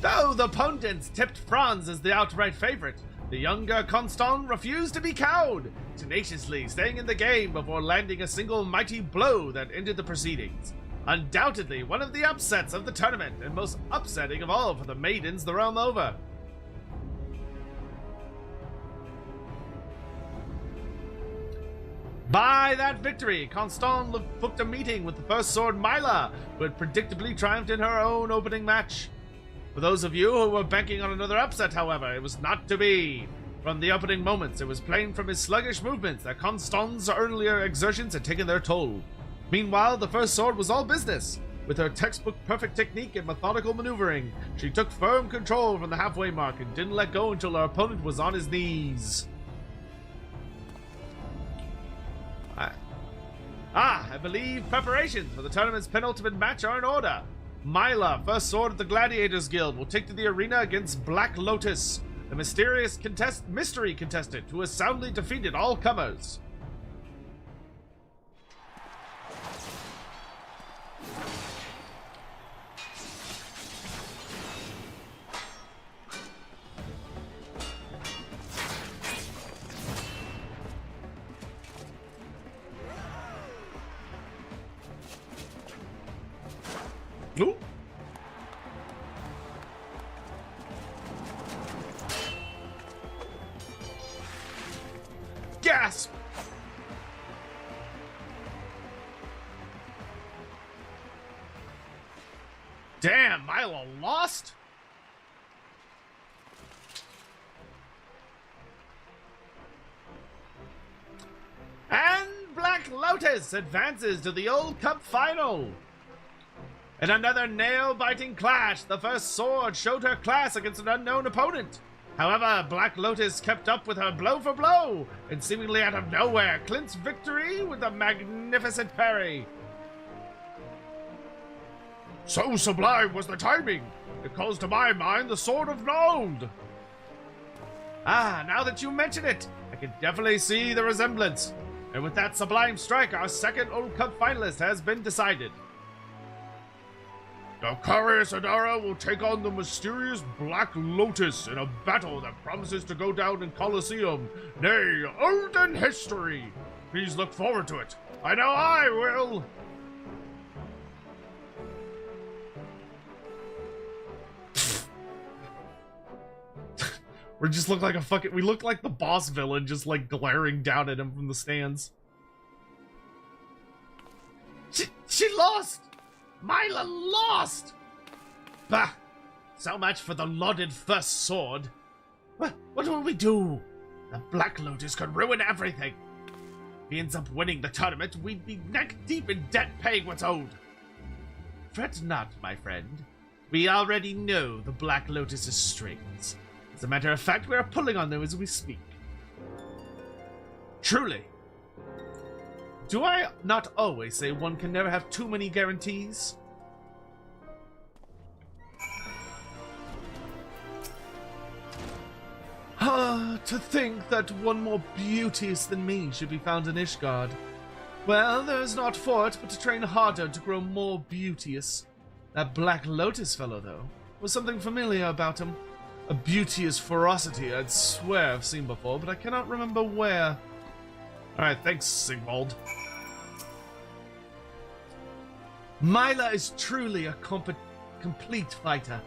Though the pundits tipped Franz as the outright favorite, the younger Constant refused to be cowed, tenaciously staying in the game before landing a single mighty blow that ended the proceedings. Undoubtedly one of the upsets of the tournament, and most upsetting of all for the maidens the realm over. By that victory, Constant booked a meeting with the first sword Myla, who had predictably triumphed in her own opening match. For those of you who were banking on another upset, however, it was not to be. From the opening moments, it was plain from his sluggish movements that Constant's earlier exertions had taken their toll. Meanwhile, the first sword was all business. With her textbook perfect technique and methodical maneuvering, she took firm control from the halfway mark and didn't let go until her opponent was on his knees. I believe preparations for the tournament's penultimate match are in order. Myla, first sword of the Gladiators Guild, will take to the arena against Black Lotus, the mysterious mystery contestant who has soundly defeated all comers. Ooh. Gasp! Damn, Milo lost? And Black Lotus advances to the Old Cup final. In another nail-biting clash, the first sword showed her class against an unknown opponent. However, Black Lotus kept up with her blow for blow, and seemingly out of nowhere, clinched victory with a magnificent parry. So sublime was the timing, it calls to my mind the Sword of Nold. Ah, now that you mention it, I can definitely see the resemblance. And with that sublime strike, our second Old Cup finalist has been decided. Dacarius Adara will take on the mysterious Black Lotus in a battle that promises to go down in Colosseum, nay, olden history. Please look forward to it. I know I will. We just look like we look like the boss villain, just like glaring down at him from the stands. She lost! Myla lost! Bah! So much for the lauded first sword. What will we do? The Black Lotus could ruin everything. If he ends up winning the tournament, we'd be neck deep in debt paying what's owed. Fret not, my friend. We already know the Black Lotus's strings. As a matter of fact, we are pulling on them as we speak. Truly. Do I not always say one can never have too many guarantees? To think that one more beauteous than me should be found in Ishgard. Well, there is naught for it but to train harder to grow more beauteous. That Black Lotus fellow, though, was something familiar about him. A beauteous ferocity I'd swear I've seen before, but I cannot remember where. Alright, thanks, Sigvald. Myla is truly a complete fighter,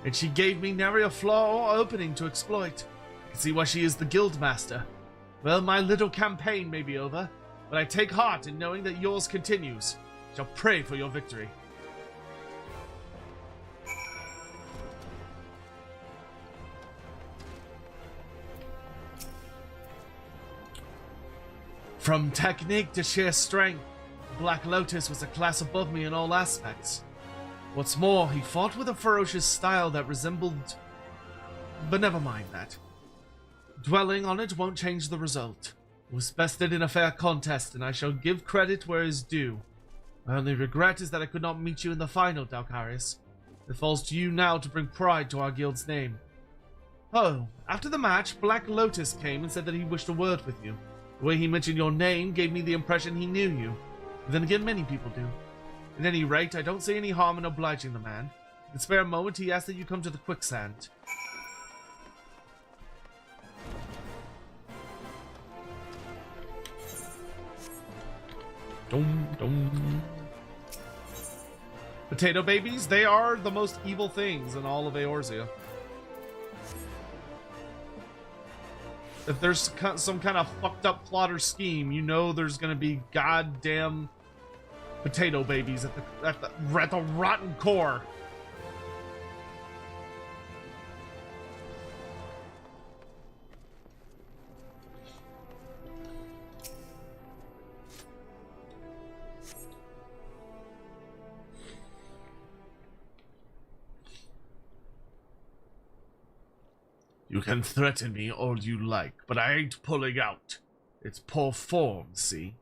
and she gave me nary a flaw or opening to exploit. I can see why she is the guild master. Well, my little campaign may be over, but I take heart in knowing that yours continues. I shall pray for your victory. From technique to sheer strength, Black Lotus was a class above me in all aspects. What's more, he fought with a ferocious style that resembled... But never mind that. Dwelling on it won't change the result. It was bested in a fair contest, and I shall give credit where is due. My only regret is that I could not meet you in the final, Dacarius. It falls to you now to bring pride to our guild's name. Oh, after the match, Black Lotus came and said that he wished a word with you. The way he mentioned your name gave me the impression he knew you. But then again, many people do. At any rate, I don't see any harm in obliging the man. In a spare moment, he asked that you come to the quicksand. Dum, dum. Potato babies, they are the most evil things in all of Eorzea. If there's some kind of fucked up plot or scheme, you know there's gonna be goddamn potato babies at the rotten core. You can threaten me all you like, but I ain't pulling out. It's poor form, see?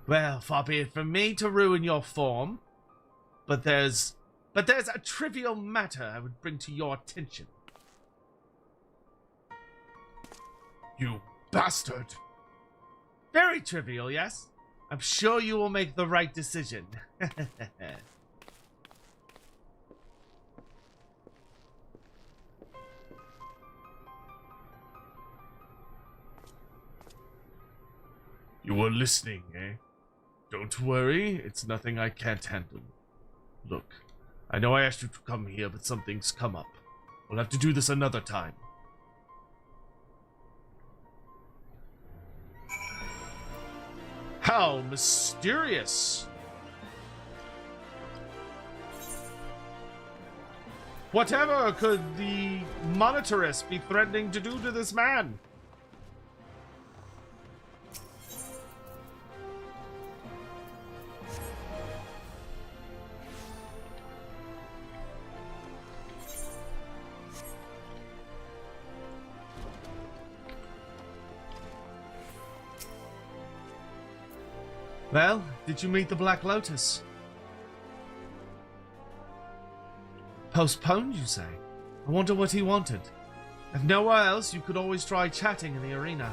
Well, far be it from me to ruin your form, but there's a trivial matter I would bring to your attention. You bastard! Very trivial, yes? I'm sure you will make the right decision. You were listening, eh? Don't worry, it's nothing I can't handle. Look, I know I asked you to come here, but something's come up. We'll have to do this another time. How mysterious! Whatever could the monitoress be threatening to do to this man? Well, did you meet the Black Lotus? Postponed, you say? I wonder what he wanted. If nowhere else, you could always try chatting in the arena.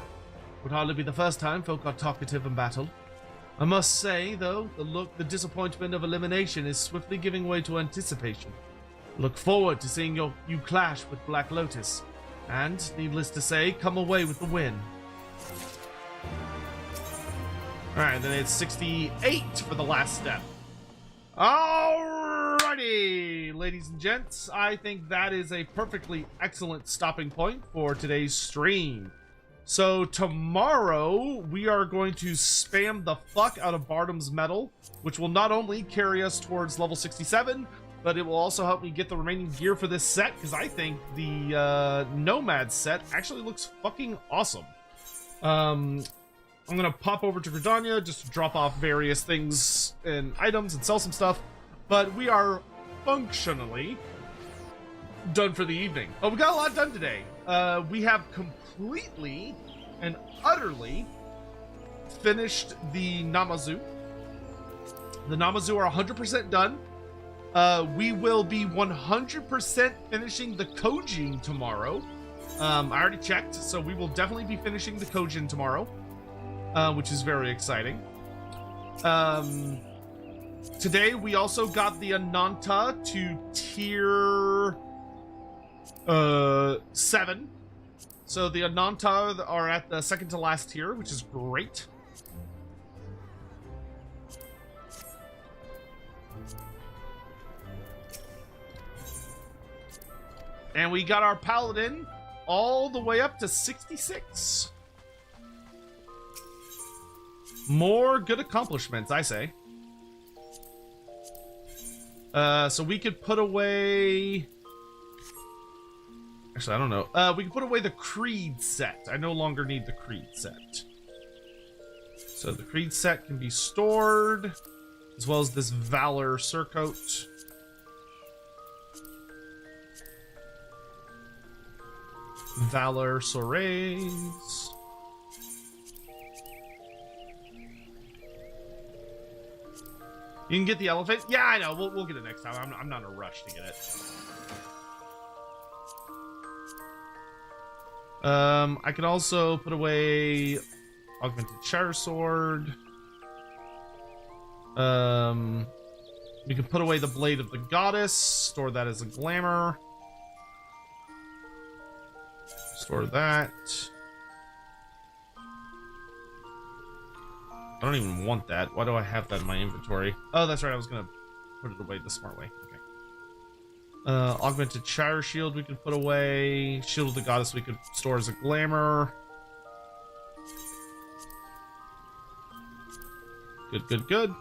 Would hardly be the first time folk got talkative in battle. I must say, though, the disappointment of elimination is swiftly giving way to anticipation. Look forward to seeing you clash with Black Lotus, and, needless to say, come away with the win. Alright, then it's 68 for the last step. Alrighty, ladies and gents, I think that is a perfectly excellent stopping point for today's stream. So tomorrow, we are going to spam the fuck out of Bardam's Medal, which will not only carry us towards level 67, but it will also help me get the remaining gear for this set, because I think the Nomad set actually looks fucking awesome. I'm gonna pop over to Gridania just to drop off various things and items and sell some stuff, but we are functionally done for the evening. Oh, we got a lot done today. We have completely and utterly finished the Namazu. The Namazu are 100% done. We will be 100% finishing the Kojin tomorrow. I already checked, so we will definitely be finishing the Kojin tomorrow. Which is very exciting. Today we also got the Ananta to tier 7. So the Ananta are at the second to last tier, which is great. And we got our Paladin all the way up to 66. More good accomplishments, I say. So we could put away... Actually, I don't know. We can put away the Creed set. I no longer need the Creed set. So the Creed set can be stored, as well as this Valor surcoat. Valor Sorays. You can get the elephant? Yeah, I know. We'll get it next time. I'm not in a rush to get it. I can also put away Augmented Shire Sword. We can put away the Blade of the Goddess. Store that as a glamour. Store that. I don't even want that. Why do I have that in my inventory? Oh, that's right. I was gonna put it away the smart way. Okay. Augmented Shire Shield we could put away. Shield of the Goddess we could store as a glamour. Good, good, good.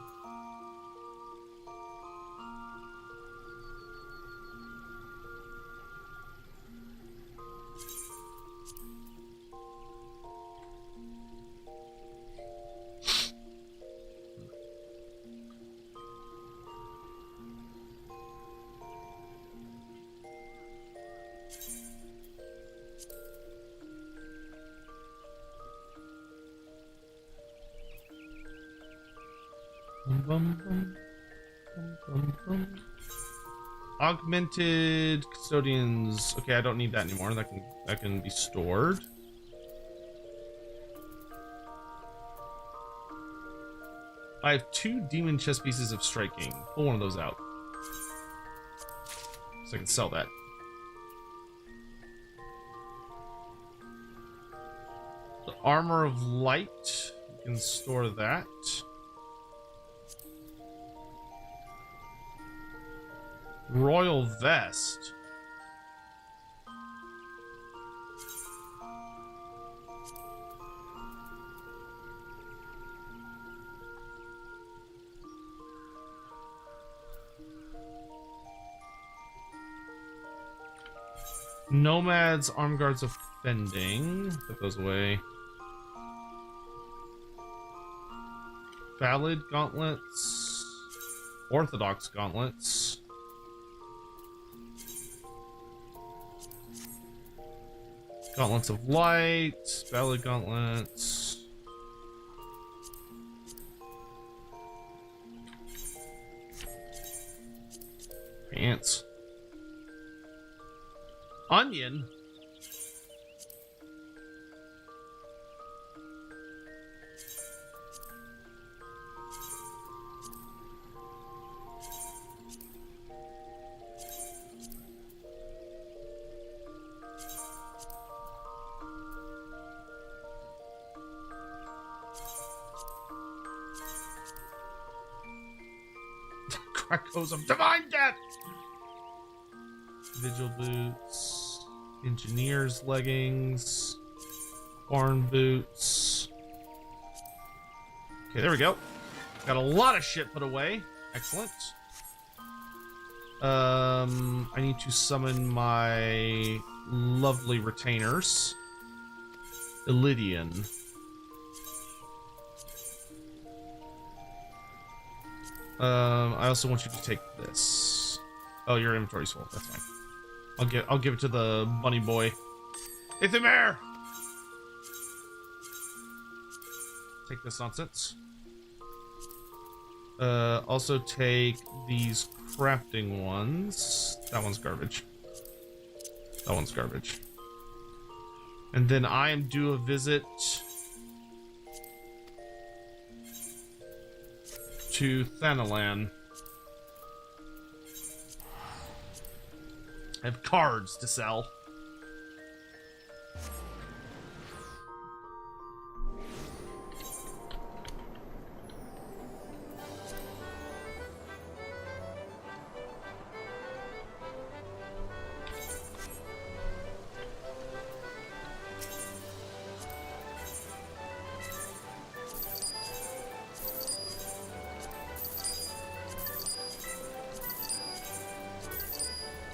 Augmented custodians. Okay, I don't need that anymore. That can be stored. I have 2 demon chess pieces of striking. Pull one of those out, so I can sell that. The armor of light. You can store that. Royal vest. Nomads, armed guards offending. Put those away. Valid gauntlets. Orthodox gauntlets. Gauntlets of light. Valid gauntlets. Pants. Onion. Crackos of divine death. Vigil boots, engineer's leggings, barn boots. Okay, there we go. Got a lot of shit put away. Excellent. I need to summon my lovely retainers. Illidian. I also want you to take this. Oh, your inventory's full. That's fine. I'll give it to the bunny boy. Ithamar! Take this nonsense. Also take these crafting ones. That one's garbage. That one's garbage. And then I am due a visit to Thanalan. I have cards to sell.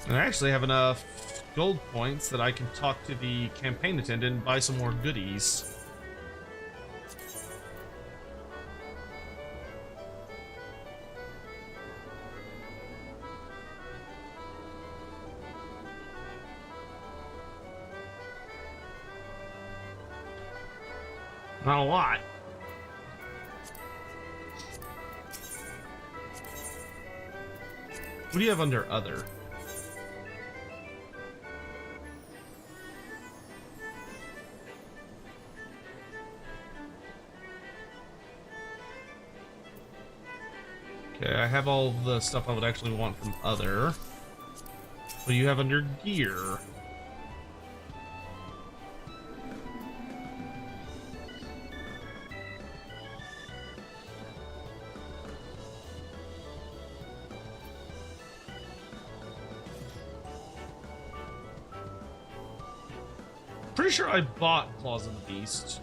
And I actually have enough gold points that I can talk to the campaign attendant and buy some more goodies. Not a lot. What do you have under other? Okay, I have all the stuff I would actually want from other. What do you have under gear? pretty sure I bought Claws of the Beast.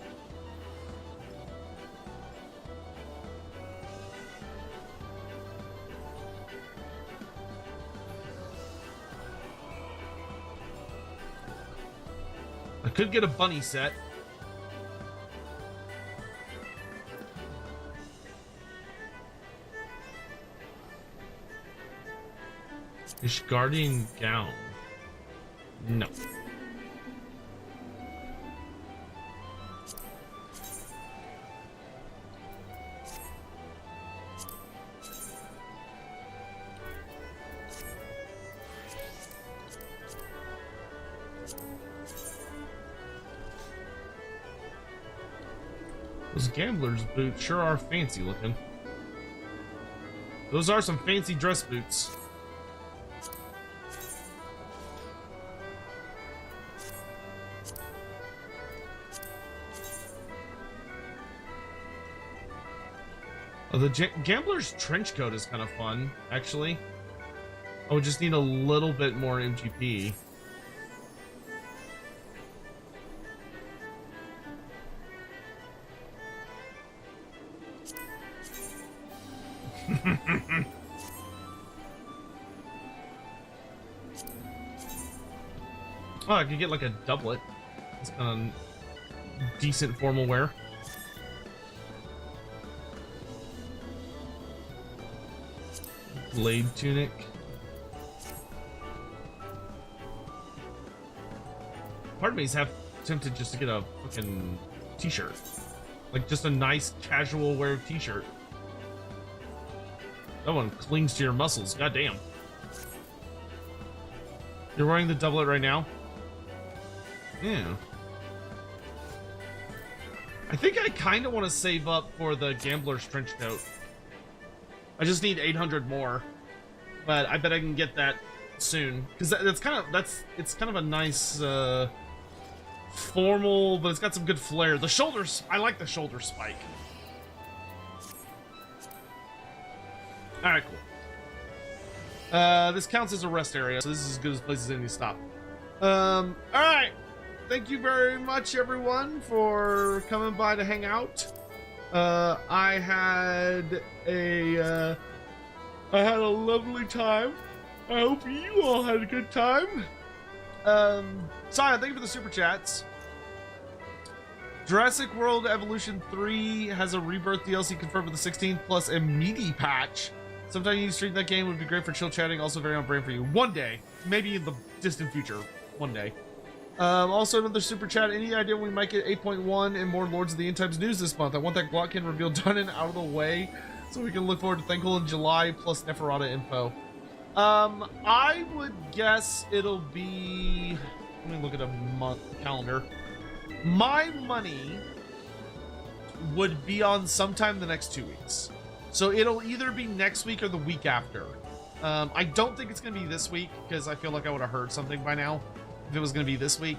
I could get a bunny set. Ishgardian Gown. No. Those gambler's boots sure are fancy looking. Those are some fancy dress boots. Oh, the gambler's trench coat is kind of fun, actually. I would just need a little bit more MGP. Oh, I could get like a doublet. It's kind of decent formal wear. Blade tunic. Part of me is half tempted just to get a fucking t-shirt. Like just a nice casual wear t-shirt. That one clings to your muscles, goddamn. You're wearing the doublet right now? Yeah. I think I kind of want to save up for the gambler's trench coat. I just need 800 more, but I bet I can get that soon because it's kind of a nice formal, but it's got some good flair. The shoulders, I like the shoulder spike. All right, cool. This counts as a rest area, so this is as good a place as any to stop. All right. Thank you very much, everyone, for coming by to hang out. I had a lovely time. I hope you all had a good time. Saya, thank you for the super chats. Jurassic World Evolution 3 has a Rebirth DLC confirmed for the 16th plus a meaty patch. Sometime you stream that game would be great for chill chatting, also very on brand for you. One day, maybe in the distant future. One day. Also another super chat. Any idea when we might get 8.1 and more Lords of the End Times news this month? I want that Glockkin reveal done and out of the way so we can look forward to Thankful in July plus Neferata info. I would guess it'll be... Let me look at a month calendar. My money would be on sometime the next 2 weeks. So it'll either be next week or the week after. I don't think it's going to be this week because I feel like I would have heard something by now if it was going to be this week.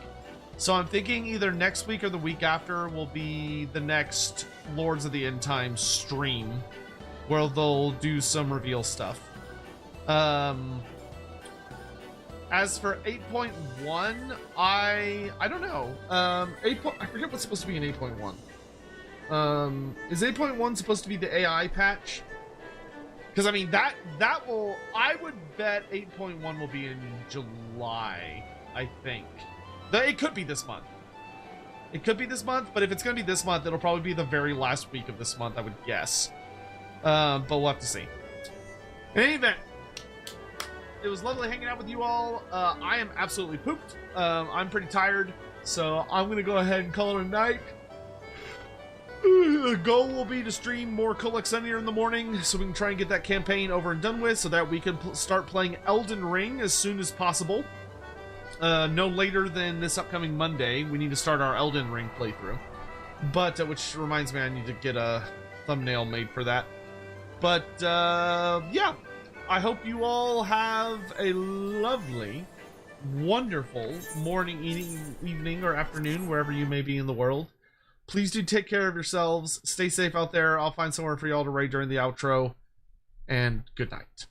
So I'm thinking either next week or the week after will be the next Lords of the End Times stream where they'll do some reveal stuff. As for 8.1, I don't know. I forget what's supposed to be in 8.1. Is 8.1 supposed to be the AI patch? Because I mean that will, I would bet 8.1 will be in July, I think. It could be this month. It could be this month, but if it's gonna be this month, it'll probably be the very last week of this month, I would guess. But we'll have to see. In any event, it was lovely hanging out with you all. I am absolutely pooped. I'm pretty tired, so I'm gonna go ahead and call it a night. The goal will be to stream more Colex Sunnier in the morning so we can try and get that campaign over and done with so that we can start playing Elden Ring as soon as possible. No later than this upcoming Monday. We need to start our Elden Ring playthrough. But, which reminds me I need to get a thumbnail made for that. But, yeah. I hope you all have a lovely, wonderful morning, evening, or afternoon, wherever you may be in the world. Please do take care of yourselves. Stay safe out there. I'll find somewhere for y'all to raid during the outro. And good night.